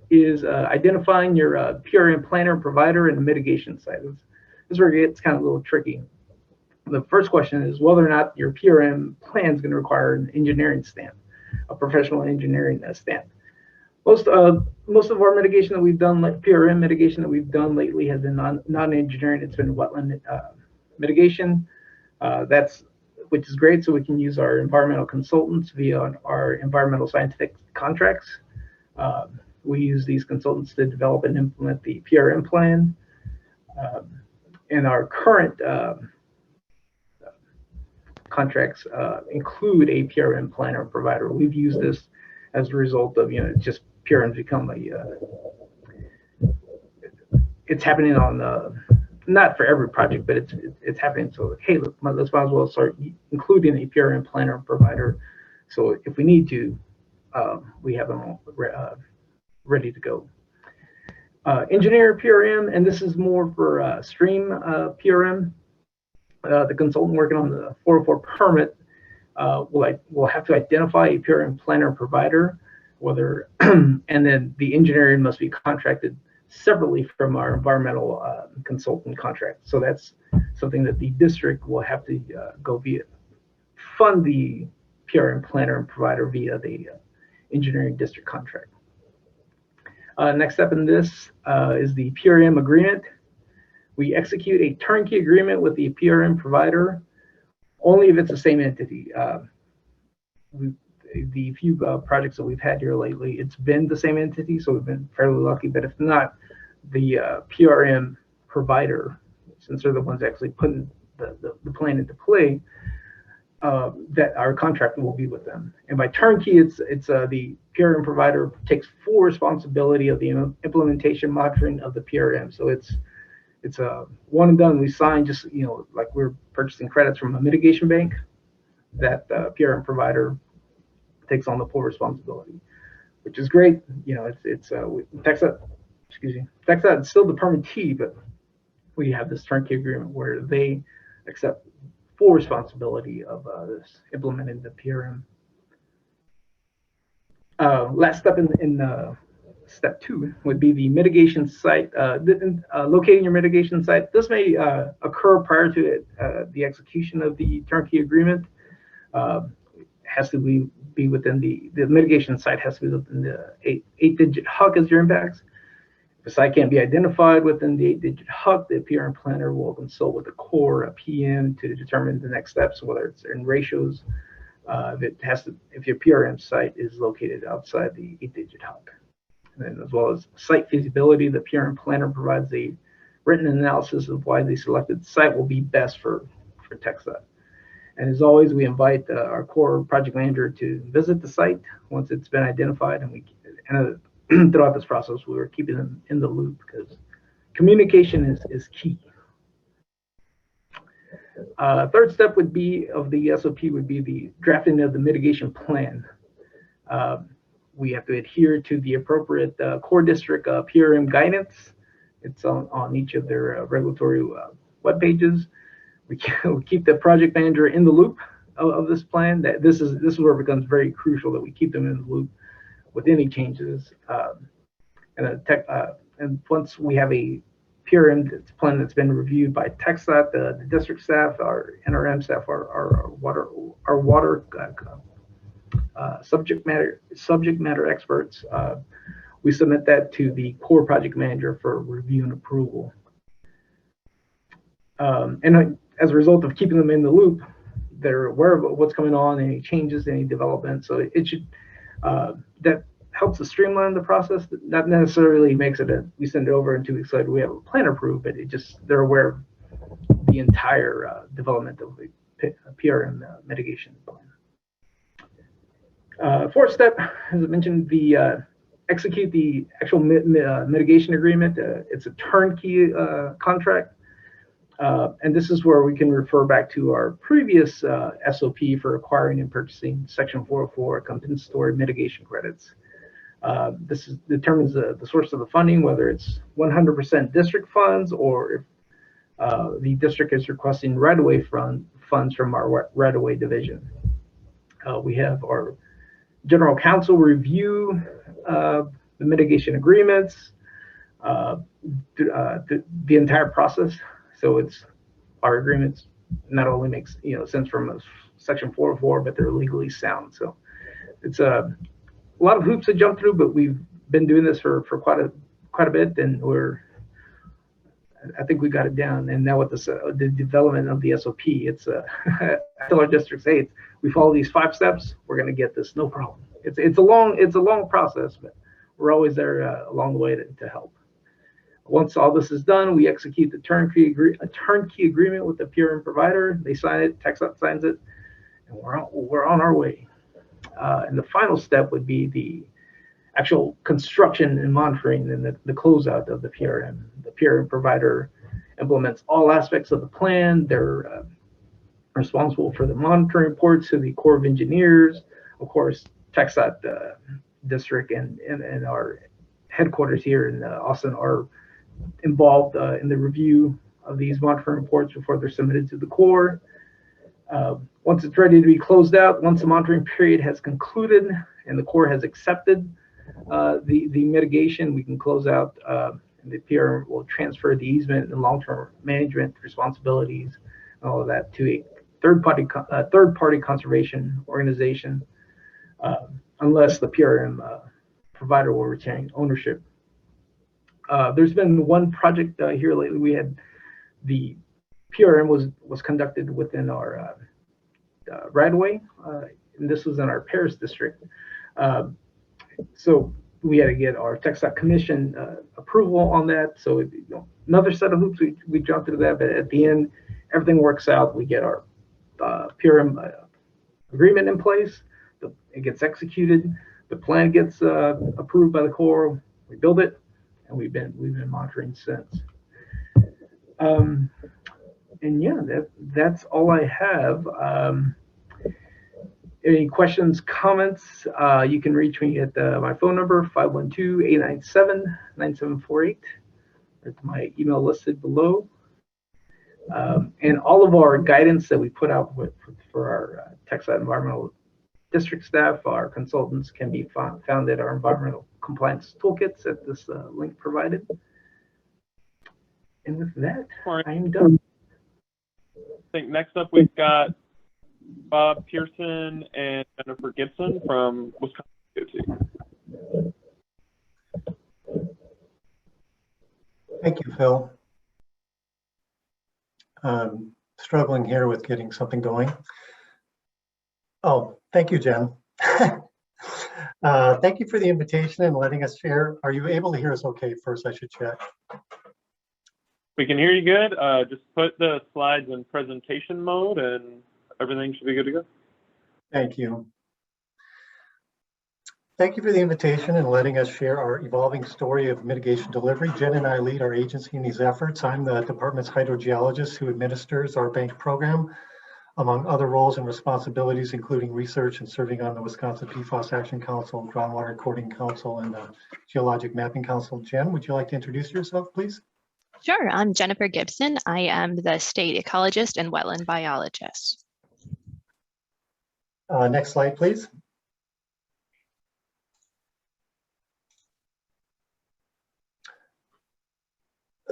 is identifying your PRM planner, provider, and the mitigation site. This is where it gets kind of a little tricky. The first question is whether or not your PRM plan is going to require an engineering stamp, a professional engineering stamp. Most of our mitigation that we've done, like PRM mitigation that we've done lately, has been non-engineering. It's been wetland mitigation. Which is great, so we can use our environmental consultants via our environmental scientific contracts. We use these consultants to develop and implement the PRM plan. And our current contracts include a PRM planner provider. We've used this as a result of, just PRM's become it's happening on, not for every project, but it's happening. So, hey, look, let's might as well start including a PRM planner provider. So if we need to, we have them ready to go. Engineer PRM, and this is more for stream PRM. The consultant working on the 404 permit will have to identify a PRM planner provider, whether and then the engineering must be contracted separately from our environmental consultant contract. So that's something that the district will have to go fund the PRM planner and provider via the engineering district contract. Next step in this is the PRM agreement. We execute a turnkey agreement with the PRM provider only if it's the same entity. The few projects that we've had here lately, it's been the same entity, so we've been fairly lucky. But if not, the PRM provider, since they're the ones actually putting the plan into play, that our contract will be with them. And by turnkey, it's the PRM provider takes full responsibility of the implementation monitoring of the PRM. So it's a one and done. We sign just, like we're purchasing credits from a mitigation bank, that PRM provider takes on the full responsibility, which is great. It's TxDOT, TxDOT is still the permittee, but we have this turnkey agreement where they accept full responsibility of this implementing the PRM. Last step in step 2 would be the mitigation site. Locating your mitigation site. This may occur prior to the execution of the turnkey agreement. Has to be within the mitigation site has to be within the 8-digit HUC as your impacts. If the site can't be identified within the 8-digit HUC, the PRM planner will consult with the Corps, a PM, to determine the next steps, whether it's in ratios. If your PRM site is located outside the 8-digit HUC. And then, as well as site feasibility, the PRM planner provides a written analysis of why the selected site will be best for TxDOT. And as always, we invite our core project manager to visit the site once it's been identified. And throughout this process, we were keeping them in the loop because communication is key. Third step would be of the SOP would be the drafting of the mitigation plan. We have to adhere to the appropriate core district PRM guidance. It's on each of their regulatory web pages. We keep the project manager in the loop of this plan. That this is where it becomes very crucial that we keep them in the loop with any changes. And once we have a PRM plan that's been reviewed by TxDOT, the district staff, our NRM staff, our water subject matter experts, we submit that to the core project manager for review and approval. And as a result of keeping them in the loop, they're aware of what's going on, any changes, any development. So it should that helps to streamline the process. Not necessarily makes it we send it in 2 weeks later we have a plan approved, but they're aware of the entire development of the PRM mitigation plan. Fourth step, as I mentioned, execute the actual mitigation agreement. It's a turnkey contract. And this is where we can refer back to our previous SOP for acquiring and purchasing Section 404 compensatory mitigation credits. This determines the source of the funding, whether it's 100% district funds or if the district is requesting right-of-way funds from our right-of-way division. We have our general counsel review the mitigation agreements, the entire process. So it's our agreements not only makes sense from a Section 404, but they're legally sound. So it's a lot of hoops to jump through, but we've been doing this for quite a bit, and I think we got it down. And now with the development of the SOP, it's I tell our districts, hey, we follow these 5 steps, we're going to get this, no problem. It's a long process, but we're always there along the way to help. Once all this is done, we execute the turnkey agreement with the PRM provider. They sign it, TxDOT signs it, and we're on our way. And the final step would be the actual construction and monitoring and the closeout of the PRM. The PRM provider implements all aspects of the plan. They're responsible for the monitoring reports to the Corps of Engineers, of course, TxDOT district and our headquarters here in Austin are involved in the review of these monitoring reports before they're submitted to the Corps. Once it's ready to be closed out, once the monitoring period has concluded and the Corps has accepted the mitigation, we can close out and the PRM will transfer the easement and long-term management responsibilities and all of that to a third-party conservation organization, unless the PRM provider will retain ownership. There's been one project here lately. We had the PRM was conducted within our right-of-way, and this was in our Paris district. So we had to get our TxDOT commission approval on that. So another set of hoops we jumped into that, but at the end, everything works out. We get our PRM agreement in place. It gets executed. The plan gets approved by the Corps. We build it, and we've been monitoring since. And yeah, that's all I have. Any questions, comments? You can reach me at my phone number, 512-897-9748. That's my email listed below. And all of our guidance that we put out for our TxDOT environmental district staff, our consultants, can be found at our environmental compliance toolkits at this link provided. And with that, I'm done. I think next up we've got Bob Pearson and Jennifer Gibson from Wisconsin DOT. Thank you, Phil. Struggling here with getting something going. Oh, thank you, Jen. Thank you for the invitation and letting us share. Are you able to hear us okay? First, I should check. We can hear you good. Just put the slides in presentation mode and everything should be good to go. Thank you. Thank you for the invitation and letting us share our evolving story of mitigation delivery. Jen and I lead our agency in these efforts. I'm the department's hydrogeologist who administers our bank program, among other roles and responsibilities, including research and serving on the Wisconsin PFAS Action Council, Groundwater Recording Council, and the Geologic Mapping Council. Jen, would you like to introduce yourself, please? Sure, I'm Jennifer Gibson. I am the state ecologist and wetland biologist. Next slide, please.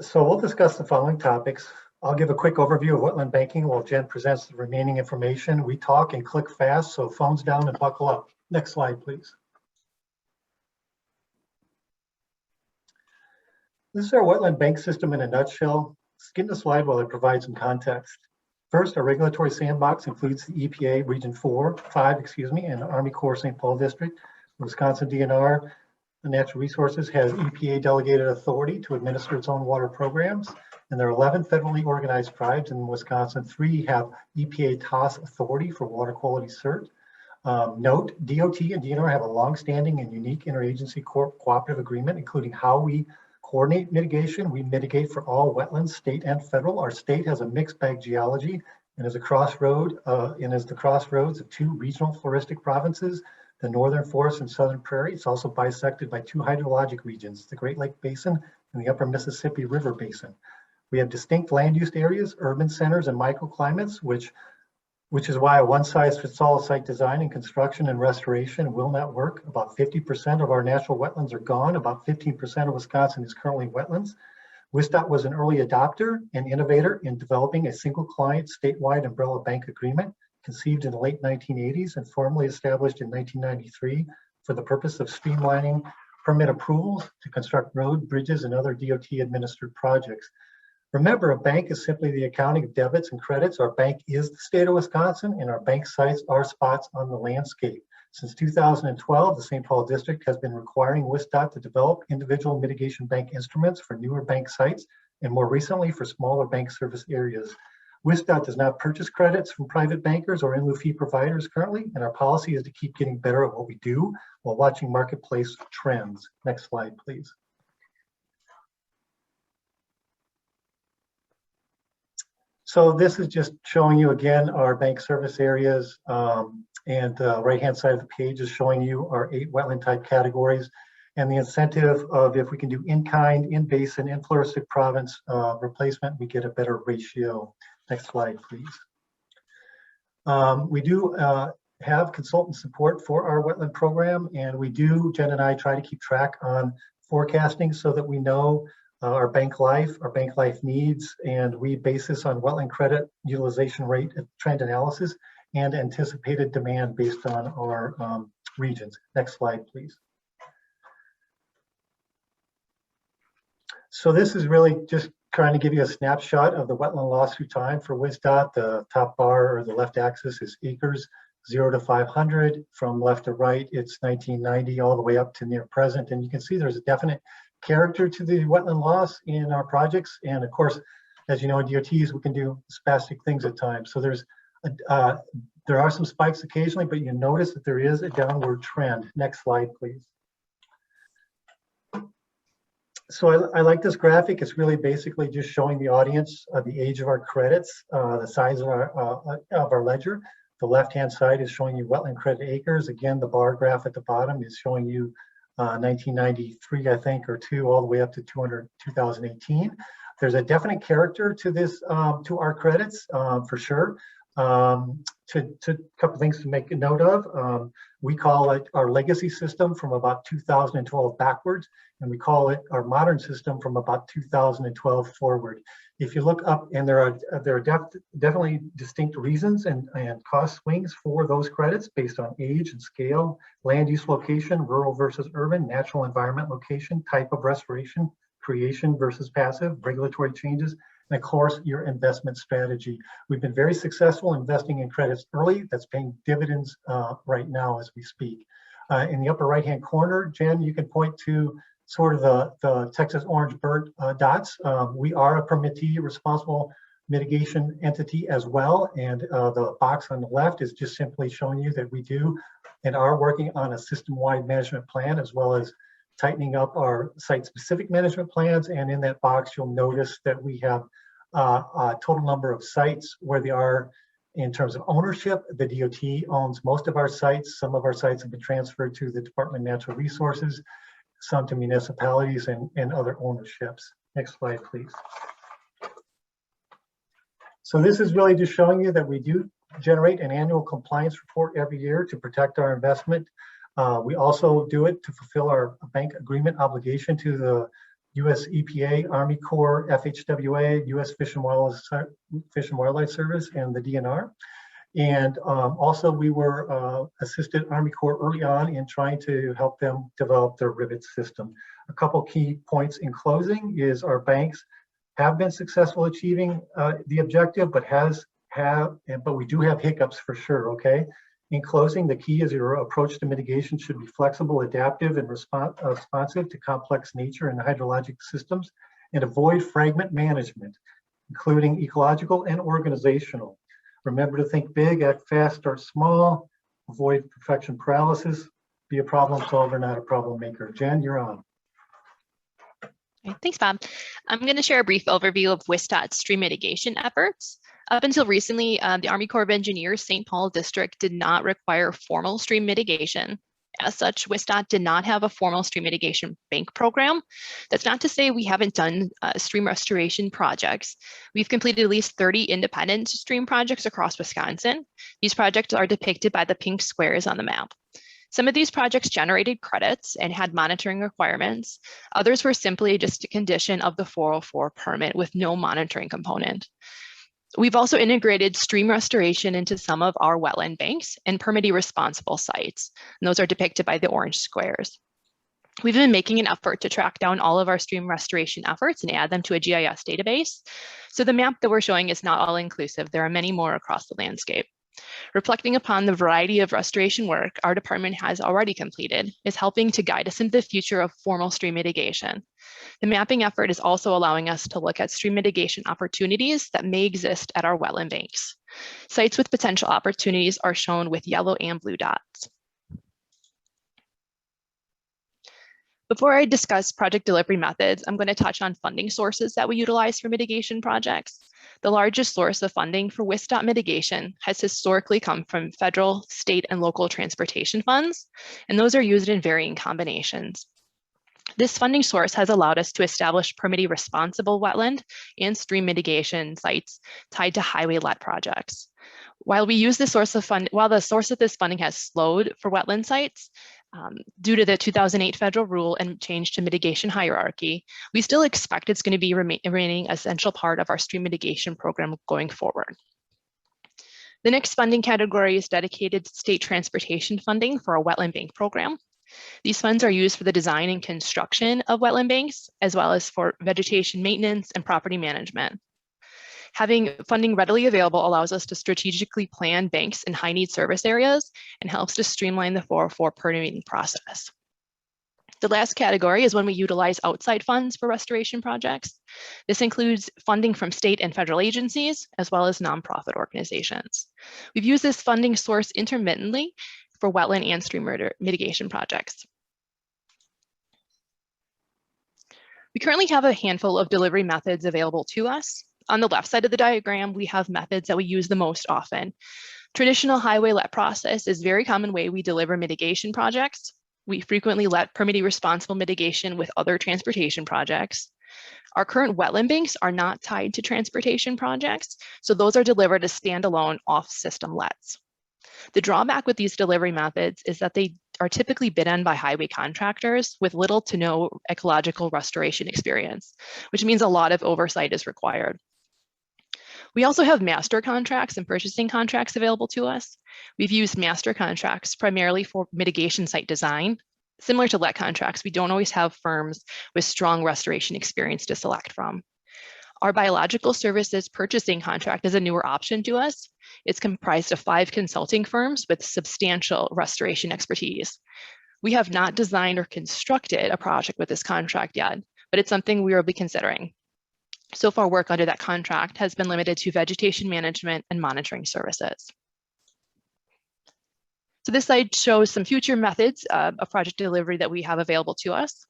So we'll discuss the following topics. I'll give a quick overview of wetland banking while Jen presents the remaining information. We talk and click fast, so phones down and buckle up. Next slide, please. This is our wetland bank system in a nutshell. Skim the slide while I provide some context. First, our regulatory sandbox includes the EPA Region 5, and the Army Corps St. Paul District. Wisconsin DNR, the Natural Resources, has EPA delegated authority to administer its own water programs. And there are 11 federally organized tribes in Wisconsin. 3 have EPA TOS authority for water quality cert. Note, DOT and DNR have a long-standing and unique interagency cooperative agreement, including how we coordinate mitigation. We mitigate for all wetlands, state and federal. Our state has a mixed bag geology and is the crossroads of 2 regional floristic provinces, the Northern Forest and Southern Prairie. It's also bisected by 2 hydrologic regions, the Great Lake Basin and the Upper Mississippi River Basin. We have distinct land use areas, urban centers, and microclimates, which is why a one-size-fits-all site design and construction and restoration will not work. About 50% of our natural wetlands are gone. About 15% of Wisconsin is currently wetlands. WisDOT was an early adopter and innovator in developing a single client statewide umbrella bank agreement, conceived in the late 1980s and formally established in 1993 for the purpose of streamlining permit approvals to construct road, bridges, and other DOT-administered projects. Remember, a bank is simply the accounting of debits and credits. Our bank is the state of Wisconsin, and our bank sites are spots on the landscape. Since 2012, the St. Paul District has been requiring WSDOT to develop individual mitigation bank instruments for newer bank sites and more recently for smaller bank service areas. WSDOT does not purchase credits from private bankers or in lieu fee providers currently, and our policy is to keep getting better at what we do while watching marketplace trends. Next slide, please. So this is just showing you again our bank service areas, and right-hand side of the page is showing you our 8 wetland type categories and the incentive of if we can do in-kind, in-basin, in floristic province replacement, we get a better ratio. Next slide, please. We do have consultant support for our wetland program, and we do, Jen and I try to keep track on forecasting so that we know our bank life needs, and we base this on wetland credit utilization rate trend analysis and anticipated demand based on our regions. Next slide, please. So this is really just trying to give you a snapshot of the wetland loss through time for WSDOT. The top bar or the left axis is acres, 0 to 500. From left to right, it's 1990 all the way up to near present. And you can see there's a definite character to the wetland loss in our projects. And of course, as you know, in DOTs, we can do spastic things at times. So there are some spikes occasionally, but you notice that there is a downward trend. Next slide, please. So I like this graphic. It's really basically just showing the audience the age of our credits, the size of our ledger. The left-hand side is showing you wetland credit acres. Again, the bar graph at the bottom is showing you 1993, I think, or 2, all the way up to 2018. There's a definite character to this, to our credits, for sure. To couple things to make a note of. We call it our legacy system from about 2012 backwards, and we call it our modern system from about 2012 forward. If you look up, and there are definitely distinct reasons and cost swings for those credits based on age and scale, land use location, rural versus urban, natural environment location, type of restoration, creation versus passive, regulatory changes, and of course, your investment strategy. We've been very successful investing in credits early. That's paying dividends right now as we speak. In the upper right-hand corner, Jen, you can point to sort of the Texas orange burnt dots. We are a permittee responsible mitigation entity as well. And the box on the left is just simply showing you that we do and are working on a system-wide management plan, as well as tightening up our site-specific management plans. And in that box, you'll notice that we have a total number of sites where they are in terms of ownership. The DOT owns most of our sites. Some of our sites have been transferred to the Department of Natural Resources, some to municipalities and other ownerships. Next slide, please. So this is really just showing you that we do generate an annual compliance report every year to protect our investment. We also do it to fulfill our bank agreement obligation to the U.S. EPA, Army Corps, FHWA, U.S. Fish and Wildlife Service, and the DNR. And also we were assisted Army Corps early on in trying to help them develop their rivet system. A couple key points in closing is our banks have been successful achieving the objective, but we do have hiccups for sure, okay? In closing, the key is your approach to mitigation should be flexible, adaptive, and responsive to complex nature and hydrologic systems, and avoid fragment management, including ecological and organizational. Remember to think big, act fast, start small, avoid perfection paralysis, be a problem solver, not a problem maker. Jen, you're on. Thanks, Bob. I'm going to share a brief overview of WSDOT's stream mitigation efforts. Up until recently, the Army Corps of Engineers St. Paul District did not require formal stream mitigation. As such, WSDOT did not have a formal stream mitigation bank program. That's not to say we haven't done stream restoration projects. We've completed at least 30 independent stream projects across Wisconsin. These projects are depicted by the pink squares on the map. Some of these projects generated credits and had monitoring requirements. Others were simply just a condition of the 404 permit with no monitoring component. We've also integrated stream restoration into some of our wetland banks and permittee responsible sites. And those are depicted by the orange squares. We've been making an effort to track down all of our stream restoration efforts and add them to a GIS database. So the map that we're showing is not all inclusive. There are many more across the landscape. Reflecting upon the variety of restoration work our department has already completed is helping to guide us into the future of formal stream mitigation. The mapping effort is also allowing us to look at stream mitigation opportunities that may exist at our wetland banks. Sites with potential opportunities are shown with yellow and blue dots. Before I discuss project delivery methods, I'm going to touch on funding sources that we utilize for mitigation projects. The largest source of funding for WSDOT mitigation has historically come from federal, state, and local transportation funds, and those are used in varying combinations. This funding source has allowed us to establish permitting responsible wetland and stream mitigation sites tied to highway-led projects. While the source of this funding has slowed for wetland sites, due to the 2008 federal rule and change to mitigation hierarchy, we still expect it's going to be remaining an essential part of our stream mitigation program going forward. The next funding category is dedicated to state transportation funding for our wetland bank program. These funds are used for the design and construction of wetland banks, as well as for vegetation maintenance and property management. Having funding readily available allows us to strategically plan banks in high-need service areas and helps to streamline the 404 permitting process. The last category is when we utilize outside funds for restoration projects. This includes funding from state and federal agencies, as well as nonprofit organizations. We've used this funding source intermittently for wetland and stream mitigation projects. We currently have a handful of delivery methods available to us. On the left side of the diagram, we have methods that we use the most often. Traditional highway let process is a very common way we deliver mitigation projects. We frequently let permitting responsible mitigation with other transportation projects. Our current wetland banks are not tied to transportation projects, so those are delivered as standalone off-system lets. The drawback with these delivery methods is that they are typically bid on by highway contractors with little to no ecological restoration experience, which means a lot of oversight is required. We also have master contracts and purchasing contracts available to us. We've used master contracts primarily for mitigation site design. Similar to let contracts, we don't always have firms with strong restoration experience to select from. Our biological services purchasing contract is a newer option to us. It's comprised of 5 consulting firms with substantial restoration expertise. We have not designed or constructed a project with this contract yet, but it's something we will be considering. So far, work under that contract has been limited to vegetation management and monitoring services. So this slide shows some future methods of project delivery that we have available to us.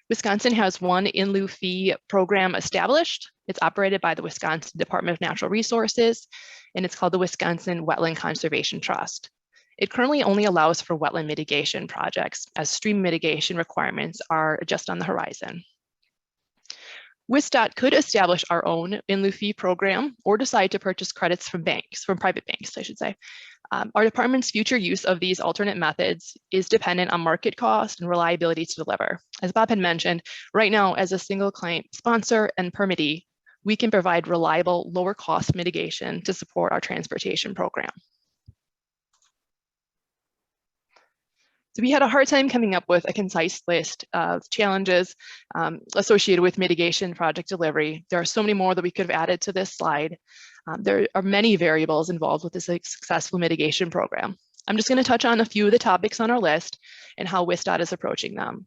Wisconsin has one in lieu fee program established. It's operated by the Wisconsin Department of Natural Resources, and it's called the Wisconsin Wetland Conservation Trust. It currently only allows for wetland mitigation projects, as stream mitigation requirements are just on the horizon. WSDOT could establish our own in lieu fee program or decide to purchase credits from banks, from private banks, I should say. Our department's future use of these alternate methods is dependent on market cost and reliability to deliver. As Bob had mentioned, right now, as a single client sponsor and permittee, we can provide reliable, lower cost mitigation to support our transportation program. So we had a hard time coming up with a concise list of challenges associated with mitigation project delivery. There are so many more that we could have added to this slide. There are many variables involved with this successful mitigation program. I'm just going to touch on a few of the topics on our list and how WSDOT is approaching them.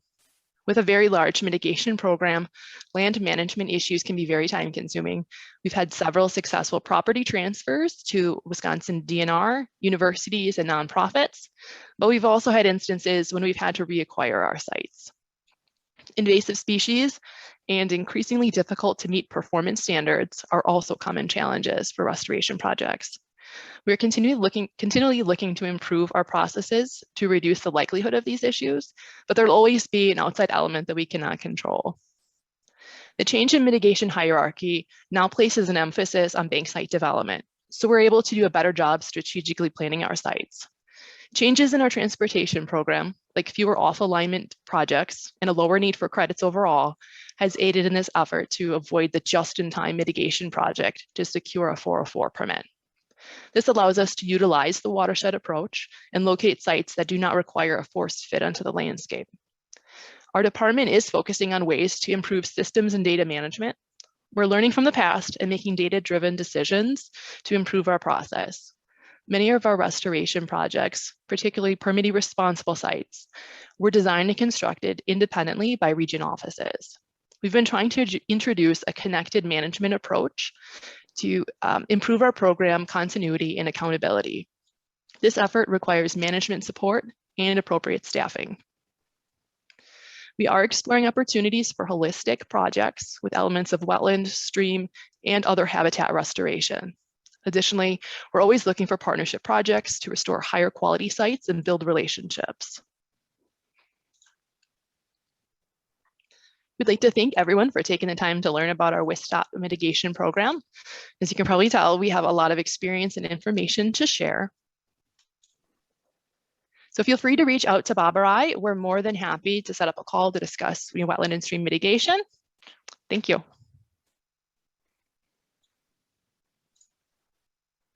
With a very large mitigation program, land management issues can be very time consuming. We've had several successful property transfers to Wisconsin DNR, universities, and nonprofits, but we've also had instances when we've had to reacquire our sites. Invasive species and increasingly difficult to meet performance standards are also common challenges for restoration projects. We're continually looking to improve our processes to reduce the likelihood of these issues, but there'll always be an outside element that we cannot control. The change in mitigation hierarchy now places an emphasis on bank site development, so we're able to do a better job strategically planning our sites. Changes in our transportation program, like fewer off-alignment projects and a lower need for credits overall, has aided in this effort to avoid the just-in-time mitigation project to secure a 404 permit. This allows us to utilize the watershed approach and locate sites that do not require a forced fit onto the landscape. Our department is focusing on ways to improve systems and data management. We're learning from the past and making data-driven decisions to improve our process. Many of our restoration projects, particularly permittee responsible sites, were designed and constructed independently by region offices. We've been trying to introduce a connected management approach to improve our program continuity and accountability. This effort requires management support and appropriate staffing. We are exploring opportunities for holistic projects with elements of wetland, stream, and other habitat restoration. Additionally, we're always looking for partnership projects to restore higher quality sites and build relationships. We'd like to thank everyone for taking the time to learn about our WISTOT mitigation program. As you can probably tell, we have a lot of experience and information to share. So feel free to reach out to Bob or I. We're more than happy to set up a call to discuss wetland and stream mitigation. Thank you.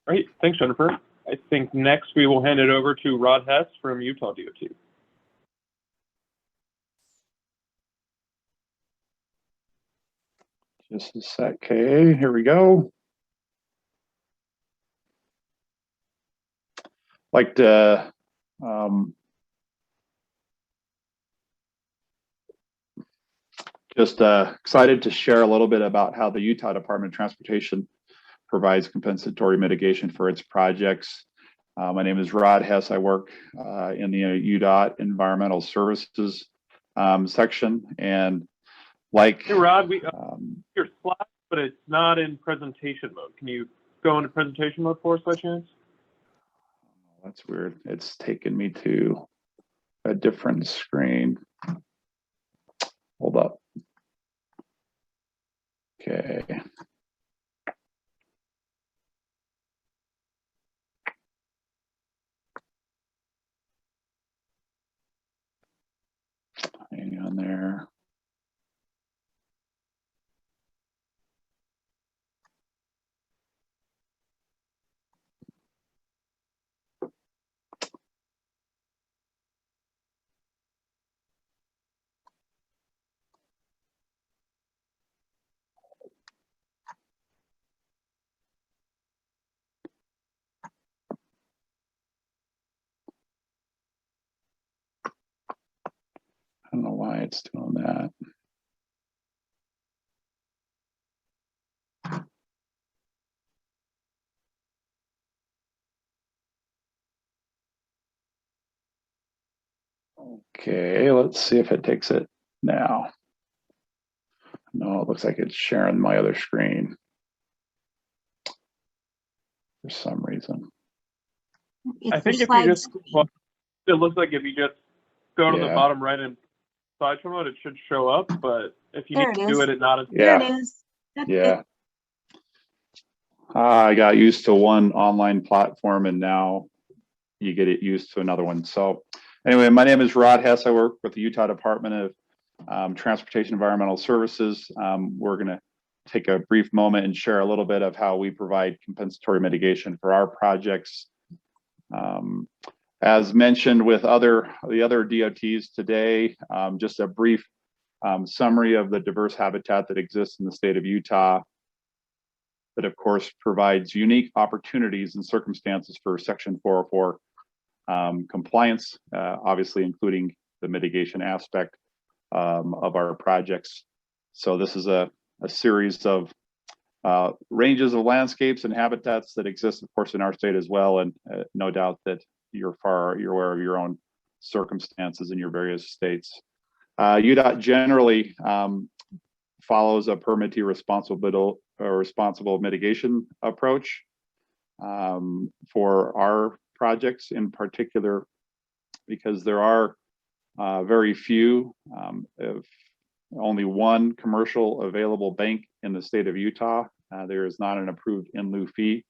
Great, thanks, Jennifer. I think next we will hand it over to Rod Hess from Utah DOT. Just a sec. Okay, here we go. Like to just excited to share a little bit about how the Utah Department of Transportation provides compensatory mitigation for its projects. My name is Rod Hess. I work in the UDOT Environmental Services section, and like hey Rod, we your slide, but it's not in presentation mode. Can you go into presentation mode for us by chance? That's weird. It's taken me to a different screen. Hold up. Okay. Hang on there. I don't know why it's doing that. Okay, let's see if it takes it now. No, it looks like it's sharing my other screen for some reason. I think if you just, well, it looks like if you just go to the bottom right and slideshow mode, it should show up. But if you need to do it not as there it is. Yeah. I got used to one online platform, and now you get it used to another one. So anyway, my name is Rod Hess. I work with the Utah Department of Transportation Environmental Services. We're going to take a brief moment and share a little bit of how we provide compensatory mitigation for our projects. As mentioned with the other DOTs today, just a brief summary of the diverse habitat that exists in the state of Utah that of course provides unique opportunities and circumstances for Section 404 compliance, obviously including the mitigation aspect of our projects. So this is a series of ranges of landscapes and habitats that exist, of course, in our state as well. And no doubt that you're aware of your own circumstances in your various states. UDOT generally follows a permittee responsible mitigation approach for our projects in particular, because there are very few, if only one commercial available bank in the state of Utah. There is not an approved in lieu fee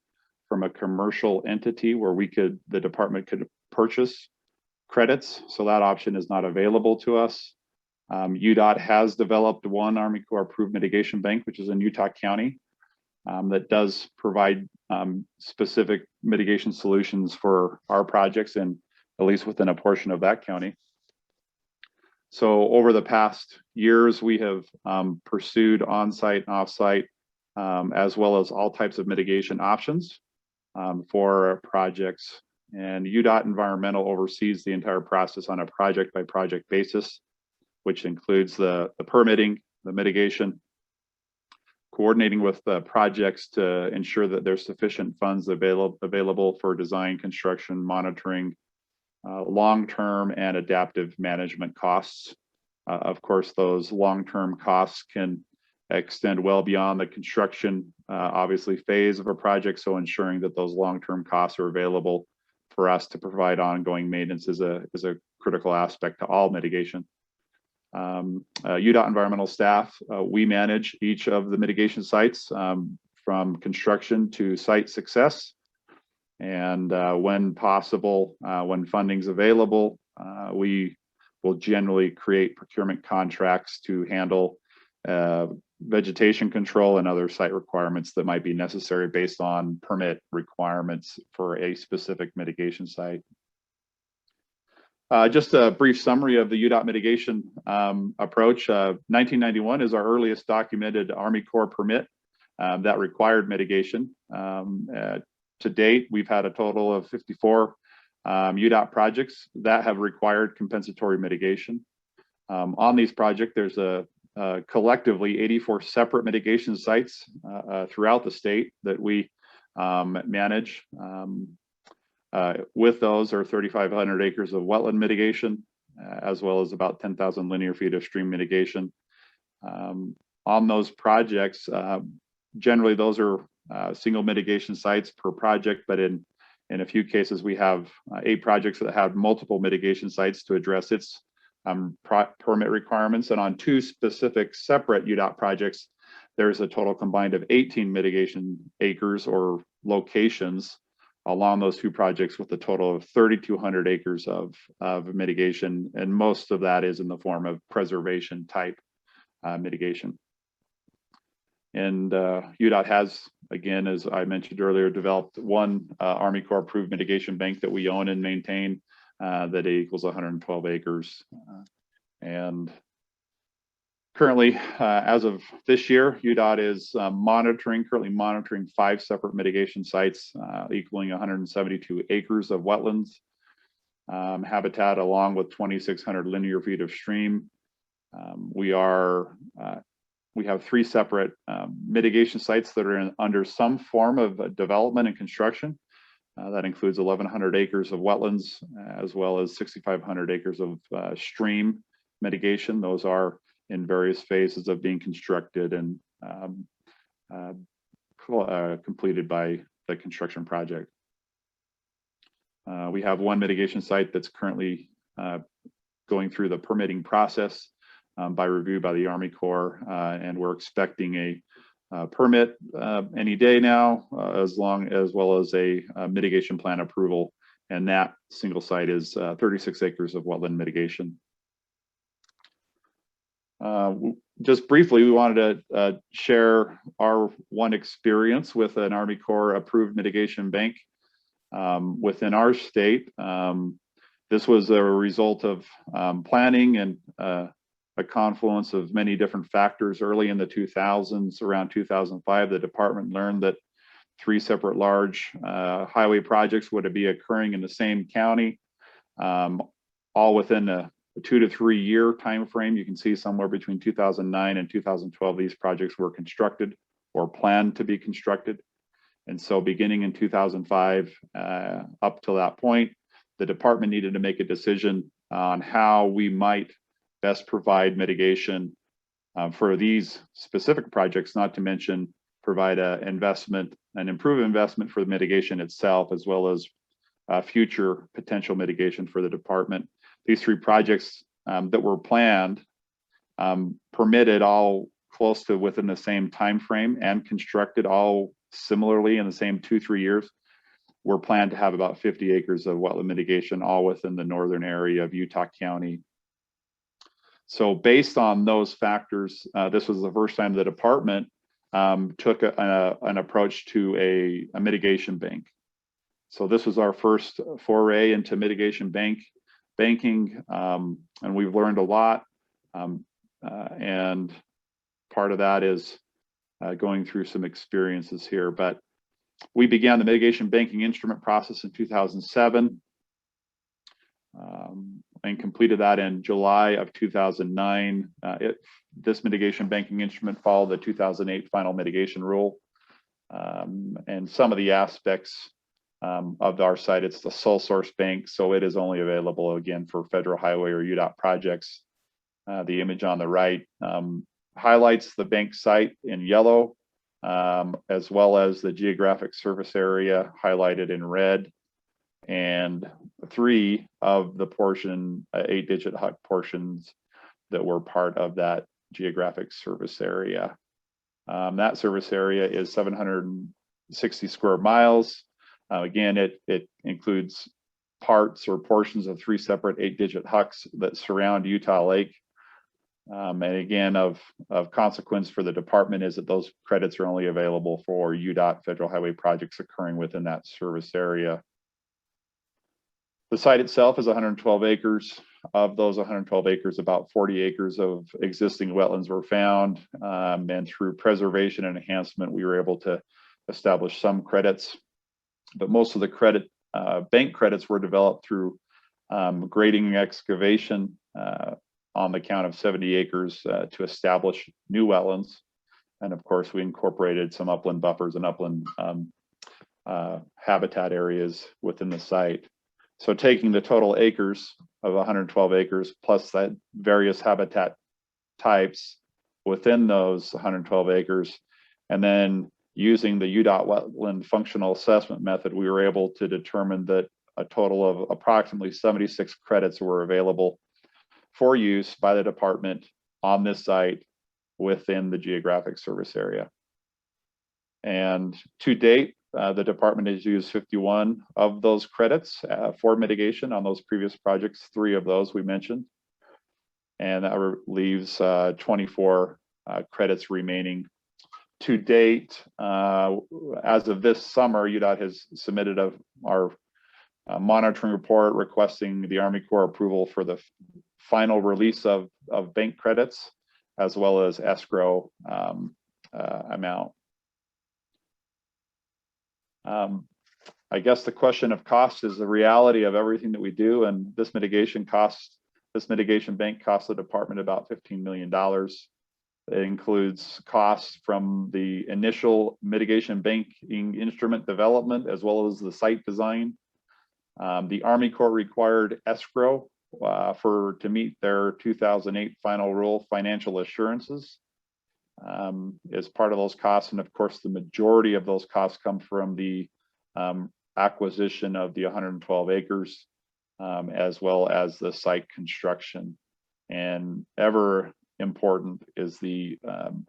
from a commercial entity where the department could purchase credits. So that option is not available to us. UDOT has developed one Army Corps approved mitigation bank, which is in Utah County, that does provide specific mitigation solutions for our projects, and at least within a portion of that county. So over the past years, we have pursued on-site and off-site, as well as all types of mitigation options. for projects. And UDOT Environmental oversees the entire process on a project-by-project basis, which includes the permitting, the mitigation, coordinating with the projects to ensure that there's sufficient funds available for design, construction, monitoring, long-term and adaptive management costs. Of course, those long-term costs can extend well beyond the construction, obviously, phase of a project. So ensuring that those long-term costs are available for us to provide ongoing maintenance is a critical aspect to all mitigation. UDOT environmental staff, we manage each of the mitigation sites from construction to site success. And when possible, when funding's available, we will generally create procurement contracts to handle vegetation control and other site requirements that might be necessary based on permit requirements for a specific mitigation site. Just a brief summary of the UDOT mitigation approach. 1991 is our earliest documented Army Corps permit that required mitigation. To date, we've had a total of 54 UDOT projects that have required compensatory mitigation. On these projects, there's collectively 84 separate mitigation sites throughout the state that we manage. With those are 3,500 acres of wetland mitigation, as well as about 10,000 linear feet of stream mitigation. On those projects, generally those are single mitigation sites per project, but in a few cases we have 8 projects that have multiple mitigation sites to address its permit requirements. And on 2 specific separate UDOT projects, there's a total combined of 18 mitigation acres or locations along those 2 projects, with a total of 3,200 acres of mitigation. And most of that is in the form of preservation type mitigation. And UDOT has, again, as I mentioned earlier, developed one Army Corps approved mitigation bank that we own and maintain that equals 112 acres. And currently, as of this year, UDOT is currently monitoring 5 separate mitigation sites equaling 172 acres of wetlands habitat, along with 2,600 linear feet of stream. We have 3 separate mitigation sites that are under some form of development and construction. That includes 1,100 acres of wetlands, as well as 6,500 acres of stream mitigation. Those are in various phases of being constructed and completed by the construction project. We have one mitigation site that's currently going through the permitting process by review by the Army Corps, and we're expecting a permit any day now, as well as a mitigation plan approval. And that single site is 36 acres of wetland mitigation. Just briefly, we wanted to share our one experience with an Army Corps approved mitigation bank within our state. This was a result of planning and a confluence of many different factors. Early in the 2000s, around 2005, the department learned that 3 separate large highway projects would be occurring in the same county, all within a 2 to 3 year time frame. You can see somewhere between 2009 and 2012, these projects were constructed or planned to be constructed. And so beginning in 2005, up to that point, the department needed to make a decision on how we might best provide mitigation for these specific projects, not to mention provide an improved investment for the mitigation itself, as well as future potential mitigation for the department. These 3 projects that were planned, permitted all close to within the same time frame, and constructed all similarly in the same 2-3 years, were planned to have about 50 acres of wetland mitigation, all within the northern area of Utah County. So based on those factors, this was the first time the department took an approach to a mitigation bank. So this was our first foray into mitigation banking, and we've learned a lot. And part of that is going through some experiences here. But We began the mitigation banking instrument process in 2007 and completed that in July of 2009. This mitigation banking instrument followed the 2008 final mitigation rule. And some of the aspects of our site, it's the sole source bank, so it is only available again for federal highway or UDOT projects. The image on the right highlights the bank site in yellow, as well as the geographic service area highlighted in red, and 3 of the portion, 8-digit HUC portions that were part of that geographic service area. That service area is 760 square miles. Again, it includes parts or portions of 3 separate 8-digit HUCs that surround Utah Lake. And again, of consequence for the department is that those credits are only available for UDOT federal highway projects occurring within that service area. The site itself is 112 acres. Of those 112 acres, about 40 acres of existing wetlands were found. And through preservation and enhancement, we were able to establish some credits. But most of the bank credits were developed through grading and excavation on the count of 70 acres to establish new wetlands. And of course, we incorporated some upland buffers and upland habitat areas within the site. So taking the total acres of 112 acres plus that various habitat types within those 112 acres, and then using the UDOT wetland functional assessment method, we were able to determine that a total of approximately 76 credits were available for use by the department on this site within the geographic service area. And to date, the department has used 51 of those credits for mitigation on those previous projects, 3 of those we mentioned. And that leaves 24 credits remaining. To date, as of this summer, UDOT has submitted our monitoring report requesting the Army Corps approval for the final release of bank credits, as well as escrow amount. I guess the question of cost is the reality of everything that we do, and this mitigation bank costs the department about $15 million. It includes costs from the initial mitigation banking instrument development, as well as the site design. The Army Corps required escrow to meet their 2008 final rule financial assurances as part of those costs. And of course, the majority of those costs come from the acquisition of the 112 acres, as well as the site construction. And ever important is the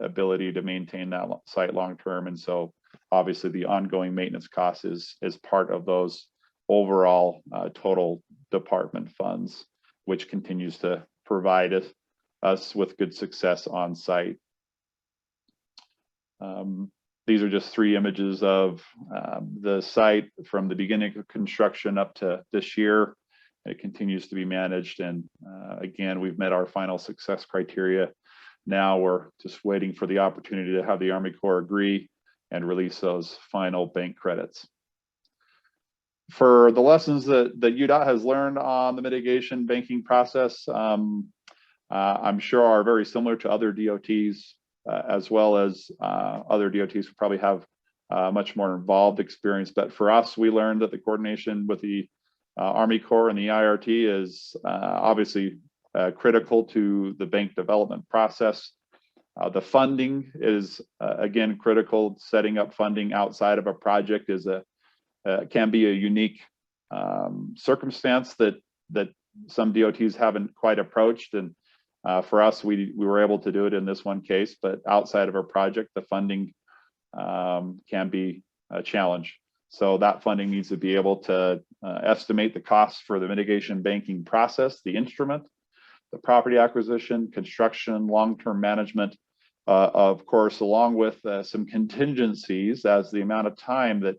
ability to maintain that site long-term. And so obviously the ongoing maintenance cost is part of those overall total department funds, which continues to provide us with good success on site. These are just 3 images of the site from the beginning of construction up to this year. It continues to be managed, and again, we've met our final success criteria. Now we're just waiting for the opportunity to have the Army Corps agree and release those final bank credits. For the lessons that UDOT has learned on the mitigation banking process, I'm sure are very similar to other DOTs, as well as other DOTs who probably have much more involved experience. But for us, we learned that the coordination with the Army Corps and the IRT is obviously critical to the bank development process. The funding is again critical. Setting up funding outside of a project is can be a unique circumstance that some DOTs haven't quite approached. And for us, we were able to do it in this one case, but outside of our project, the funding can be a challenge. So that funding needs to be able to estimate the costs for the mitigation banking process, the instrument, the property acquisition, construction, long-term management, of course, along with some contingencies as the amount of time that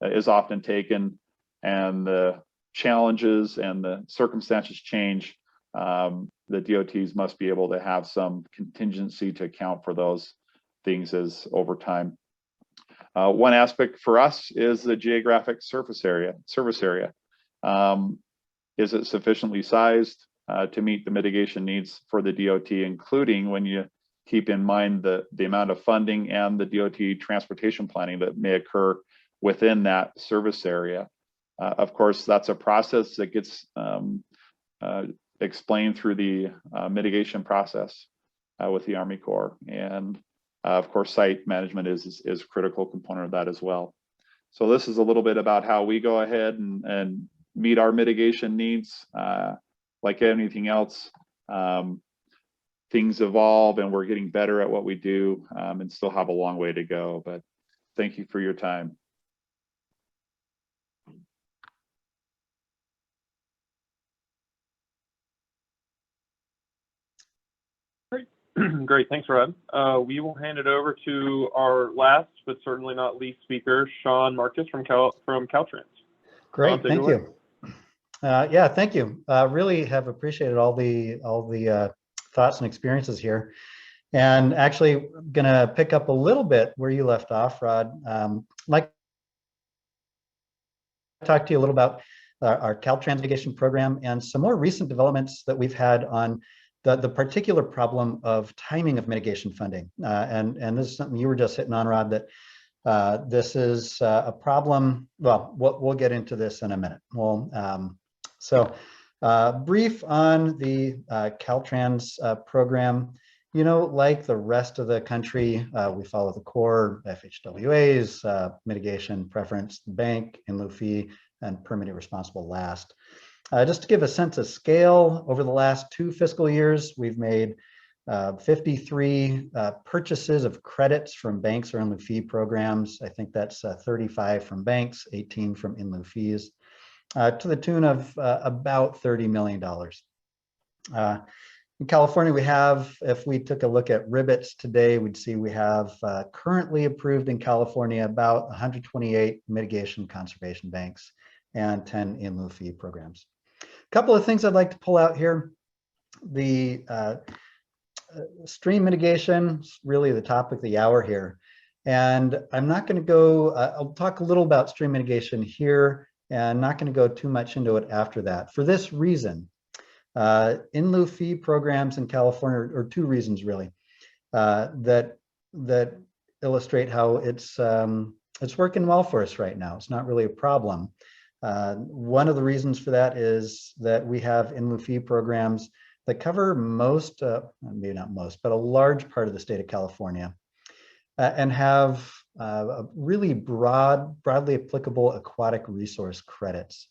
is often taken and the challenges and the circumstances change. The DOTs must be able to have some contingency to account for those things as over time. One aspect for us is the geographic service area. Is it sufficiently sized to meet the mitigation needs for the DOT, including when you keep in mind the amount of funding and the DOT transportation planning that may occur within that service area. Of course, that's a process that gets explained through the mitigation process with the Army Corps. And of course, site management is a critical component of that as well. So this is a little bit about how we go ahead and meet our mitigation needs. Like anything else, things evolve and we're getting better at what we do and still have a long way to go. But thank you for your time. Great, thanks, Rod. We will hand it over to our last, but certainly not least speaker, Sean Marcus from Caltrans. Great, thank you. Yeah, thank you. Really have appreciated all the thoughts and experiences here, and actually gonna pick up a little bit where you left off, Rod. Like, talk to you a little about our Caltrans mitigation program and some more recent developments that we've had on the particular problem of timing of mitigation funding. And this is something you were just hitting on, Rod, that this is a problem. Well, we'll get into this in a minute. So brief on the Caltrans program. You know, like the rest of the country, we follow the core FHWA's mitigation preference, bank, in lieu fee, and permitting responsible last. Just to give a sense of scale, over the last 2 fiscal years, we've made 53 purchases of credits from banks or in lieu fee programs. I think that's 35 from banks, 18 from in lieu fees, to the tune of about $30 million. In California, we have, if we took a look at ribbits today, we'd see we have currently approved in California about 128 mitigation conservation banks and 10 in lieu fee programs. A couple of things I'd like to pull out here. The stream mitigation is really the topic of the hour here. And I'm not going to go, I'll talk a little about stream mitigation here and not going to go too much into it after that. For this reason, in lieu fee programs in California, or 2 reasons really, that illustrate how it's working well for us right now. It's not really a problem. One of the reasons for that is that we have in lieu fee programs that cover most, maybe not most, but a large part of the state of California, and have really broadly applicable aquatic resource credits.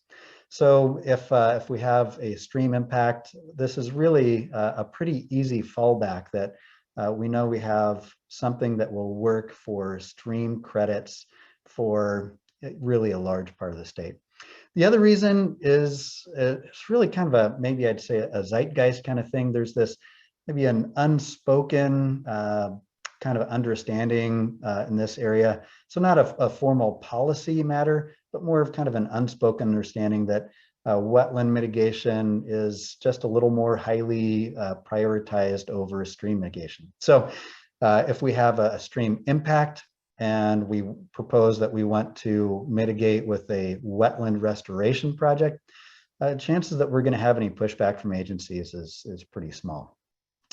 So if we have a stream impact, this is really a pretty easy fallback that we know we have something that will work for stream credits for really a large part of the state. The other reason is it's really kind of a, maybe I'd say a zeitgeist kind of thing. There's this maybe an unspoken kind of understanding in this area. So not a formal policy matter, but more of kind of an unspoken understanding that wetland mitigation is just a little more highly prioritized over stream mitigation. So if we have a stream impact and we propose that we want to mitigate with a wetland restoration project, chances that we're going to have any pushback from agencies is pretty small.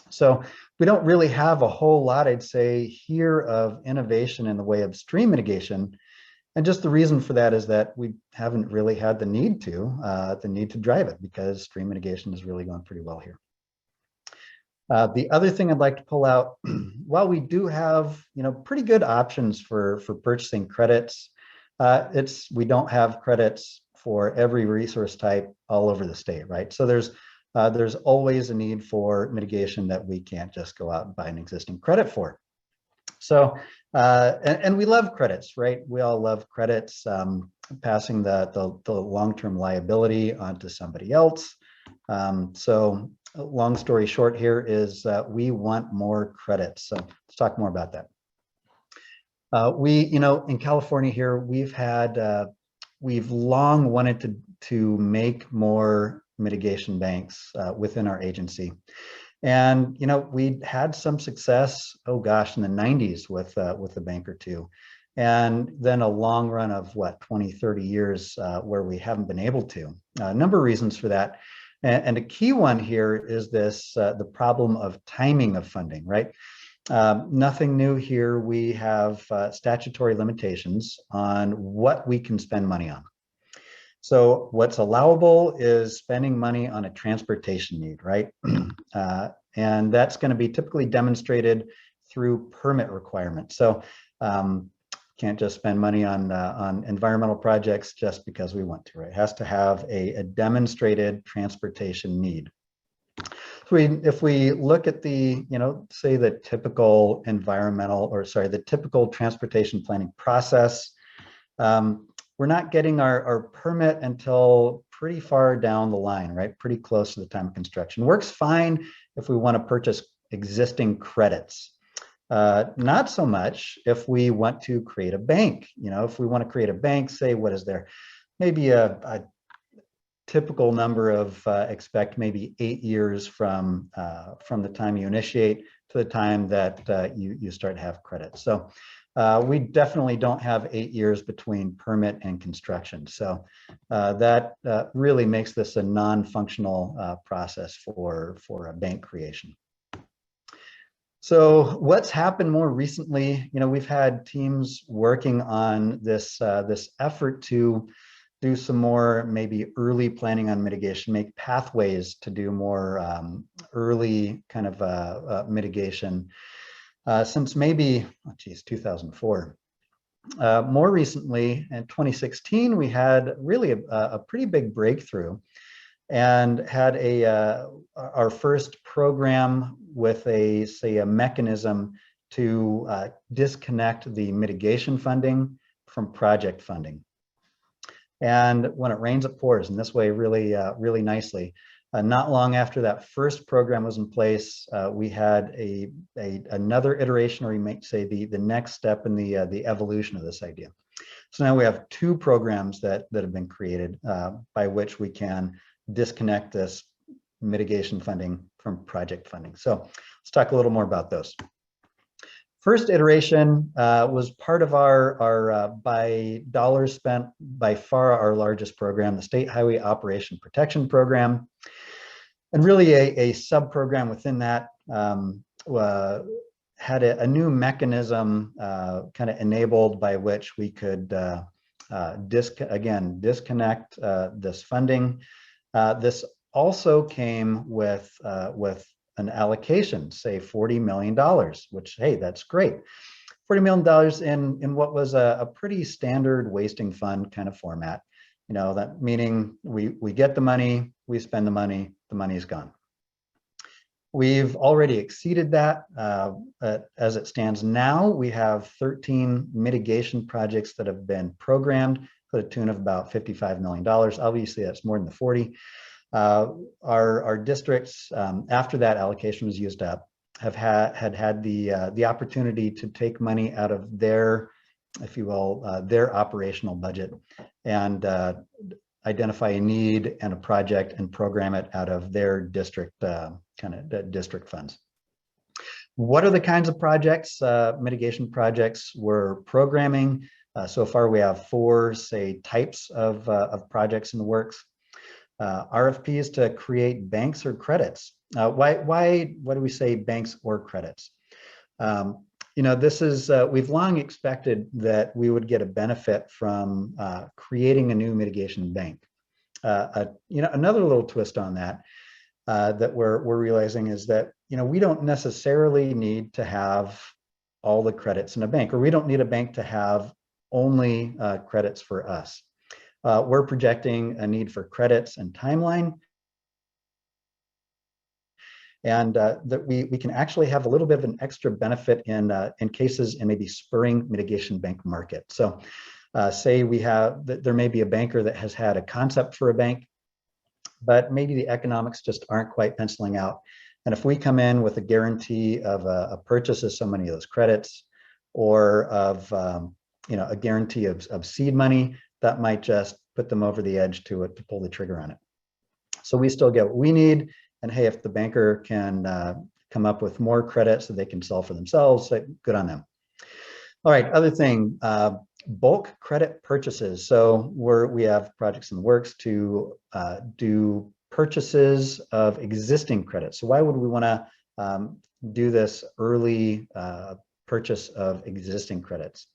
So we don't really have a whole lot, I'd say, here of innovation in the way of stream mitigation. And just the reason for that is that we haven't really had the need to drive it, because stream mitigation is really going pretty well here. The other thing I'd like to pull out, while we do have, pretty good options for purchasing credits, we don't have credits for every resource type all over the state, right? So there's always a need for mitigation that we can't just go out and buy an existing credit for. So, and we love credits, right? We all love credits, passing the long-term liability onto somebody else. So long story short here is we want more credits. So let's talk more about that. In California here, we've long wanted to make more mitigation banks within our agency. And, we had some success, oh gosh, in the 90s with a bank or 2. and then a long run of what, 20, 30 years where we haven't been able to. A number of reasons for that. And a key one here is this, the problem of timing of funding, right? Nothing new here. We have statutory limitations on what we can spend money on. So what's allowable is spending money on a transportation need, right? And that's going to be typically demonstrated through permit requirements. So can't just spend money on environmental projects just because we want to, right? It has to have a demonstrated transportation need. So if we look at the, say the typical the typical transportation planning process, we're not getting our permit until pretty far down the line, right? Pretty close to the time of construction. Works fine if we want to purchase existing credits. Not so much if we want to create a bank. If we want to create a bank, say, what is there? Maybe a typical number of expect maybe 8 years from the time you initiate to the time that you start to have credit. So we definitely don't have 8 years between permit and construction. So that really makes this a non-functional process for a bank creation. So what's happened more recently, we've had teams working on this effort to do some more maybe early planning on mitigation, make pathways to do more early kind of mitigation since maybe, 2004. More recently, in 2016, we had really a pretty big breakthrough and had our first program with a mechanism to disconnect the mitigation funding from project funding. And when it rains, it pours, in this way really nicely. Not long after that first program was in place, we had another iteration, or you might say the next step in the evolution of this idea. So now we have two programs that have been created by which we can disconnect this mitigation funding from project funding. So let's talk a little more about those. First iteration was part of our by dollars spent, by far our largest program, the State Highway Operation Protection Program. And really a sub-program within that had a new mechanism kind of enabled by which we could, disconnect this funding. This also came with an allocation, say $40 million, which, hey, that's great. $40 million in what was a pretty standard wasting fund kind of format. That meaning we get the money, we spend the money is gone. We've already exceeded that. As it stands now, we have 13 mitigation projects that have been programmed to the tune of about $55 million. Obviously, that's more than the 40. Our districts, after that allocation was used up, have had the opportunity to take money out of their, if you will, their operational budget and identify a need and a project and program it out of their district district funds. What are the kinds of projects, mitigation projects we're programming? So far, we have 4, say, types of projects in the works. RFPs to create banks or credits. Why do we say banks or credits? This is, we've long expected that we would get a benefit from creating a new mitigation bank. Another little twist on that that we're realizing is that, we don't necessarily need to have all the credits in a bank, or we don't need a bank to have only credits for us. We're projecting a need for credits and timeline, and that we can actually have a little bit of an extra benefit in cases in maybe spurring mitigation bank market. So say there may be a banker that has had a concept for a bank, but maybe the economics just aren't quite penciling out. And if we come in with a guarantee of a purchase of so many of those credits, or of a guarantee of seed money, that might just put them over the edge to pull the trigger on it. So we still get what we need. And hey, if the banker can come up with more credits that they can sell for themselves, good on them. All right, other thing, bulk credit purchases. So we have projects in the works to do purchases of existing credits. So why would we want to do this early purchase of existing credits?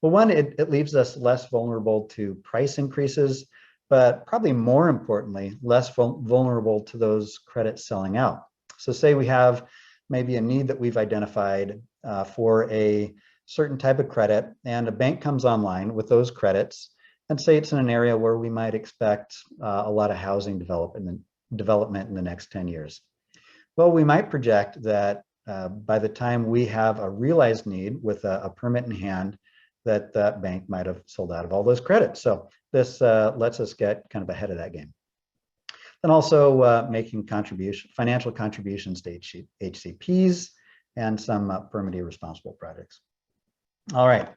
Well, one, it leaves us less vulnerable to price increases, but probably more importantly, less vulnerable to those credits selling out. So say we have maybe a need that we've identified for a certain type of credit, and a bank comes online with those credits, and say it's in an area where we might expect a lot of housing development in the next 10 years. Well, we might project that by the time we have a realized need with a permit in hand, that bank might have sold out of all those credits. So this lets us get kind of ahead of that game. And also making financial contributions to HCPs and some permittee responsible projects. All right,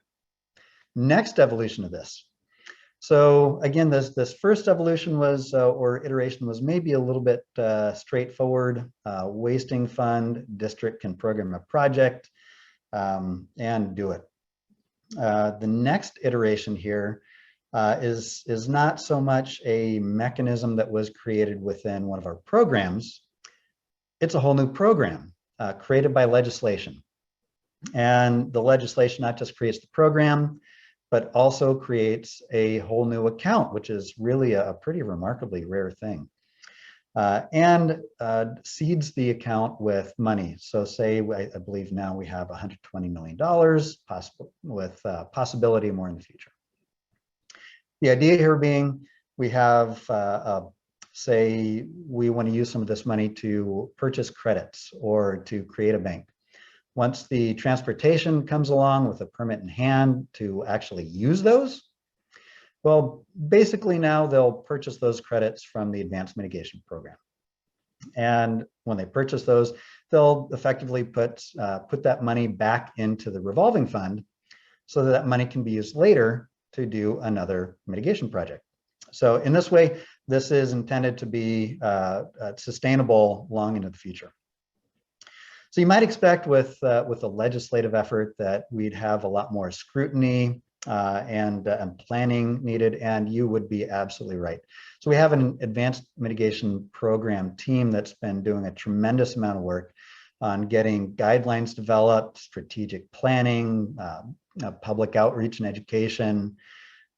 next evolution of this. So again, this first evolution was, or iteration was maybe a little bit straightforward. Wasting fund, district can program a project and do it. The next iteration here is not so much a mechanism that was created within one of our programs. It's a whole new program created by legislation. And the legislation not just creates the program, but also creates a whole new account, which is really a pretty remarkably rare thing. And seeds the account with money. So say, I believe now we have $120 million, with possibility more in the future. The idea here being we have, say, we want to use some of this money to purchase credits or to create a bank. Once the transportation comes along with a permit in hand to actually use those, well, basically now they'll purchase those credits from the advanced mitigation program. And when they purchase those, they'll effectively put that money back into the revolving fund so that money can be used later to do another mitigation project. So in this way, this is intended to be sustainable long into the future. So you might expect with a legislative effort that we'd have a lot more scrutiny and planning needed, and you would be absolutely right. So we have an advanced mitigation program team that's been doing a tremendous amount of work on getting guidelines developed, strategic planning, public outreach and education.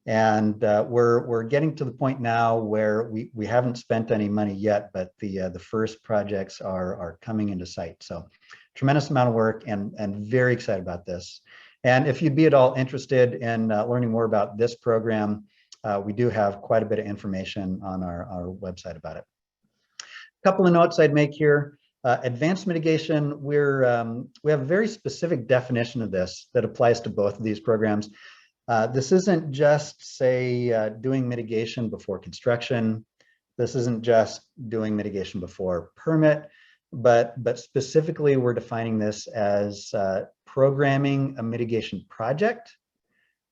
And we're getting to the point now where we haven't spent any money yet, but the first projects are coming into sight. So tremendous amount of work and very excited about this. And if you'd be at all interested in learning more about this program, we do have quite a bit of information on our website about it. A couple of notes I'd make here. Advanced mitigation, we have a very specific definition of this that applies to both of these programs. This isn't just, say, doing mitigation before construction. This isn't just doing mitigation before permit, but specifically we're defining this as programming a mitigation project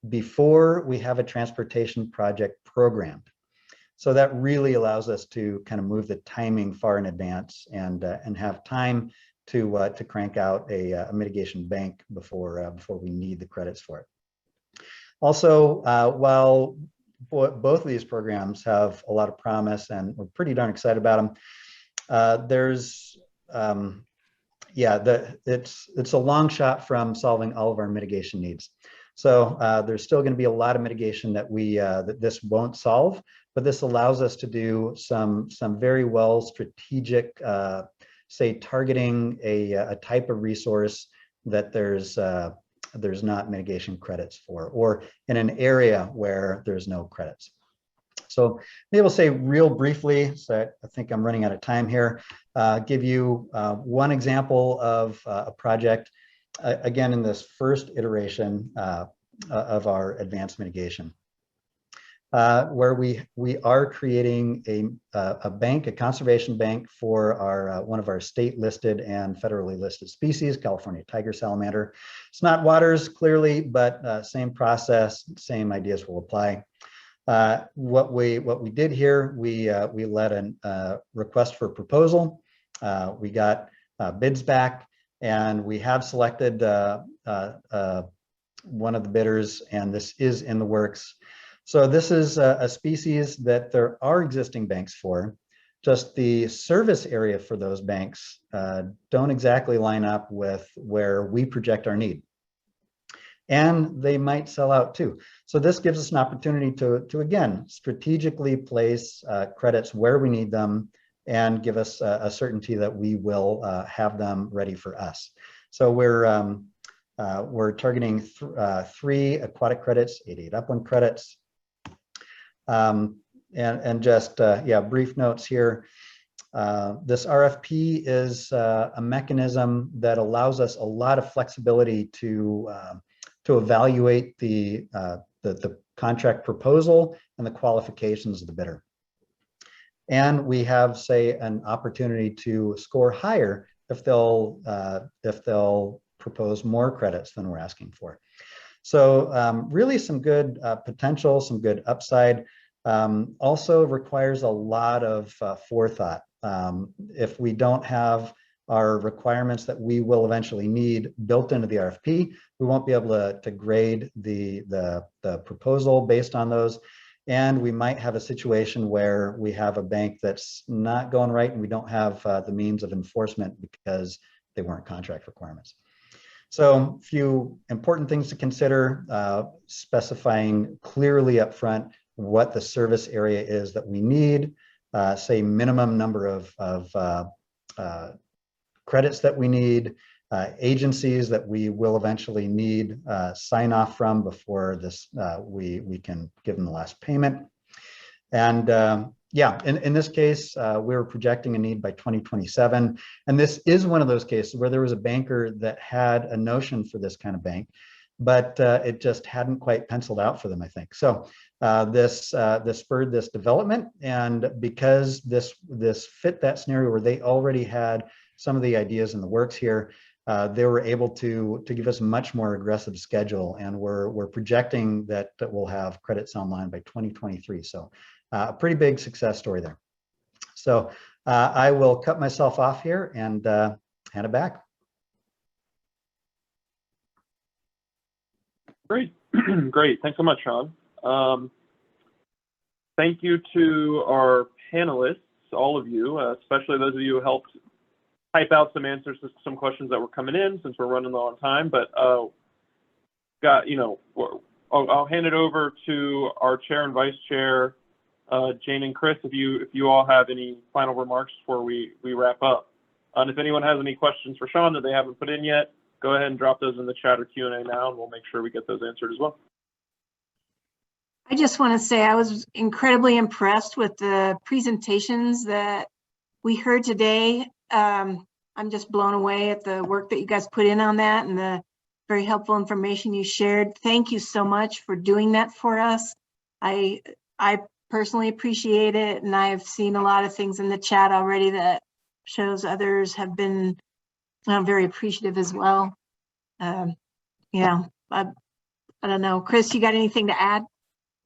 before we have a transportation project programmed. So that really allows us to kind of move the timing far in advance and have time to crank out a mitigation bank before we need the credits for it. Also, while both of these programs have a lot of promise and we're pretty darn excited about them, it's a long shot from solving all of our mitigation needs. So there's still going to be a lot of mitigation that that this won't solve, but this allows us to do some very well strategic, say, targeting a type of resource that there's not mitigation credits for, or in an area where there's no credits. So maybe we'll say real briefly, so I think I'm running out of time here, give you one example of a project, again, in this first iteration of our advanced mitigation, where we are creating a bank, a conservation bank for one of our state listed and federally listed species, California tiger salamander. It's not waters clearly, but same process, same ideas will apply. What we did here, we led a request for proposal. We got bids back, and we have selected one of the bidders, and this is in the works. So this is a species that there are existing banks for. Just the service area for those banks don't exactly line up with where we project our need. And they might sell out too. So this gives us an opportunity to again, strategically place credits where we need them and give us a certainty that we will have them ready for us. So we're targeting 3 aquatic credits, 88 upland credits. And just, yeah, brief notes here. This RFP is a mechanism that allows us a lot of flexibility to evaluate the contract proposal and the qualifications of the bidder. And we have, say, an opportunity to score higher if they'll propose more credits than we're asking for. So really some good potential, some good upside. Also requires a lot of forethought. If we don't have our requirements that we will eventually need built into the RFP, we won't be able to grade the proposal based on those. And we might have a situation where we have a bank that's not going right and we don't have the means of enforcement because they weren't contract requirements. So a few important things to consider, specifying clearly up front what the service area is that we need, say minimum number of credits that we need, agencies that we will eventually need sign off from before this we can give them the last payment. And yeah, in this case, we were projecting a need by 2027. And this is one of those cases where there was a banker that had a notion for this kind of bank, but it just hadn't quite penciled out for them, I think. So this spurred this development. And because this fit that scenario where they already had some of the ideas in the works here, they were able to give us a much more aggressive schedule. And we're projecting that we'll have credits online by 2023. So a pretty big success story there. So I will cut myself off here and hand it back. Great, great. Thanks so much, Sean. Thank you to our panelists, all of you, especially those of you who helped type out some answers to some questions that were coming in since we're running low on time. But I'll hand it over to our chair and vice chair, Jane and Chris, if you all have any final remarks before we wrap up. And if anyone has any questions for Sean that they haven't put in yet, go ahead and drop those in the chat or Q&A now, and we'll make sure we get those answered as well. I just want to say I was incredibly impressed with the presentations that we heard today. I'm just blown away at the work that you guys put in on that and the very helpful information you shared. Thank you so much for doing that for us. I personally appreciate it, and I've seen a lot of things in the chat already that shows others have been very appreciative as well. Yeah, I don't know. Chris, you got anything to add?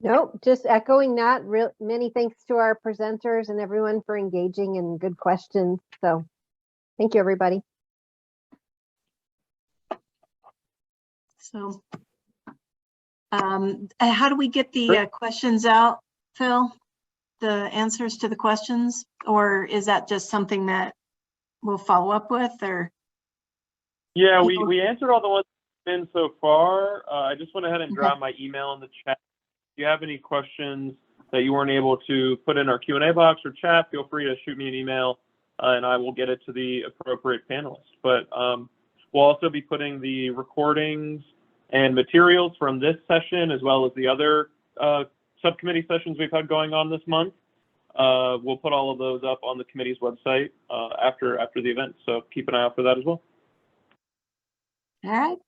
Nope, just echoing that. Many thanks to our presenters and everyone for engaging and good questions. So thank you, everybody. So how do we get the questions out, Phil? The answers to the questions? Or is that just something that we'll follow up with? Or yeah, we answered all the ones in so far. I just went ahead and dropped my email in the chat. If you have any questions that you weren't able to put in our Q&A box or chat, feel free to shoot me an email and I will get it to the appropriate panelist. But we'll also be putting the recordings and materials from this session, as well as the other subcommittee sessions we've had going on this month. We'll put all of those up on the committee's website after the event. So keep an eye out for that as well. All right.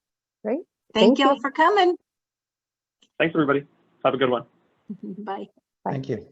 Great. Thank you all for coming. Thanks, everybody. Have a good one. Bye. Thank you.